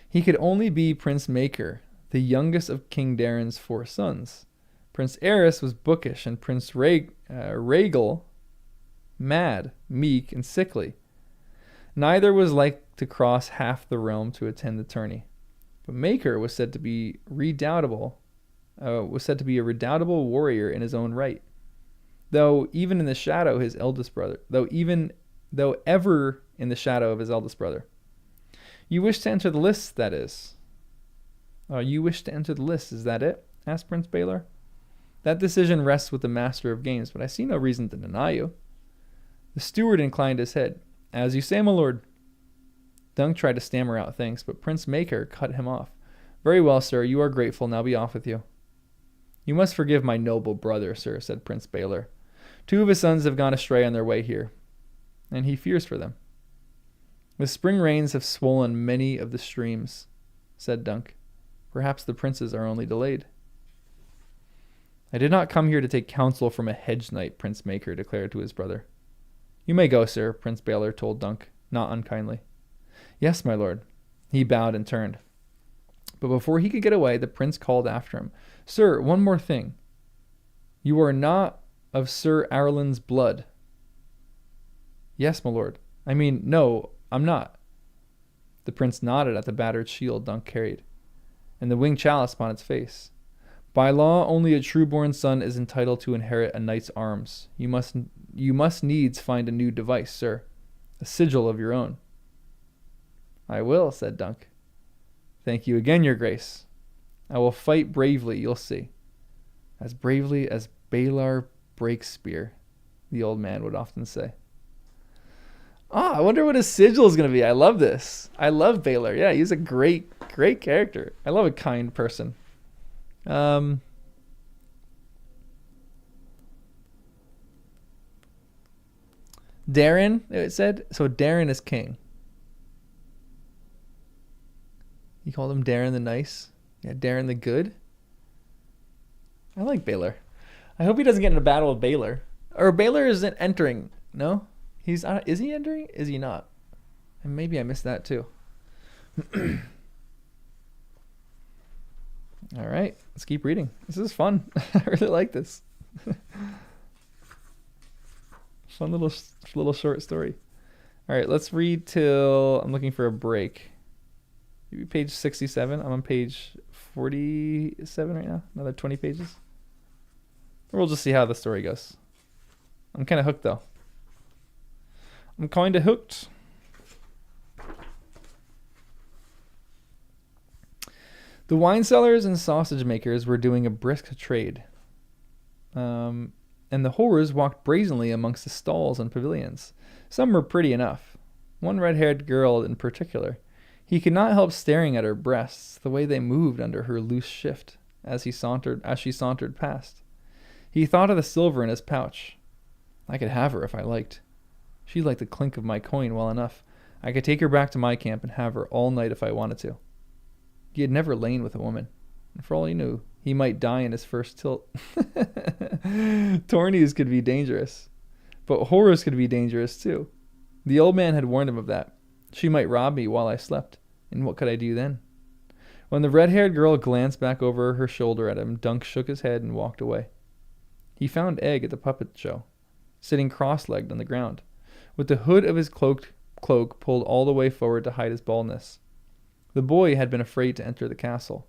He could only be Prince Maker, the youngest of King Daren's 4 sons. Prince Aerys was bookish, and Prince Rhaegal mad, meek, and sickly. Neither was like to cross half the realm to attend the tourney. But Maker was said to be a redoubtable warrior in his own right. Though ever in the shadow of his eldest brother. You wish to enter the lists, that is. You wish to enter the lists, is that it? Asked Prince Baelor. That decision rests with the master of games, but I see no reason to deny you. The steward inclined his head. As you say, my lord. Dunk tried to stammer out thanks, but Prince Maker cut him off. Very well, sir, you are grateful, now be off with you. You must forgive my noble brother, sir, said Prince Baelor. 2 of his sons have gone astray on their way here, and he fears for them. The spring rains have swollen many of the streams, said Dunk. Perhaps the princes are only delayed. I did not come here to take counsel from a hedge knight, Prince Maker declared to his brother. You may go, sir, Prince Baelor told Dunk, not unkindly. Yes, my lord. He bowed and turned. But before he could get away, the prince called after him. Sir, one more thing. You are not of Sir Arlen's blood. Yes, my lord. I mean, no, I'm not. The prince nodded at the battered shield Dunk carried, and the winged chalice upon its face. By law, only a true-born son is entitled to inherit a knight's arms. You must needs find a new device, sir. A sigil of your own. I will, said Dunk. Thank you again, your grace. I will fight bravely, you'll see. As bravely as Baelor Breakspear, the old man would often say. I wonder what his sigil is going to be. I love this. I love Baelor. Yeah, he's a great character. I love a kind person. Darren, it said. So Darren is king. You called him Darren the Nice? Yeah, Darren the Good? I like Baelor. I hope he doesn't get in a battle with Baelor. Or Baelor isn't entering. No? He's is he entering? Is he not? And maybe I missed that too. All right, let's keep reading. This is fun. I really like this. Fun little short story. All right, let's read till I'm looking for a break. Maybe page 67. I'm on page 47 right now. Another 20 pages. We'll just see how the story goes. I'm kind of hooked though. I'm kind of hooked. The wine sellers and sausage makers were doing a brisk trade. And the whores walked brazenly amongst the stalls and pavilions. Some were pretty enough. One red-haired girl in particular. He could not help staring at her breasts, the way they moved under her loose shift as she sauntered past. He thought of the silver in his pouch. I could have her if I liked. She liked the clink of my coin well enough. I could take her back to my camp and have her all night if I wanted to. He had never lain with a woman, and for all he knew, he might die in his first tilt. Tourneys could be dangerous, but horrors could be dangerous too. The old man had warned him of that. She might rob me while I slept, and what could I do then? When the red-haired girl glanced back over her shoulder at him, Dunk shook his head and walked away. He found Egg at the puppet show, sitting cross-legged on the ground, with the hood of his cloak pulled all the way forward to hide his baldness. The boy had been afraid to enter the castle,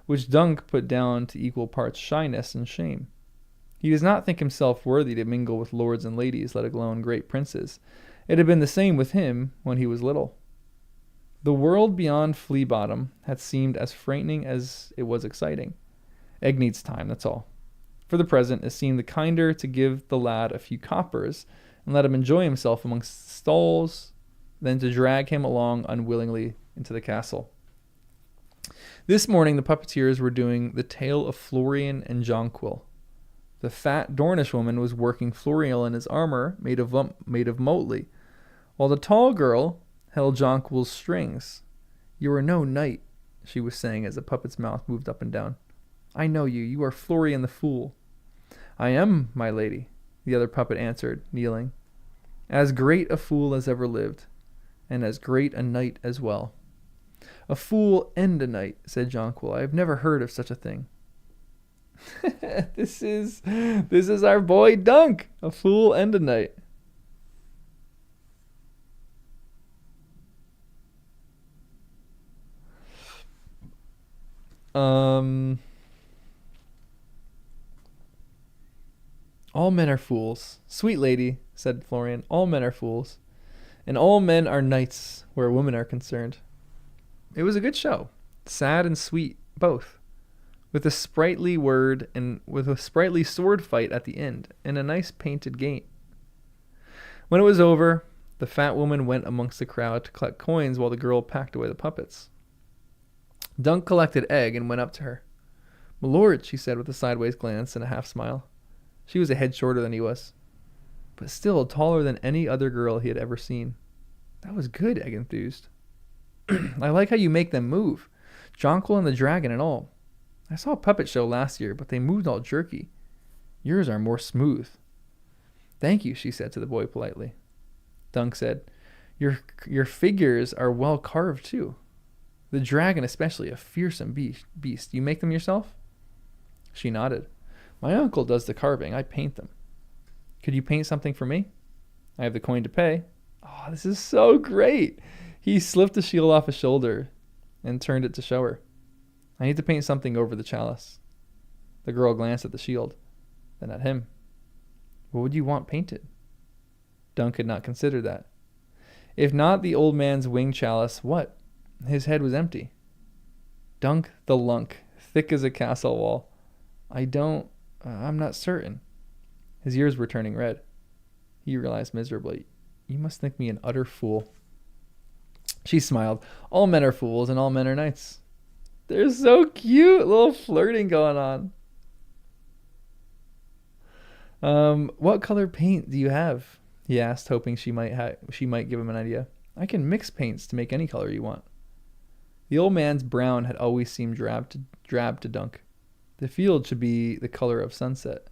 which Dunk put down to equal parts shyness and shame. He does not think himself worthy to mingle with lords and ladies, let alone great princes. It had been the same with him when he was little. The world beyond Flea Bottom had seemed as frightening as it was exciting. Egg needs time, that's all. For the present, it seemed the kinder to give the lad a few coppers and let him enjoy himself amongst stalls than to drag him along unwillingly into the castle. This morning the puppeteers were doing the tale of Florian and Jonquil. The fat Dornish woman was working Florian in his armor made of motley, while the tall girl held Jonquil's strings. You are no knight, she was saying as the puppet's mouth moved up and down. I know you. You are Florian the Fool. I am, my lady, the other puppet answered, kneeling. As great a fool as ever lived, and as great a knight as well. A fool and a knight, said Jonquil. I have never heard of such a thing. This is our boy Dunk, a fool and a knight. All men are fools. Sweet lady, said Florian, all men are fools. And all men are knights where women are concerned. It was a good show. Sad and sweet, both. With a sprightly word and with a sprightly sword fight at the end, and a nice painted gate. When it was over, the fat woman went amongst the crowd to collect coins while the girl packed away the puppets. Dunk collected egg and went up to her. My lord, she said with a sideways glance and a half smile. She was a head shorter than he was, but still taller than any other girl he had ever seen. That was good, Egg enthused. I like how you make them move. Jonquil and the dragon and all. I saw a puppet show last year, but they moved all jerky. Yours are more smooth. Thank you, she said to the boy politely. Dunk said, Your figures are well carved too. The dragon especially, a fearsome beast. You make them yourself? She nodded. My uncle does the carving. I paint them. Could you paint something for me? I have the coin to pay. Oh, this is so great. He slipped the shield off his shoulder and turned it to show her. I need to paint something over the chalice. The girl glanced at the shield, then at him. What would you want painted? Dunk had not considered that. If not the old man's winged chalice, what? His head was empty. Dunk the lunk, thick as a castle wall. I'm not certain. His ears were turning red. He realized miserably, you must think me an utter fool. She smiled. All men are fools and all men are knights. They're so cute. A little flirting going on. What color paint do you have? He asked, hoping she might give him an idea. I can mix paints to make any color you want. The old man's brown had always seemed drab to Dunk. The field should be the color of sunset,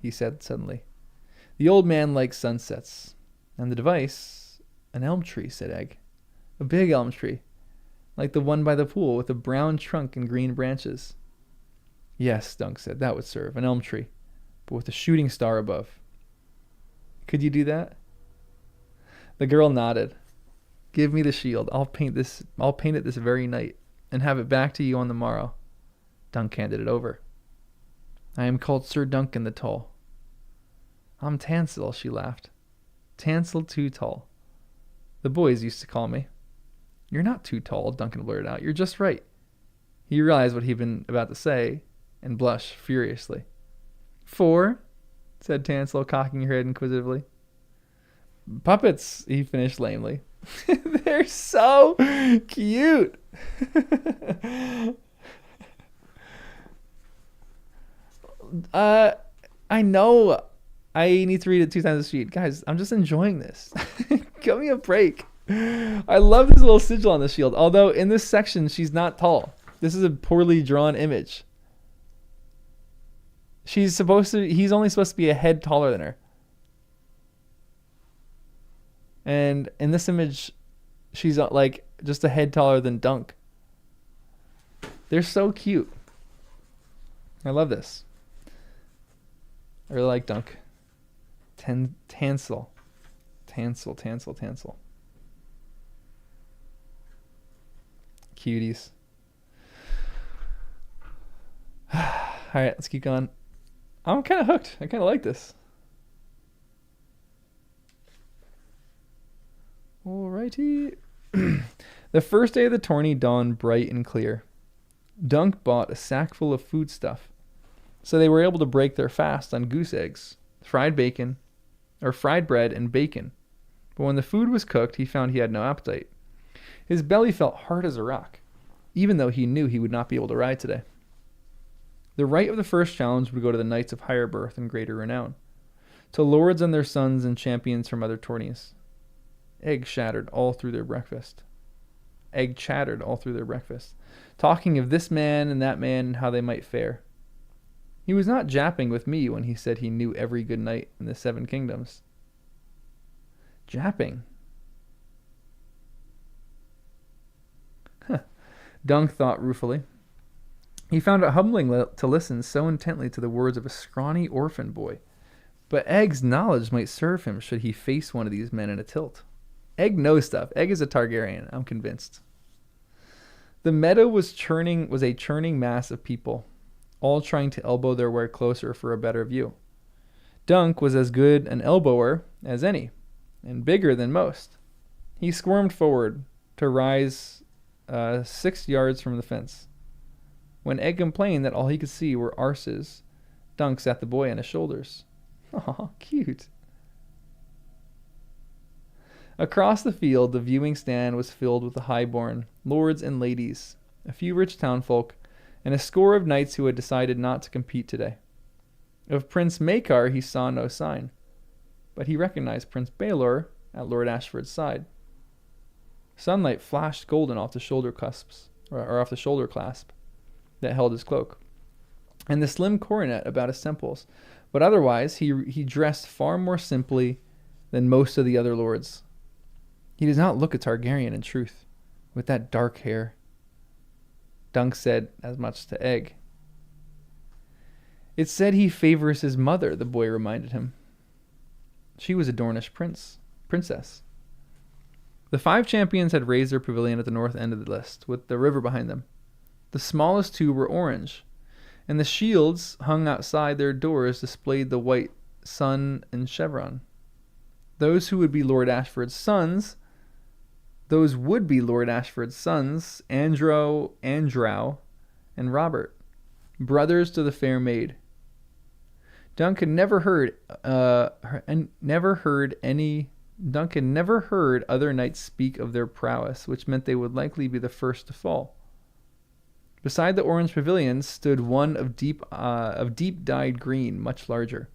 he said suddenly. The old man likes sunsets. And the device, an elm tree, said Egg. A big elm tree, like the one by the pool with a brown trunk and green branches. Yes, Dunk said, that would serve, an elm tree, but with a shooting star above. Could you do that? The girl nodded. Give me the shield. I'll paint it this very night and have it back to you on the morrow. Dunk handed it over. I am called Sir Duncan the Tall. I'm Tansel, she laughed. Tansel too tall. The boys used to call me. You're not too tall, Duncan blurted out. You're just right. He realized what he'd been about to say and blushed furiously. 4, said Tansel, cocking her head inquisitively. Puppets, he finished lamely. They're so cute. I know I need to read it 2 times a sheet. Guys, I'm just enjoying this. Give me a break. I love this little sigil on the shield. Although in this section, she's not tall. This is a poorly drawn image. He's only supposed to be a head taller than her. And in this image, she's like just a head taller than Dunk. They're so cute. I love this. I really like Dunk. Tansel. Cuties. All right, let's keep going. I'm kind of hooked. I kind of like this. Alrighty. The first day of the tourney dawned bright and clear. Dunk bought a sack full of foodstuff, so they were able to break their fast on goose eggs, fried bread and bacon. But when the food was cooked, he found he had no appetite. His belly felt hard as a rock, even though he knew he would not be able to ride today. The right of the first challenge would go to the knights of higher birth and greater renown, to lords and their sons and champions from other tourneys. Egg chattered all through their breakfast. Talking of this man and that man and how they might fare. He was not japping with me when he said he knew every good knight in the 7 kingdoms. Japping? Dunk thought ruefully. He found it humbling to listen so intently to the words of a scrawny orphan boy. But Egg's knowledge might serve him should he face one of these men in a tilt. Egg knows stuff. Egg is a Targaryen, I'm convinced. The meadow was a churning mass of people, all trying to elbow their way closer for a better view. Dunk was as good an elbower as any, and bigger than most. He squirmed forward to rise 6 yards from the fence. When Egg complained that all he could see were arses, Dunk sat the boy on his shoulders. Aw, cute. Across the field, the viewing stand was filled with the highborn, lords and ladies, a few rich townfolk, and a score of knights who had decided not to compete today. Of Prince Maekar he saw no sign, but he recognized Prince Baelor at Lord Ashford's side. Sunlight flashed golden off the shoulder clasp that held his cloak, and the slim coronet about his temples, but otherwise he dressed far more simply than most of the other lords. He does not look a Targaryen in truth, with that dark hair. Dunk said as much to Egg. It's said he favors his mother, the boy reminded him. She was a Dornish princess. The 5 champions had raised their pavilion at the north end of the list, with the river behind them. The smallest 2 were orange, and the shields hung outside their doors displayed the white sun and chevron. Those would be Lord Ashford's sons, Androw, and Robert, brothers to the fair maid. Dunk had never heard other knights speak of their prowess, which meant they would likely be the first to fall. Beside the orange pavilion stood one of deep dyed green, much larger.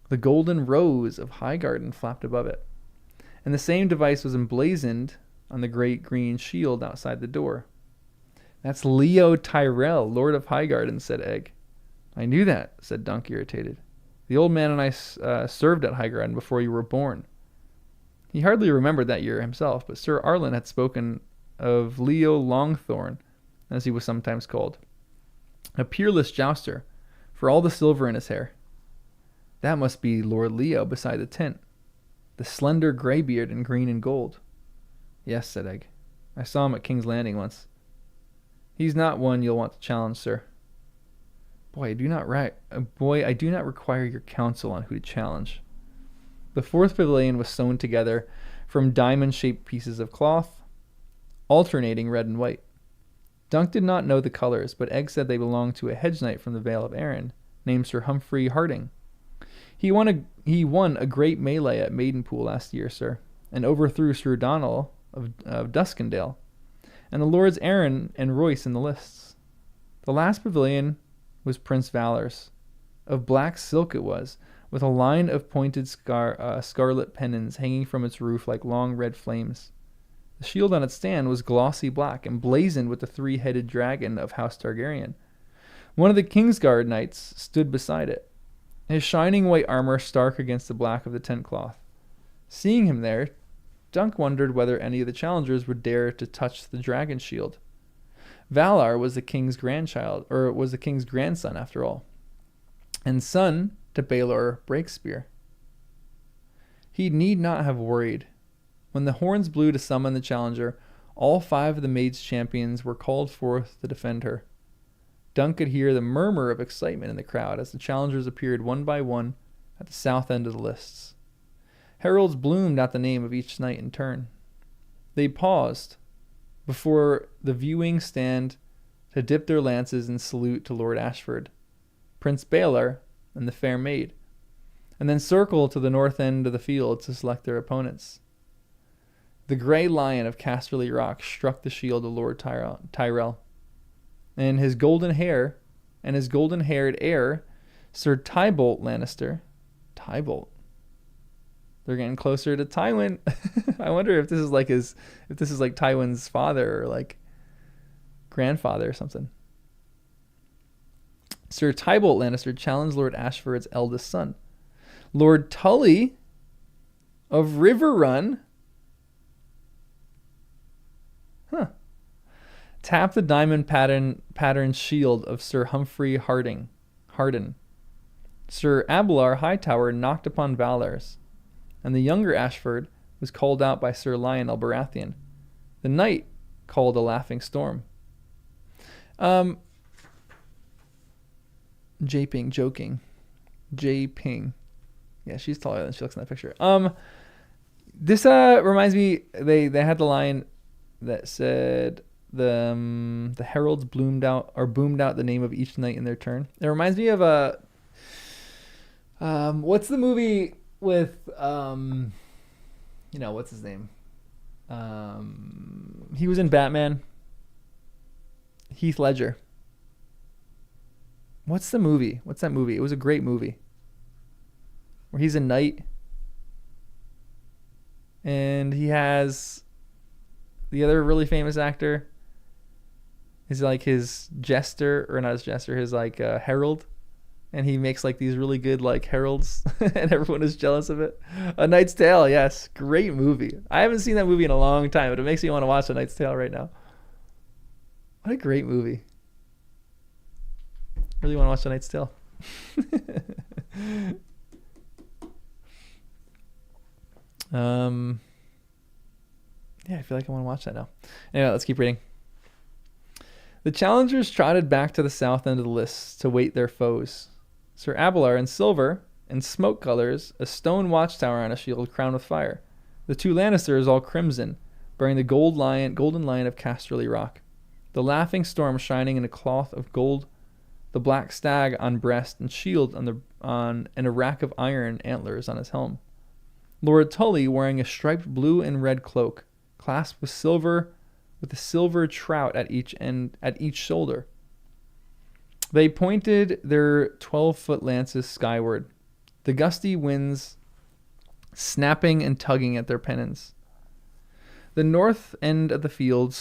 The golden rose of Highgarden flapped above it, and the same device was emblazoned on the great green shield outside the door. That's Leo Tyrell, Lord of Highgarden, said Egg. I knew that, said Dunk, irritated. The old man and I served at Highgarden before you were born. He hardly remembered that year himself, but Sir Arlen had spoken of Leo Longthorn, as he was sometimes called, a peerless jouster, for all the silver in his hair. That must be Lord Leo beside the tent, the slender greybeard in green and gold. Yes, said Egg. I saw him at King's Landing once. He's not one you'll want to challenge, sir. Boy, I do not require your counsel on who to challenge. The 4th pavilion was sewn together from diamond-shaped pieces of cloth, alternating red and white. Dunk did not know the colors, but Egg said they belonged to a hedge knight from the Vale of Arryn, named Sir Humphrey Harding. He won a great melee at Maidenpool last year, sir, and overthrew Sir Donal of Duskendale, and the Lords Arryn and Royce in the lists. The last pavilion was Prince Valor's. Of black silk it was, with a line of pointed scarlet pennons hanging from its roof like long red flames. The shield on its stand was glossy black, emblazoned with the 3-headed dragon of House Targaryen. One of the Kingsguard knights stood beside it, his shining white armor stark against the black of the tent cloth. Seeing him there, Dunk wondered whether any of the challengers would dare to touch the dragon shield. Valar was the king's grandson after all, and son to Baelor Breakspear. He need not have worried. When the horns blew to summon the challenger, all 5 of the maid's champions were called forth to defend her. Dunk could hear the murmur of excitement in the crowd as the challengers appeared one by one at the south end of the lists. Heralds bloomed out the name of each knight in turn. They paused before the viewing stand to dip their lances in salute to Lord Ashford, Prince Baelor, and the fair maid, and then circled to the north end of the field to select their opponents. The grey lion of Casterly Rock struck the shield of Lord Tyrell, and his golden-haired heir, Sir Tybolt Lannister, They're getting closer to Tywin. I wonder if this is like Tywin's father or like grandfather or something. Sir Tybalt Lannister challenged Lord Ashford's eldest son. Lord Tully of Riverrun tapped the diamond pattern shield of Sir Humphrey Harden. Sir Abelard Hightower knocked upon Valors, and the younger Ashford was called out by Sir Lionel Baratheon. The knight called a laughing storm. Joking. J-Ping. Yeah, she's taller than she looks in that picture. This reminds me, they had the line that said the heralds boomed out the name of each knight in their turn. It reminds me of what's the movie with what's his name? He was in Batman. Heath Ledger. What's the movie? What's that movie? It was a great movie where he's a knight and he has the other really famous actor is like his jester, or not his jester, his like herald, and he makes like these really good like heralds and everyone is jealous of it. A Knight's Tale, yes, great movie. I haven't seen that movie in a long time, but it makes me want to watch A Knight's Tale right now. What a great movie. Really want to watch A Knight's Tale. Yeah, I feel like I want to watch that now. Anyway, let's keep reading. The challengers trotted back to the south end of the lists to wait their foes. Sir Abelard in silver and smoke colors, a stone watchtower on a shield crowned with fire. The two Lannisters all crimson, bearing the golden lion of Casterly Rock. The laughing storm shining in a cloth of gold, the black stag on breast and shield and a rack of iron antlers on his helm. Lord Tully wearing a striped blue and red cloak, clasped with a silver trout at each shoulder. They pointed their 12-foot lances skyward, the gusty winds snapping and tugging at their pennons. At the north end of the field,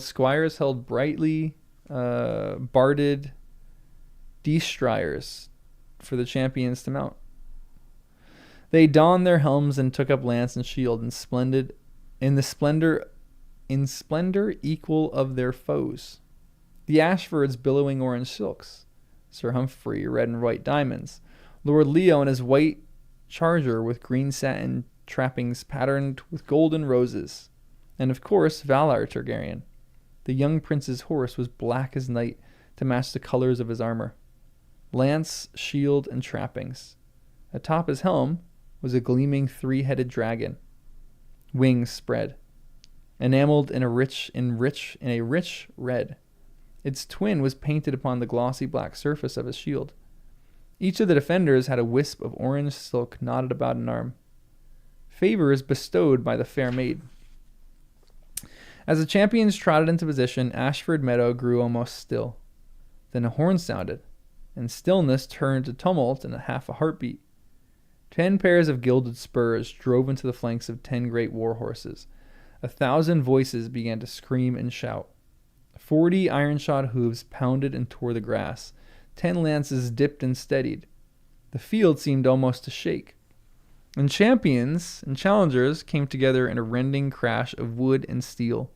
squires held brightly barded destriers for the champions to mount. They donned their helms and took up lance and shield in splendor equal of their foes. The Ashfords billowing orange silks, Sir Humphrey red and white diamonds, Lord Leo in his white charger with green satin trappings patterned with golden roses, and of course Valar Targaryen. The young prince's horse was black as night to match the colors of his armor, lance, shield, and trappings. Atop his helm was a gleaming three-headed dragon, wings spread, enameled in a rich red. Its twin was painted upon the glossy black surface of his shield. Each of the defenders had a wisp of orange silk knotted about an arm. Favors bestowed by the fair maid. As the champions trotted into position, Ashford Meadow grew almost still. Then a horn sounded, and stillness turned to tumult in half a heartbeat. 10 pairs of gilded spurs drove into the flanks of 10 great war horses. 1,000 voices began to scream and shout. 40 iron-shod hooves pounded and tore the grass. 10 lances dipped and steadied. The field seemed almost to shake. And champions and challengers came together in a rending crash of wood and steel.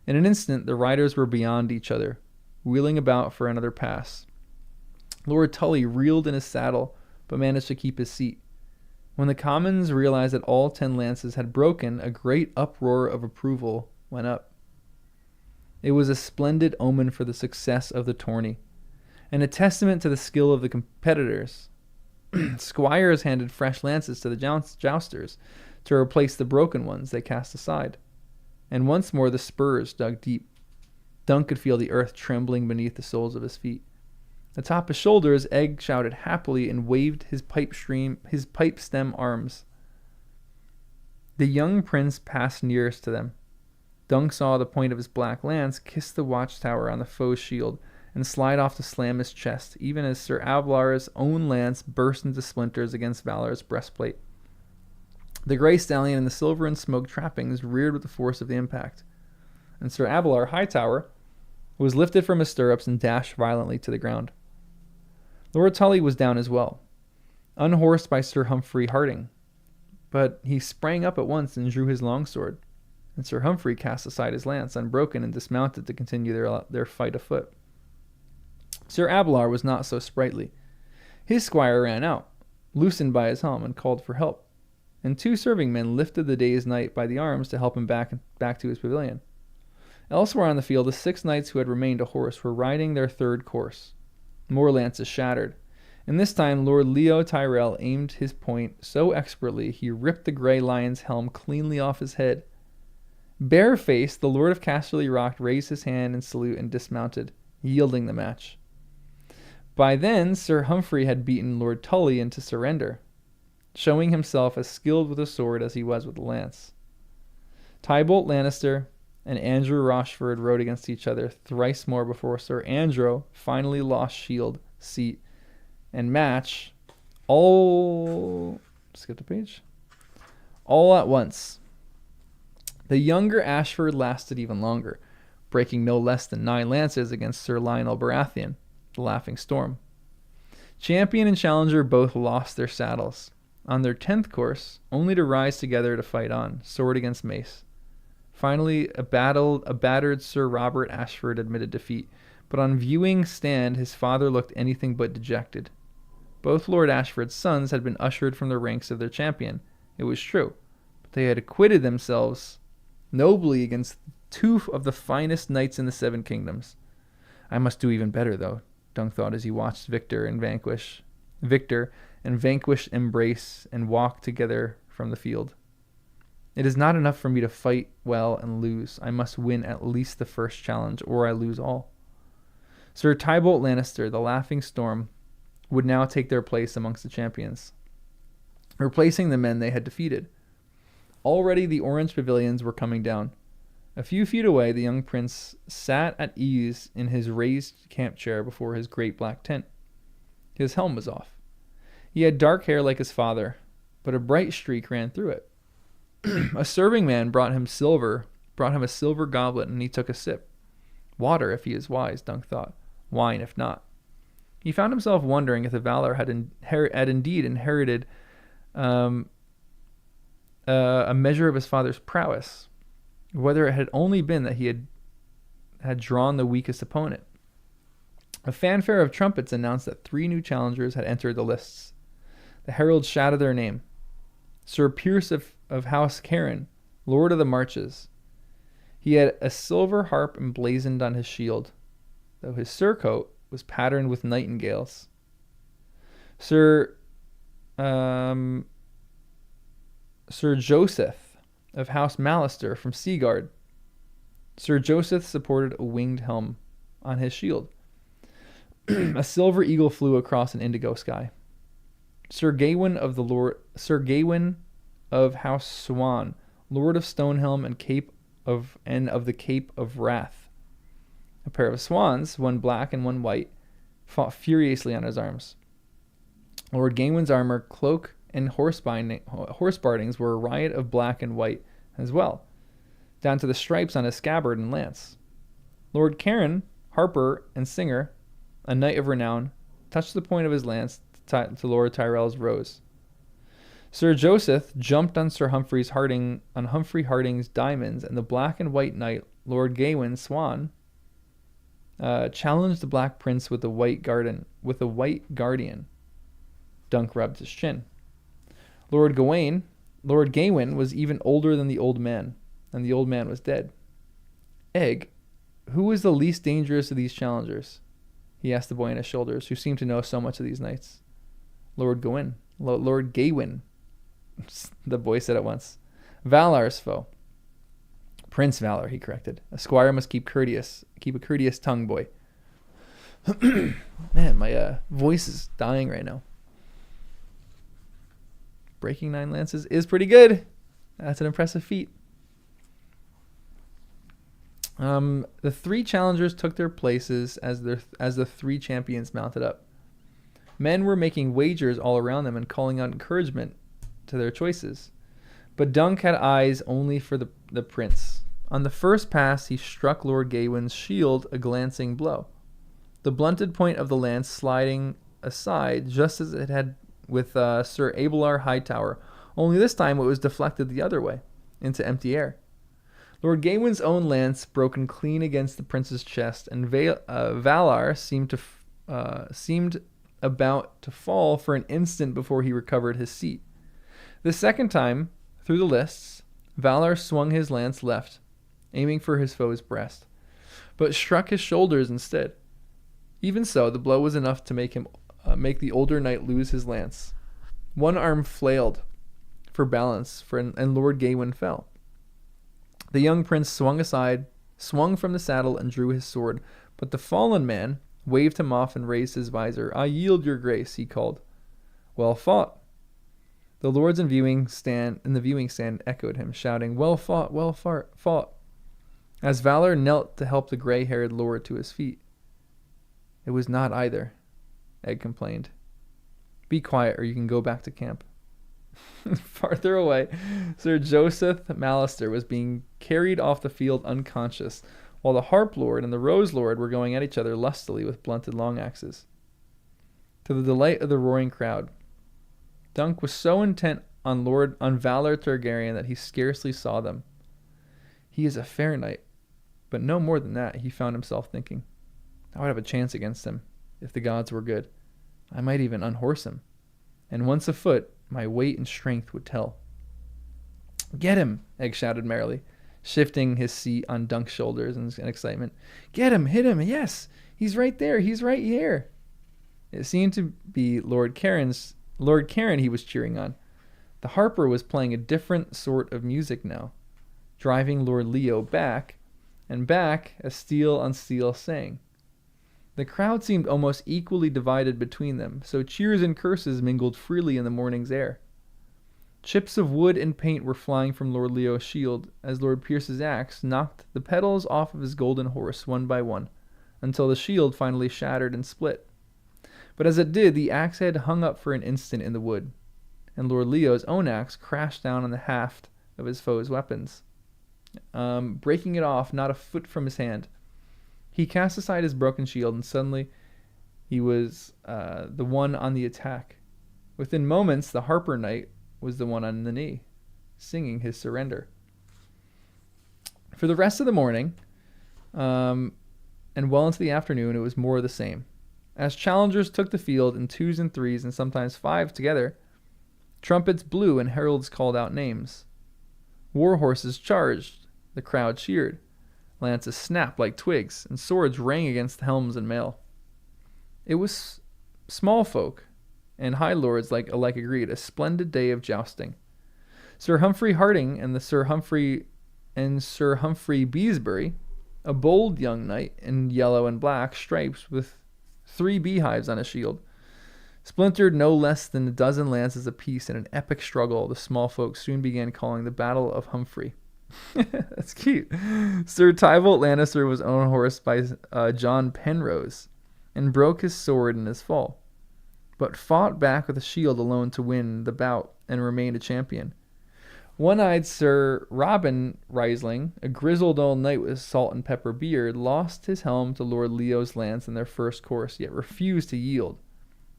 In an instant, the riders were beyond each other, wheeling about for another pass. Lord Tully reeled in his saddle, but managed to keep his seat. When the commons realized that all 10 lances had broken, a great uproar of approval went up. It was a splendid omen for the success of the tourney, and a testament to the skill of the competitors. Squires handed fresh lances to the jousters to replace the broken ones they cast aside, and once more the spurs dug deep. Dunk could feel the earth trembling beneath the soles of his feet. Atop his shoulders, Egg shouted happily and waved his pipe stem arms. The young prince passed nearest to them. Dunk saw the point of his black lance kiss the watchtower on the foe's shield and slide off to slam his chest, even as Sir Abelard's own lance burst into splinters against Valar's breastplate. The grey stallion and the silver and smoke trappings reared with the force of the impact, and Sir Abelard Hightower was lifted from his stirrups and dashed violently to the ground. Lord Tully was down as well, unhorsed by Sir Humphrey Harding, but he sprang up at once and drew his longsword, and Sir Humphrey cast aside his lance unbroken and dismounted to continue their fight afoot. Sir Abelard was not so sprightly. His squire ran out, loosened by his helm, and called for help, and 2 serving men lifted the dazed knight by the arms to help him back to his pavilion. Elsewhere on the field, the 6 knights who had remained ahorse were riding their 3rd course. More lances shattered, and this time Lord Leo Tyrell aimed his point so expertly he ripped the grey lion's helm cleanly off his head. Barefaced, the Lord of Casterly Rock raised his hand in salute and dismounted, yielding the match. By then, Sir Humphrey had beaten Lord Tully into surrender, showing himself as skilled with a sword as he was with a lance. Tybalt Lannister and Andrew Rochford rode against each other thrice more before Sir Andrew finally lost shield, seat, and match, all at once. The younger Ashford lasted even longer, breaking no less than 9 lances against Sir Lionel Baratheon, the Laughing Storm. Champion and challenger both lost their saddles on their 10th course, only to rise together to fight on, sword against mace. Finally, a battered Sir Robert Ashford admitted defeat, but on viewing stand, his father looked anything but dejected. Both Lord Ashford's sons had been ushered from the ranks of their champion, it was true, but they had acquitted themselves nobly against 2 of the finest knights in the 7 kingdoms. I must do even better, though, Dunk thought as he watched Victor and Vanquish embrace and walk together from the field. It is not enough for me to fight well and lose. I must win at least the first challenge, or I lose all. Sir Tybalt Lannister, the Laughing Storm, would now take their place amongst the champions, replacing the men they had defeated. Already the orange pavilions were coming down. A few feet away, the young prince sat at ease in his raised camp chair before his great black tent. His helm was off. He had dark hair like his father, but a bright streak ran through it. A serving man brought him a silver goblet, and he took a sip. Water, if he is wise, Dunk thought. Wine, if not. He found himself wondering if the Valar had indeed inherited a measure of his father's prowess, whether it had only been that he had drawn the weakest opponent. A fanfare of trumpets announced that 3 new challengers had entered the lists. The heralds shouted their name. Sir Pierce of House Cairn, Lord of the Marches. He had a silver harp emblazoned on his shield, though his surcoat was patterned with nightingales. Sir Joseph of House Mallister from Seaguard. Sir Joseph supported a winged helm on his shield. A silver eagle flew across an indigo sky. Sir Gawain of House Swan, Lord of Stonehelm and of the Cape of Wrath. A pair of swans, one black and one white, fought furiously on his arms. Lord Gawain's armor, cloak, and horse bardings were a riot of black and white as well, down to the stripes on his scabbard and lance. Lord Cairn, harper and singer, a knight of renown, touched the point of his lance to Lord Tyrell's rose. Sir Joseph jumped on Humphrey Harding's diamonds, and the black and white knight, Lord Gawain Swan, challenged the Black Prince with a white guardian. Dunk rubbed his chin. Lord Gawain was even older than the old man, and the old man was dead. Egg, who was the least dangerous of these challengers? He asked the boy on his shoulders, who seemed to know so much of these knights. Lord Gawain. The boy said at once. Valar's foe. Prince Valar, he corrected. A squire must keep a courteous tongue, boy. Man, my voice is dying right now. Breaking 9 lances is pretty good. That's an impressive feat. The 3 challengers took their places as the 3 champions mounted up. Men were making wagers all around them and calling out encouragement to their choices. But Dunk had eyes only for the prince. On the first pass, he struck Lord Gawain's shield a glancing blow, the blunted point of the lance sliding aside just as it had with Sir Abelard Hightower, only this time it was deflected the other way, into empty air. Lord Gawain's own lance broken clean against the prince's chest, and Valar seemed about to fall for an instant before he recovered his seat. The second time, through the lists, Valar swung his lance left, aiming for his foe's breast, but struck his shoulders instead. Even so, the blow was enough to make the older knight lose his lance. One arm flailed for balance, and Lord Gawain fell. The young prince swung aside, swung from the saddle, and drew his sword, but the fallen man waved him off and raised his visor. "I yield, your grace," he called. "Well fought." The lords in the viewing stand echoed him, shouting, "Well fought, well fought," as Valar knelt to help the gray-haired lord to his feet. "It was not either," Egg complained. "Be quiet, or you can go back to camp." Farther away, Sir Joseph Mallister was being carried off the field unconscious, while the Harp Lord and the Rose Lord were going at each other lustily with blunted long axes. To the delight of the roaring crowd, Dunk was so intent on Valar Targaryen that he scarcely saw them. "He is a fair knight, but no more than that," he found himself thinking. "I would have a chance against him, if the gods were good. I might even unhorse him, and once afoot, my weight and strength would tell." "Get him!" Egg shouted merrily, shifting his seat on Dunk's shoulders in excitement. "Get him! Hit him! Yes! He's right there! He's right here!" It seemed to be Lord Karen he was cheering on. The harper was playing a different sort of music now, driving Lord Leo back, and back as steel on steel sang. The crowd seemed almost equally divided between them, so cheers and curses mingled freely in the morning's air. Chips of wood and paint were flying from Lord Leo's shield as Lord Pierce's axe knocked the petals off of his golden horse one by one, until the shield finally shattered and split. But as it did, the axe head hung up for an instant in the wood, and Lord Leo's own axe crashed down on the haft of his foe's weapons, breaking it off not a foot from his hand. He cast aside his broken shield, and suddenly he was the one on the attack. Within moments, the Harper Knight was the one on the knee, singing his surrender. For the rest of the morning, and well into the afternoon, it was more of the same. As challengers took the field in twos and threes and sometimes five together, trumpets blew and heralds called out names. War horses charged, the crowd cheered. Lances snapped like twigs, and swords rang against helms and mail. It was small folk and high lords alike agreed, a splendid day of jousting. Sir Humphrey Harding and Sir Humphrey Beesbury, a bold young knight in yellow and black stripes with 3 beehives on his shield, splintered no less than a dozen lances apiece in an epic struggle the small folk soon began calling the Battle of Humphrey. That's cute. Sir Tybalt Lannister was unhorsed by John Penrose and broke his sword in his fall, but fought back with a shield alone to win the bout and remained a champion. One-eyed Sir Robin Risling, a grizzled old knight with salt and pepper beard, lost his helm to Lord Leo's lance in their first course, yet refused to yield.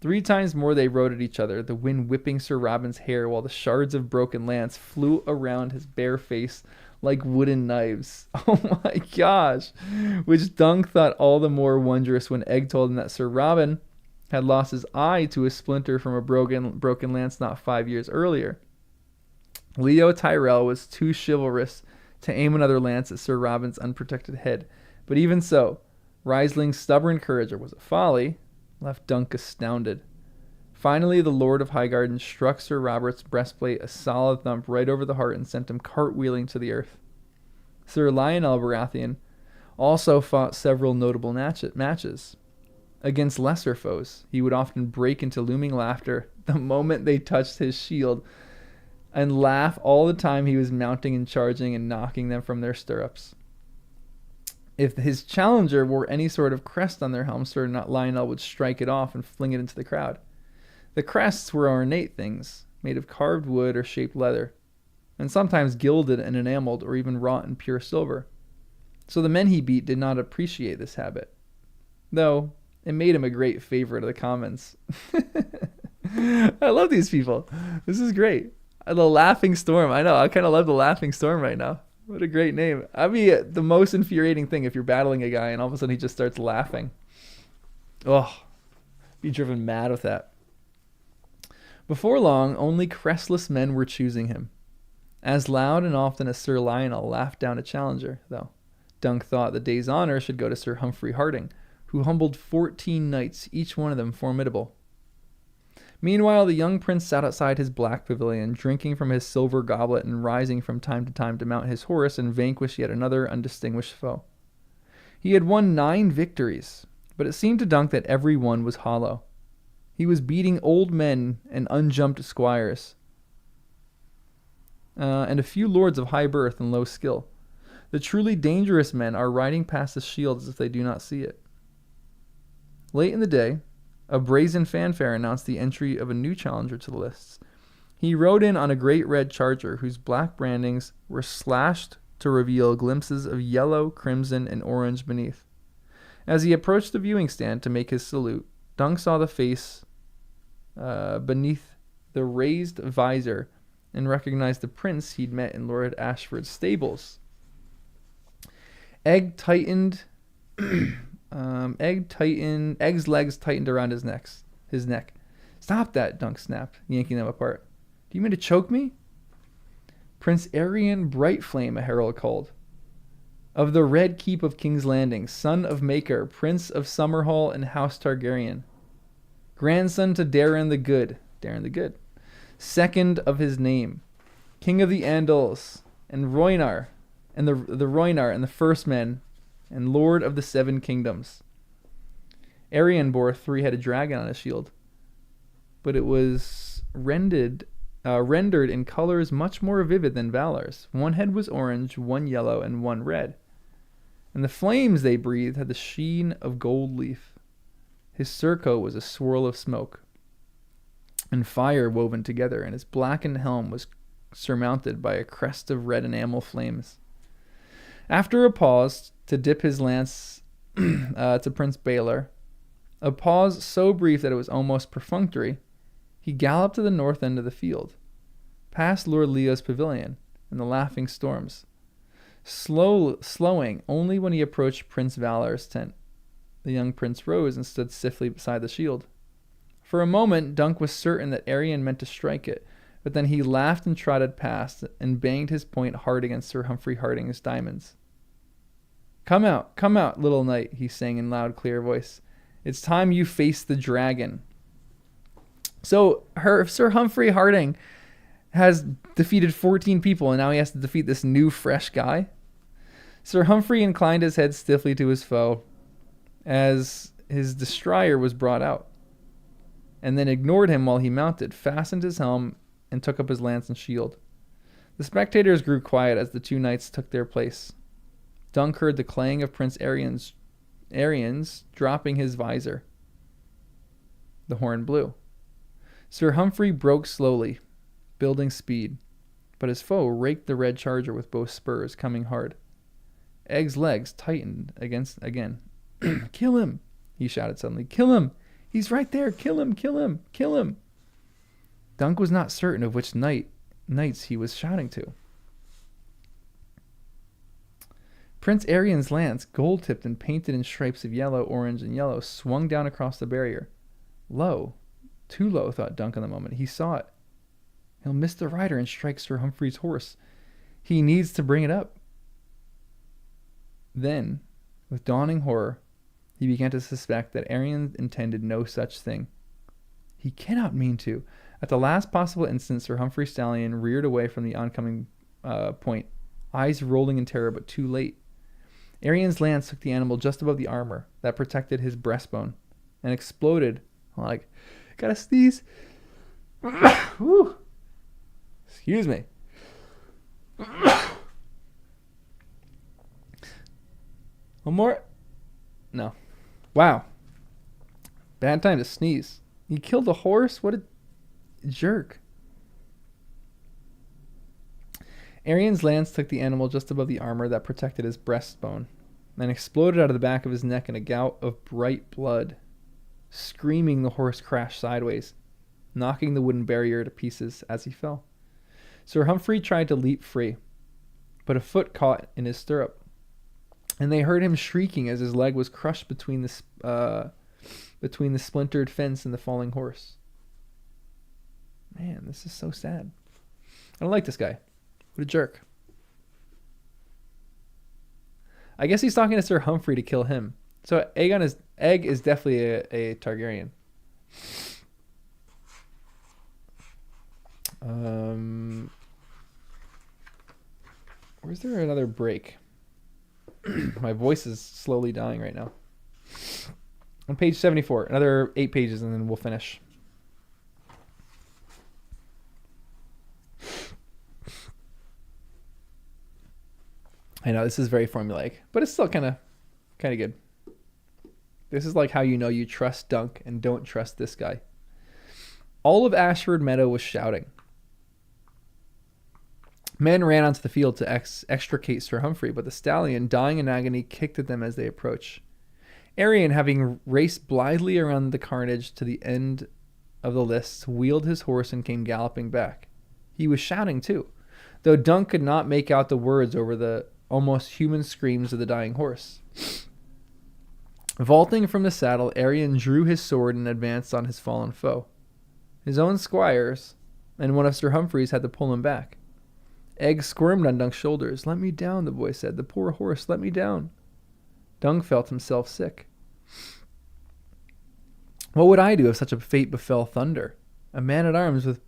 3 times more they rode at each other, the wind whipping Sir Robin's hair while the shards of broken lance flew around his bare face like wooden knives. Oh my gosh! Which Dunk thought all the more wondrous when Egg told him that Sir Robin had lost his eye to a splinter from a broken lance not 5 years earlier. Leo Tyrell was too chivalrous to aim another lance at Sir Robin's unprotected head, but even so, Risling's stubborn courage, or was it folly, left Dunk astounded. Finally, the Lord of Highgarden struck Sir Robert's breastplate a solid thump right over the heart and sent him cartwheeling to the earth. Sir Lionel Baratheon also fought several notable matches. Against lesser foes, he would often break into looming laughter the moment they touched his shield, and laugh all the time he was mounting and charging and knocking them from their stirrups. If his challenger wore any sort of crest on their helm, Sir Lionel would strike it off and fling it into the crowd. The crests were ornate things, made of carved wood or shaped leather. and sometimes gilded and enameled or even wrought in pure silver. So the men he beat did not appreciate this habit, though it made him a great favorite of the commons. I love these people. This is great. The Laughing Storm. I know. I kind of love the Laughing Storm right now. What a great name. I'd be the most infuriating thing if you're battling a guy and all of a sudden he just starts laughing. Oh, be driven mad with that. Before long, only crestless men were choosing him. As loud and often as Sir Lionel laughed down a challenger, though. Dunk thought the day's honor should go to Sir Humphrey Harding, who humbled 14 knights, each one of them formidable. Meanwhile, the young prince sat outside his black pavilion, drinking from his silver goblet and rising from time to time to mount his horse and vanquish yet another undistinguished foe. He had won 9 victories, but it seemed to Dunk that every one was hollow. He was beating old men and unjumped squires, and a few lords of high birth and low skill. The truly dangerous men are riding past the shield as if they do not see it. Late in the day, a brazen fanfare announced the entry of a new challenger to the lists. He rode in on a great red charger whose black brandings were slashed to reveal glimpses of yellow, crimson, and orange beneath. As he approached the viewing stand to make his salute, Dunk saw the face beneath the raised visor and recognized the prince he'd met in Lord Ashford's stables. Egg's legs tightened around his neck. Stop that, Dunk snapped, yanking them apart. Do you mean to choke me? Prince Arian Brightflame, a herald called. Of the Red Keep of King's Landing, son of Maker, Prince of Summerhall and House Targaryen. Grandson to Darren the Good, second of his name, King of the Andals, and Rhoynar, and the Rhoynar and the First Men, and Lord of the 7 Kingdoms. Arian bore a 3-headed dragon on his shield, but it was rendered in colors much more vivid than Valor's. One head was orange, one yellow, and one red. And the flames they breathed had the sheen of gold leaf. His surcoat was a swirl of smoke and fire woven together, and his blackened helm was surmounted by a crest of red enamel flames. After a pause to dip his lance to Prince Baelor, a pause so brief that it was almost perfunctory, he galloped to the north end of the field, past Lord Leo's pavilion and the Laughing Storms, slowing only when he approached Prince Valor's tent. The young prince rose and stood stiffly beside the shield. For a moment, Dunk was certain that Arian meant to strike it, but then he laughed and trotted past and banged his point hard against Sir Humphrey Harding's diamonds. Come out, little knight," he sang in loud, clear voice. "It's time you face the dragon." So Sir Humphrey Harding has defeated 14 people, and now he has to defeat this new, fresh guy. Sir Humphrey inclined his head stiffly to his foe as his destrier was brought out, and then ignored him while he mounted, fastened his helm, and took up his lance and shield. The spectators grew quiet as the 2 knights took their place. Dunk heard the clang of Prince Arian's dropping his visor. The horn blew. Sir Humphrey broke slowly, building speed, but his foe raked the red charger with both spurs, coming hard. Egg's legs tightened again. "Kill him," he shouted suddenly. "Kill him! He's right there! Kill him! Kill him! Kill him!" Dunk was not certain of which knights he was shouting to. Prince Arian's lance, gold-tipped and painted in stripes of yellow, orange, and yellow, swung down across the barrier. Low. Too low, thought Dunk in the moment. He saw it. He'll miss the rider and strike Sir Humphrey's horse. He needs to bring it up. Then, with dawning horror, he began to suspect that Arian intended no such thing. He cannot mean to. At the last possible instant, Sir Humphrey's stallion reared away from the oncoming point, eyes rolling in terror, but too late. Arian's lance took the animal just above the armor that protected his breastbone and exploded like, gotta sneeze. Excuse me. One more? No. Wow. Bad time to sneeze. He killed a horse? What a jerk. Arian's lance took the animal just above the armor that protected his breastbone, and exploded out of the back of his neck in a gout of bright blood. Screaming, the horse crashed sideways, knocking the wooden barrier to pieces as he fell. Sir Humphrey tried to leap free, but a foot caught in his stirrup, and they heard him shrieking as his leg was crushed between the splintered fence and the falling horse. Man, this is so sad. I don't like this guy. What a jerk. I guess he's talking to Sir Humphrey to kill him. So Egg is definitely a Targaryen. Where's there another break? My voice is slowly dying right now. On page 74, another 8 pages, and then we'll finish. I know this is very formulaic, but it's still kind of good. This is like how you know you trust Dunk and don't trust this guy. All of Ashford Meadow was shouting. Men ran onto the field to extricate Sir Humphrey, but the stallion, dying in agony, kicked at them as they approached. Arian, having raced blithely around the carnage to the end of the lists, wheeled his horse and came galloping back. He was shouting too, though Dunk could not make out the words over the almost human screams of the dying horse. Vaulting from the saddle, Arian drew his sword and advanced on his fallen foe. His own squires and one of Sir Humphrey's had to pull him back. Egg squirmed on Dunk's shoulders. "Let me down," the boy said. "The poor horse, let me down." Dunk felt himself sick. What would I do if such a fate befell Thunder? A man-at-arms with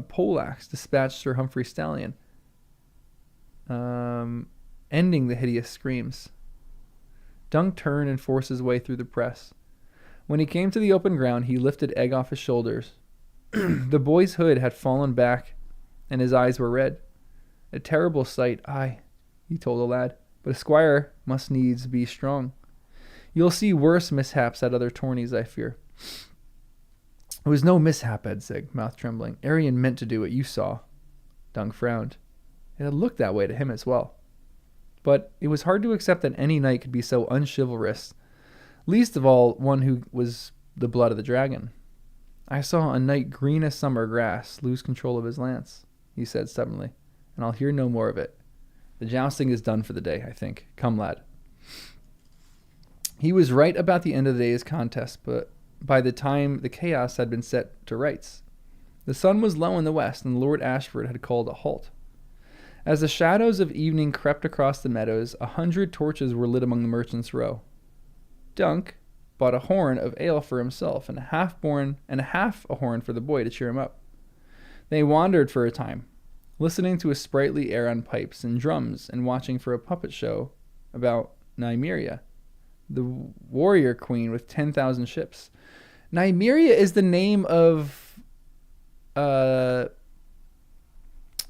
poleaxe dispatched Sir Humphrey's stallion, ending the hideous screams. Dunk turned and forced his way through the press. When he came to the open ground, he lifted Egg off his shoulders. The boy's hood had fallen back, and his eyes were red. A terrible sight, aye, he told the lad, but a squire must needs be strong. You'll see worse mishaps at other tourneys, I fear. It was no mishap, Ed said, mouth trembling. Arian meant to do what you saw. Dunk frowned. It had looked that way to him as well. But it was hard to accept that any knight could be so unchivalrous, least of all one who was the blood of the dragon. I saw a knight green as summer grass lose control of his lance, he said stubbornly, and I'll hear no more of it. The jousting is done for the day, I think. Come, lad. He was right about the end of the day's contest, but by the time the chaos had been set to rights, the sun was low in the west, and Lord Ashford had called a halt. As the shadows of evening crept across the meadows, 100 torches were lit among the merchants' row. Dunk bought a horn of ale for himself and half a horn for the boy to cheer him up. They wandered for a time, listening to a sprightly air on pipes and drums and watching for a puppet show about Nymeria, the warrior queen with 10,000 ships. Nymeria is the name of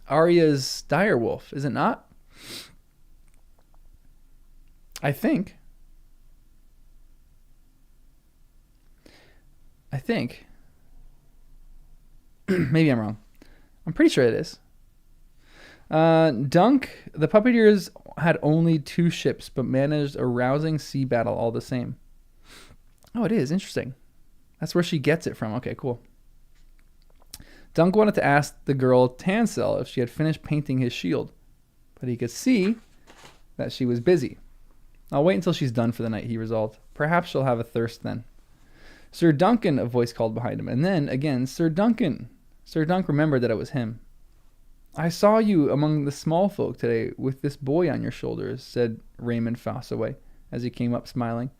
Arya's direwolf, is it not? I think. Maybe I'm wrong. I'm pretty sure it is. Dunk, the puppeteers had only 2 ships, but managed a rousing sea battle all the same. Oh, it is. Interesting. That's where she gets it from. Okay, cool. Dunk wanted to ask the girl Tansel if she had finished painting his shield, but he could see that she was busy. I'll wait until she's done for the night, he resolved. Perhaps she'll have a thirst then. Sir Duncan, a voice called behind him, and then, again, Sir Duncan. Sir Dunk remembered that it was him. I saw you among the small folk today with this boy on your shoulders, said Raymond Fossaway, as he came up smiling.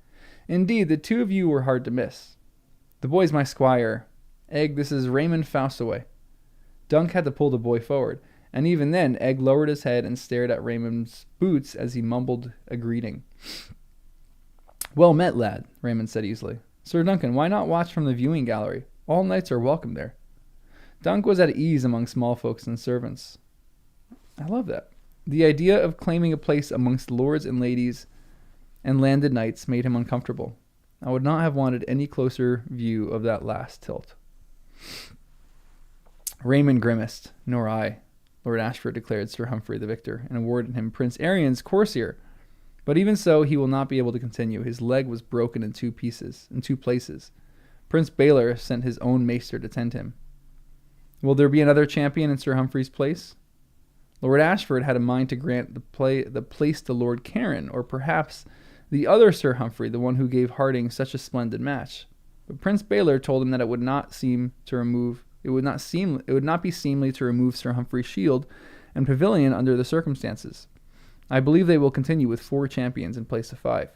Indeed, the 2 of you were hard to miss. The boy's my squire. Egg, this is Raymond Fossaway. Dunk had to pull the boy forward, and even then Egg lowered his head and stared at Raymond's boots as he mumbled a greeting. Well met, lad, Raymond said easily. Sir Duncan, why not watch from the viewing gallery? All knights are welcome there. Dunk was at ease among small folks and servants. I love that. The idea of claiming a place amongst lords and ladies and landed knights made him uncomfortable. I would not have wanted any closer view of that last tilt. Raymond grimaced. Nor I. Lord Ashford declared Sir Humphrey the victor, and awarded him Prince Arian's coursier. But even so, he will not be able to continue. His leg was broken in two places. Prince Baylor sent his own maester to tend him. Will there be another champion in Sir Humphrey's place? Lord Ashford had a mind to grant the place to Lord Caron, or perhaps the other Sir Humphrey, the one who gave Harding such a splendid match. But Prince Baylor told him that it would not be seemly to remove Sir Humphrey's shield and pavilion under the circumstances. I believe they will continue with 4 champions in place of 5.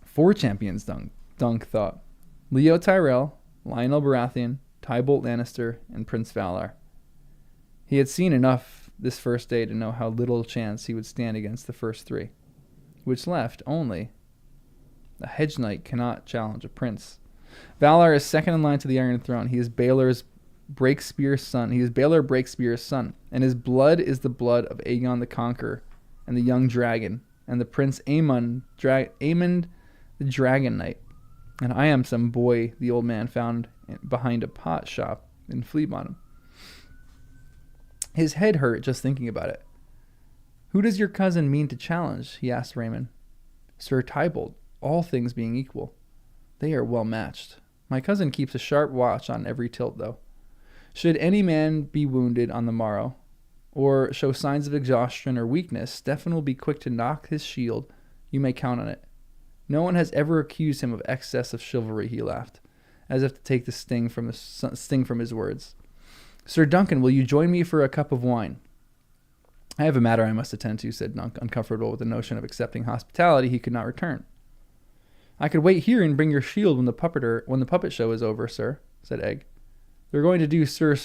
4 champions, Dunk thought. Leo Tyrell, Lionel Baratheon, Tybolt Lannister, and Prince Valar. He had seen enough this first day to know how little chance he would stand against the first 3, which left only a hedge knight cannot challenge a prince. Valar is second in line to the Iron Throne. He is Baylor Breakspear's son, and his blood is the blood of Aegon the Conqueror and the young dragon, and the Prince Aemond the Dragon Knight. And I am some boy the old man found behind a pot shop in Flea Bottom. His head hurt just thinking about it. Who does your cousin mean to challenge? He asked Raymond. Sir Tybolt, all things being equal. They are well matched. My cousin keeps a sharp watch on every tilt, though. Should any man be wounded on the morrow, or show signs of exhaustion or weakness, Stefan will be quick to knock his shield. You may count on it. No one has ever accused him of excess of chivalry, he laughed, as if to take the sting from his words. Sir Duncan, will you join me for a cup of wine? I have a matter I must attend to, said Dunk, uncomfortable with the notion of accepting hospitality he could not return. I could wait here and bring your shield when the puppet show is over, sir, said Egg. They're going to do Sir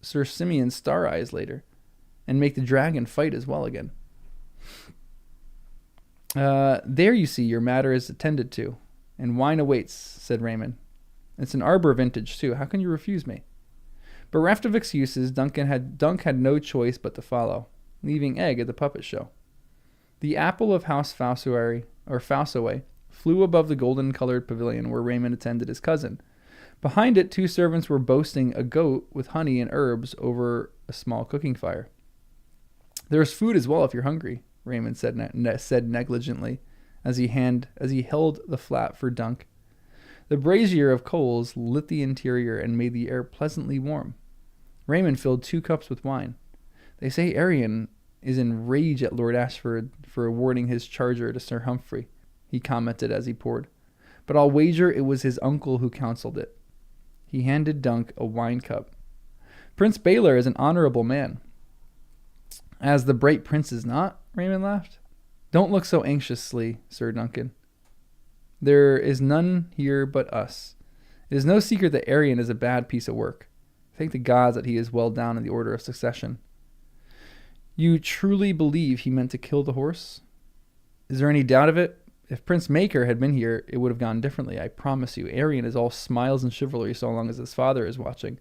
Simeon's Star Eyes later, and make the dragon fight as well again. There you see, your matter is attended to, and wine awaits, said Raymond. It's an arbor vintage, too. How can you refuse me? Bereft of excuses, Dunk had no choice but to follow, leaving Egg at the puppet show. The apple of House Fowsaway flew above the golden-colored pavilion where Raymond attended his cousin. Behind it, 2 servants were basting a goat with honey and herbs over a small cooking fire. There's food as well if you're hungry, Raymond said negligently as he held the flap for Dunk. The brazier of coals lit the interior and made the air pleasantly warm. Raymond filled 2 cups with wine. They say Arian is in rage at Lord Ashford for awarding his charger to Sir Humphrey, he commented as he poured. But I'll wager it was his uncle who counseled it. He handed Dunk a wine cup. Prince Baylor is an honorable man. As the bright prince is not, Raymond laughed. Don't look so anxiously, Sir Duncan. There is none here but us. It is no secret that Arian is a bad piece of work. Thank the gods that he is well down in the order of succession. You truly believe he meant to kill the horse? Is there any doubt of it? If Prince Maker had been here, it would have gone differently, I promise you. Arian is all smiles and chivalry so long as his father is watching,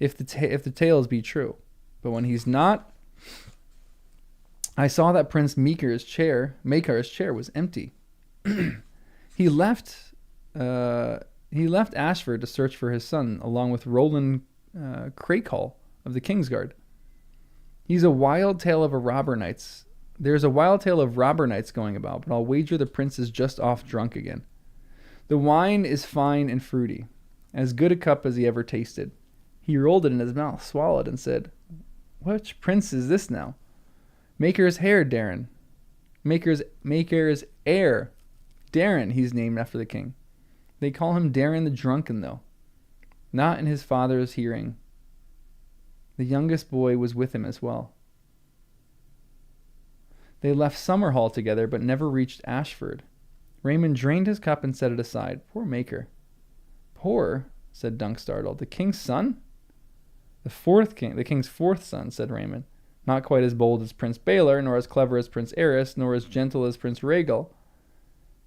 if the tales be true. But when he's not, I saw that Prince Maker's chair was empty. He left Ashford to search for his son, along with Roland Crakehall of the Kingsguard. There's a wild tale of robber knights going about, but I'll wager the prince is just off drunk again. The wine is fine and fruity, as good a cup as he ever tasted. He rolled it in his mouth, swallowed, and said, Which prince is this now? Maker's heir, Darren. Maker's heir. Darren, he's named after the king. They call him Darren the Drunken, though. Not in his father's hearing. The youngest boy was with him as well. They left Summerhall together, but never reached Ashford. Raymond drained his cup and set it aside. Poor Maker. Poor, said Dunk, startled. The king's son? The king's 4th son, said Raymond. Not quite as bold as Prince Baylor, nor as clever as Prince Aerys, nor as gentle as Prince Rhaegal.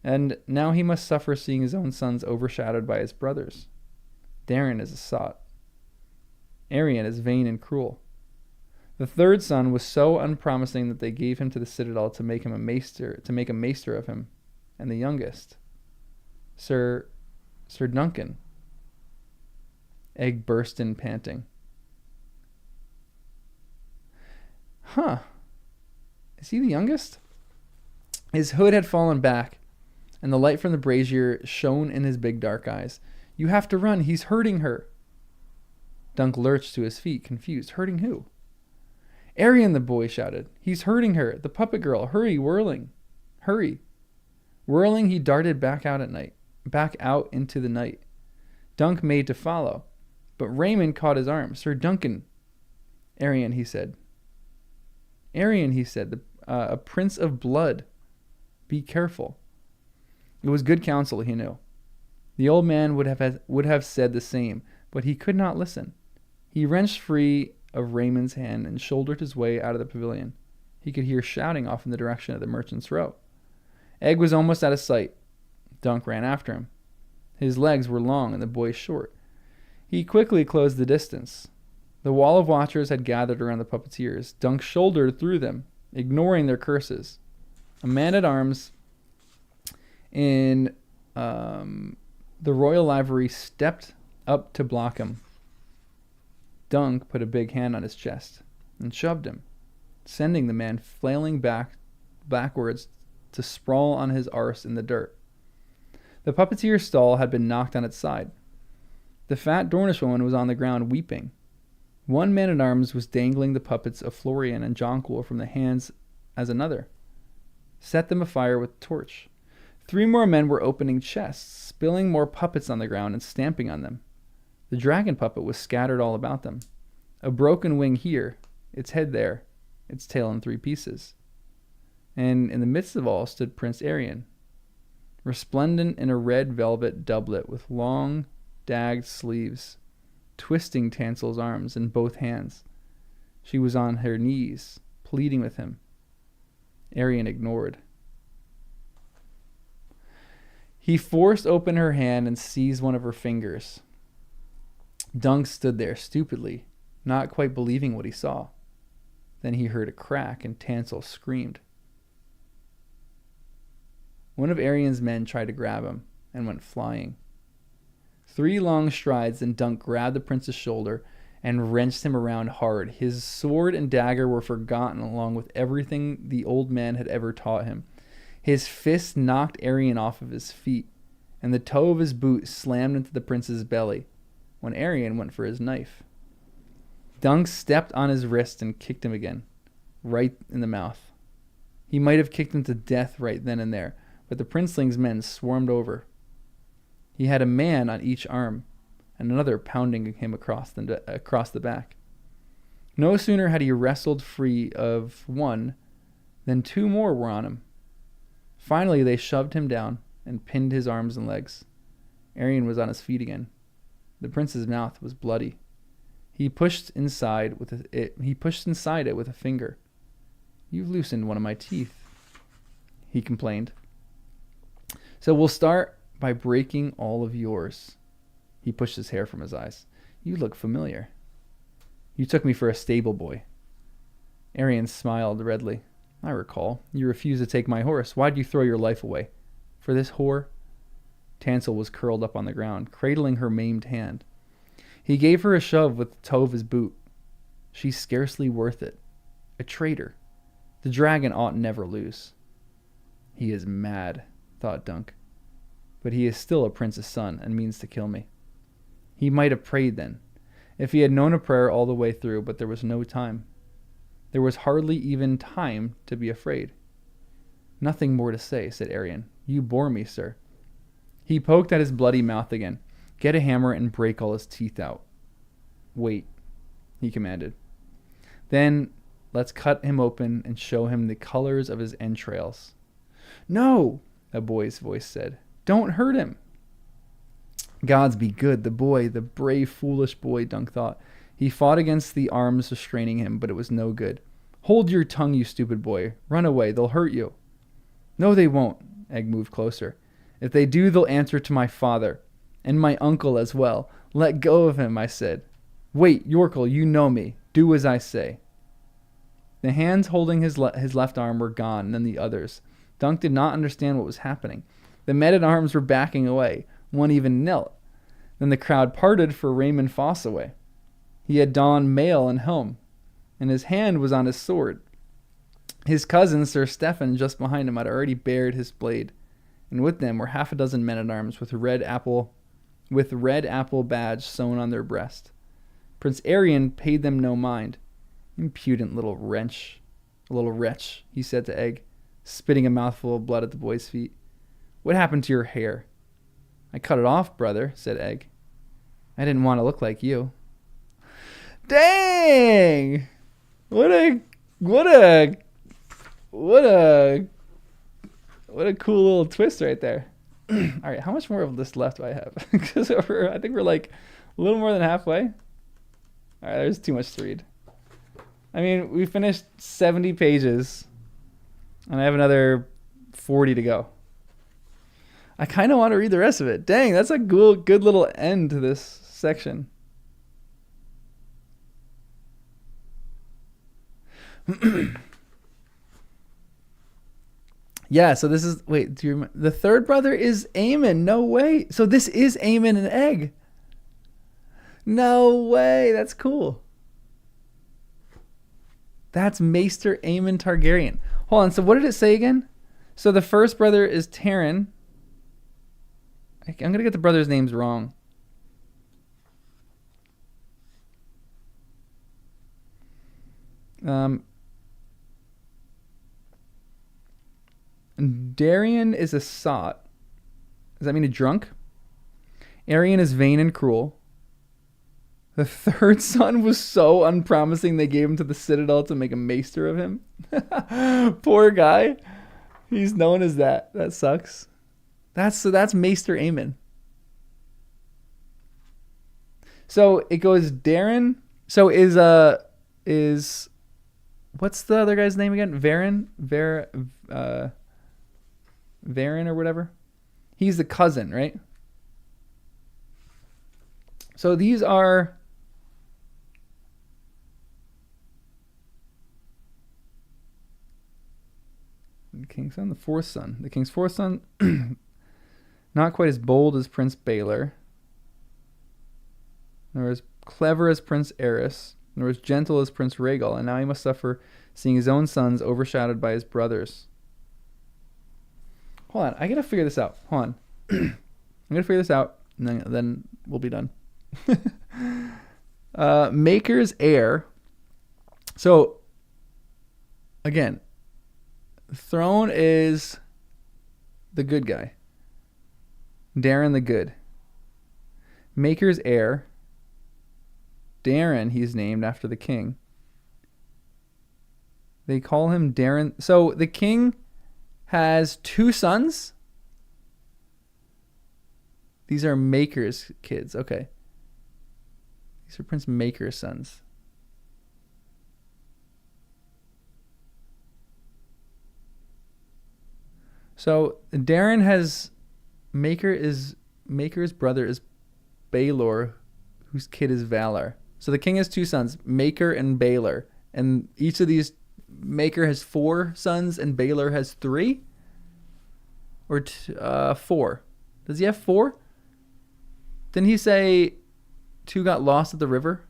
And now he must suffer seeing his own sons overshadowed by his brothers. Darren is a sot. Arian is vain and cruel. The 3rd son was so unpromising that they gave him to the citadel to make a maester of him. And the youngest, Sir Duncan. Egg burst in panting. Huh. Is he the youngest? His hood had fallen back, and the light from the brazier shone in his big dark eyes. You have to run. He's hurting her. Dunk lurched to his feet, confused. Hurting who? Arian, the boy shouted. He's hurting her. The puppet girl. Hurry, Whirling. Hurry. Whirling, he darted back out into the night. Dunk made to follow, but Raymond caught his arm. Sir Duncan. Arian, he said. A prince of blood. Be careful. It was good counsel, he knew. The old man would have said the same, but he could not listen. He wrenched free of Raymond's hand and shouldered his way out of the pavilion. He could hear shouting off in the direction of the Merchant's Row. Egg was almost out of sight. Dunk ran after him. His legs were long and the boy short. He quickly closed the distance. The wall of watchers had gathered around the puppeteers. Dunk shouldered through them, ignoring their curses. A man-at-arms in the royal livery stepped up to block him. Dunk put a big hand on his chest and shoved him, sending the man flailing backwards to sprawl on his arse in the dirt. The puppeteer's stall had been knocked on its side. The fat Dornish woman was on the ground weeping. One man-at-arms was dangling the puppets of Florian and Jonquil from the hands as another set them afire with a torch. 3 more men were opening chests, spilling more puppets on the ground and stamping on them. The dragon puppet was scattered all about them. A broken wing here, its head there, its tail in 3 pieces. And in the midst of all stood Prince Arian, resplendent in a red velvet doublet with long, dagged sleeves, twisting Tansel's arms in both hands. She was on her knees, pleading with him. Arian ignored. He forced open her hand and seized one of her fingers. Dunk stood there stupidly, not quite believing what he saw. Then he heard a crack and Tansel screamed. One of Arian's men tried to grab him and went flying. 3 long strides, and Dunk grabbed the prince's shoulder and wrenched him around hard. His sword and dagger were forgotten along with everything the old man had ever taught him. His fist knocked Arian off of his feet, and the toe of his boot slammed into the prince's belly when Arian went for his knife. Dunk stepped on his wrist and kicked him again, right in the mouth. He might have kicked him to death right then and there, but the princeling's men swarmed over. He had a man on each arm, and another pounding him across the back. No sooner had he wrestled free of one than 2 more were on him. Finally, they shoved him down and pinned his arms and legs. Arian was on his feet again. The prince's mouth was bloody. He pushed inside it with a finger. You've loosened one of my teeth, he complained. So we'll start by breaking all of yours. He pushed his hair from his eyes. You look familiar. You took me for a stable boy. Arian smiled redly. I recall. You refused to take my horse. Why'd you throw your life away? For this whore? Tansel was curled up on the ground, cradling her maimed hand. He gave her a shove with the toe of his boot. She's scarcely worth it. A traitor. The dragon ought never lose. He is mad, thought Dunk. But he is still a prince's son and means to kill me. He might have prayed then, if he had known a prayer all the way through, but there was no time. There was hardly even time to be afraid. Nothing more to say, said Arian. You bore me, sir. He poked at his bloody mouth again. Get a hammer and break all his teeth out. Wait, he commanded. Then let's cut him open and show him the colors of his entrails. No, a boy's voice said. Don't hurt him. Gods be good, the boy, the brave, foolish boy, Dunk thought. He fought against the arms restraining him, but it was no good. Hold your tongue, you stupid boy. Run away, they'll hurt you. No, they won't. Egg moved closer. If they do, they'll answer to my father, and my uncle as well. Let go of him, I said. Wait, Yorkle, you know me. Do as I say. The hands holding his left arm were gone, and then the others. Dunk did not understand what was happening. The men-at-arms were backing away. One even knelt. Then the crowd parted for Raymond Fossaway. He had donned mail and helm. and his hand was on his sword. His cousin, Sir Stephen, just behind him, had already bared his blade, and with them were half a dozen men-at-arms with red apple badge sewn on their breast. Prince Arion paid them no mind. Impudent little wretch, he said to Egg, spitting a mouthful of blood at the boy's feet. What happened to your hair? I cut it off, brother, said Egg. I didn't want to look like you. Dang! What a cool little twist right there. All right, how much more of this left do I have? Because I think we're like a little more than halfway. All right, there's too much to read. I mean, we finished 70 pages, and I have another 40 to go. I kind of want to read the rest of it. Dang, that's a good little end to this section. Yeah, so this is... Wait, do you remember? The third brother is Aemon. No way. So this is Aemon and Egg. No way. That's cool. That's Maester Aemon Targaryen. Hold on. So what did it say again? So the first brother is Taryn. I'm going to get the brothers' names wrong. Darian is a sot. Does that mean a drunk? Arion is vain and cruel. The third son was so unpromising they gave him to the Citadel to make a maester of him. Poor guy. He's known as that. That sucks. That's Maester Aemon. So it goes Darren. So is what's the other guy's name again? Varen or whatever. He's the cousin, right? So these are the king's son, the fourth son. The king's fourth son, not quite as bold as Prince Baelor, nor as clever as Prince Aerys, nor as gentle as Prince Rhaegal, and now he must suffer seeing his own sons overshadowed by his brothers. Hold on, I gotta figure this out. Hold on. I'm gonna figure this out, and then we'll be done. Maker's heir. So, again, Throne is the good guy. Darren the good. Maker's heir. Darren, he's named after the king. They call him Darren. So the king has two sons. These are Maker's kids. Okay. These are Prince Maker's sons. So Darren has Maker's brother is Baelor, whose kid is Valar. So the king has two sons, Maker and Baelor, and each of these, Maker has 4 sons and Baelor has 3, or 4. Does he have 4? Didn't he say 2 got lost at the river?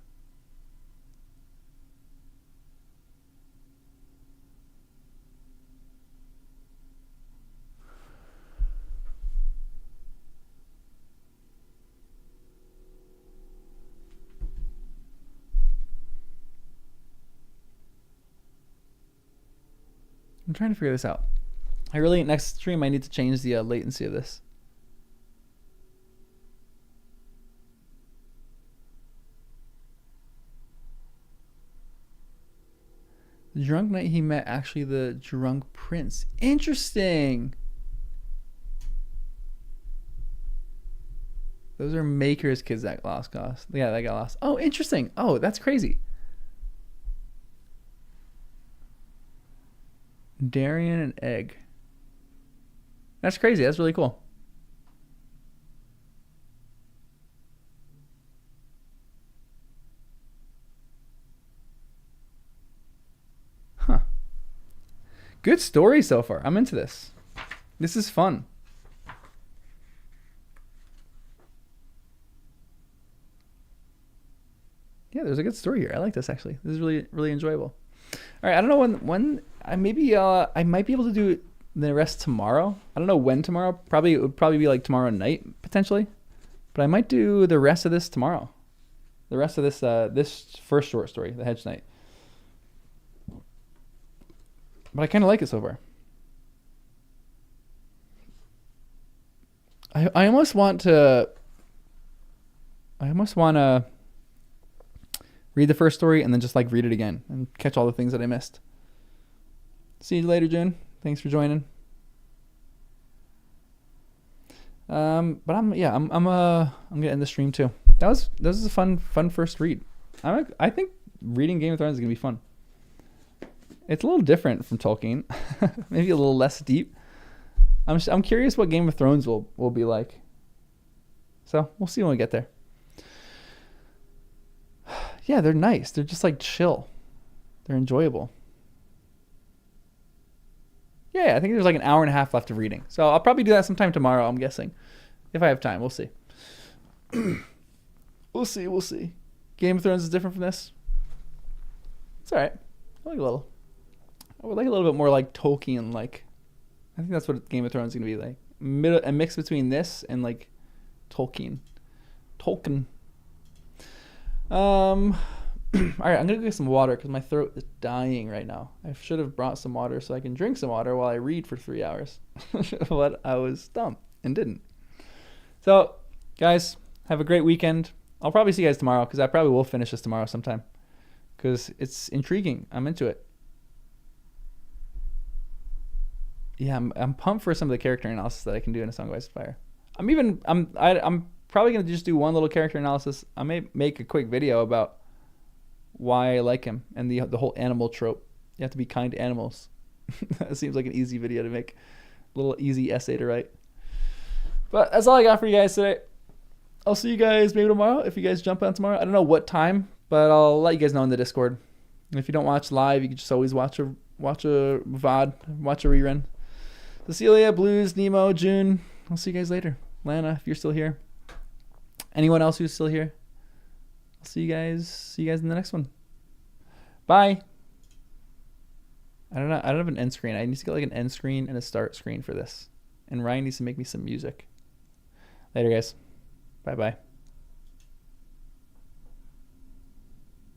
I'm trying to figure this out. Next stream I need to change the latency of this. The drunk knight he met, actually the drunk prince. Interesting. Those are Maker's kids that lost. Yeah, that got lost. Oh, interesting. Oh, that's crazy. Darian and Egg. That's crazy. That's really cool. Huh. Good story so far. I'm into this. This is fun. Yeah, Yeah, there's a good story here. I like this actually. This is really really enjoyable. All right, I don't know when I might be able to do the rest tomorrow. I don't know when tomorrow. Probably it would probably be like tomorrow night potentially, but I might do the rest of this tomorrow. The rest of this first short story, the Hedge Knight. But I kind of like it so far. I almost want to read the first story and then just like read it again and catch all the things that I missed. See you later, June. Thanks for joining. But I'm gonna end the stream too. This was a fun first read. I think reading Game of Thrones is gonna be fun. It's a little different from Tolkien, maybe a little less deep. I'm curious what Game of Thrones will be like. So we'll see when we get there. Yeah, they're nice. They're just like chill. They're enjoyable. Yeah, I think there's like an hour and a half left of reading. So I'll probably do that sometime tomorrow, I'm guessing. If I have time, we'll see. We'll see. Game of Thrones is different from this. It's all right. I would like a little bit more like Tolkien, like. I think that's what Game of Thrones is going to be like. A mix between this and like Tolkien. All right, I'm going to go get some water because my throat is dying right now. I should have brought some water so I can drink some water while I read for 3 hours. But I was dumb and didn't. So, guys, have a great weekend. I'll probably see you guys tomorrow because I probably will finish this tomorrow sometime because it's intriguing. I'm into it. Yeah, I'm pumped for some of the character analysis that I can do in A Song of Ice and Fire. I'm probably gonna just do one little character analysis. I may make a quick video about why I like him and the whole animal trope. You have to be kind to animals. That seems like an easy video to make, a little easy essay to write. But that's all I got for you guys today. I'll see you guys maybe tomorrow if you guys jump on tomorrow. I don't know what time, but I'll let you guys know in the Discord. And if you don't watch live, you can just always watch a VOD, watch a rerun. Cecilia, Blues, Nemo, June. I'll see you guys later. Lana, if you're still here. Anyone else who's still here. I'll see you guys in the next one. Bye. I don't have an end screen. I need to get like an end screen and a start screen for this. And Ryan needs to make me some music. Later, guys. Bye-bye.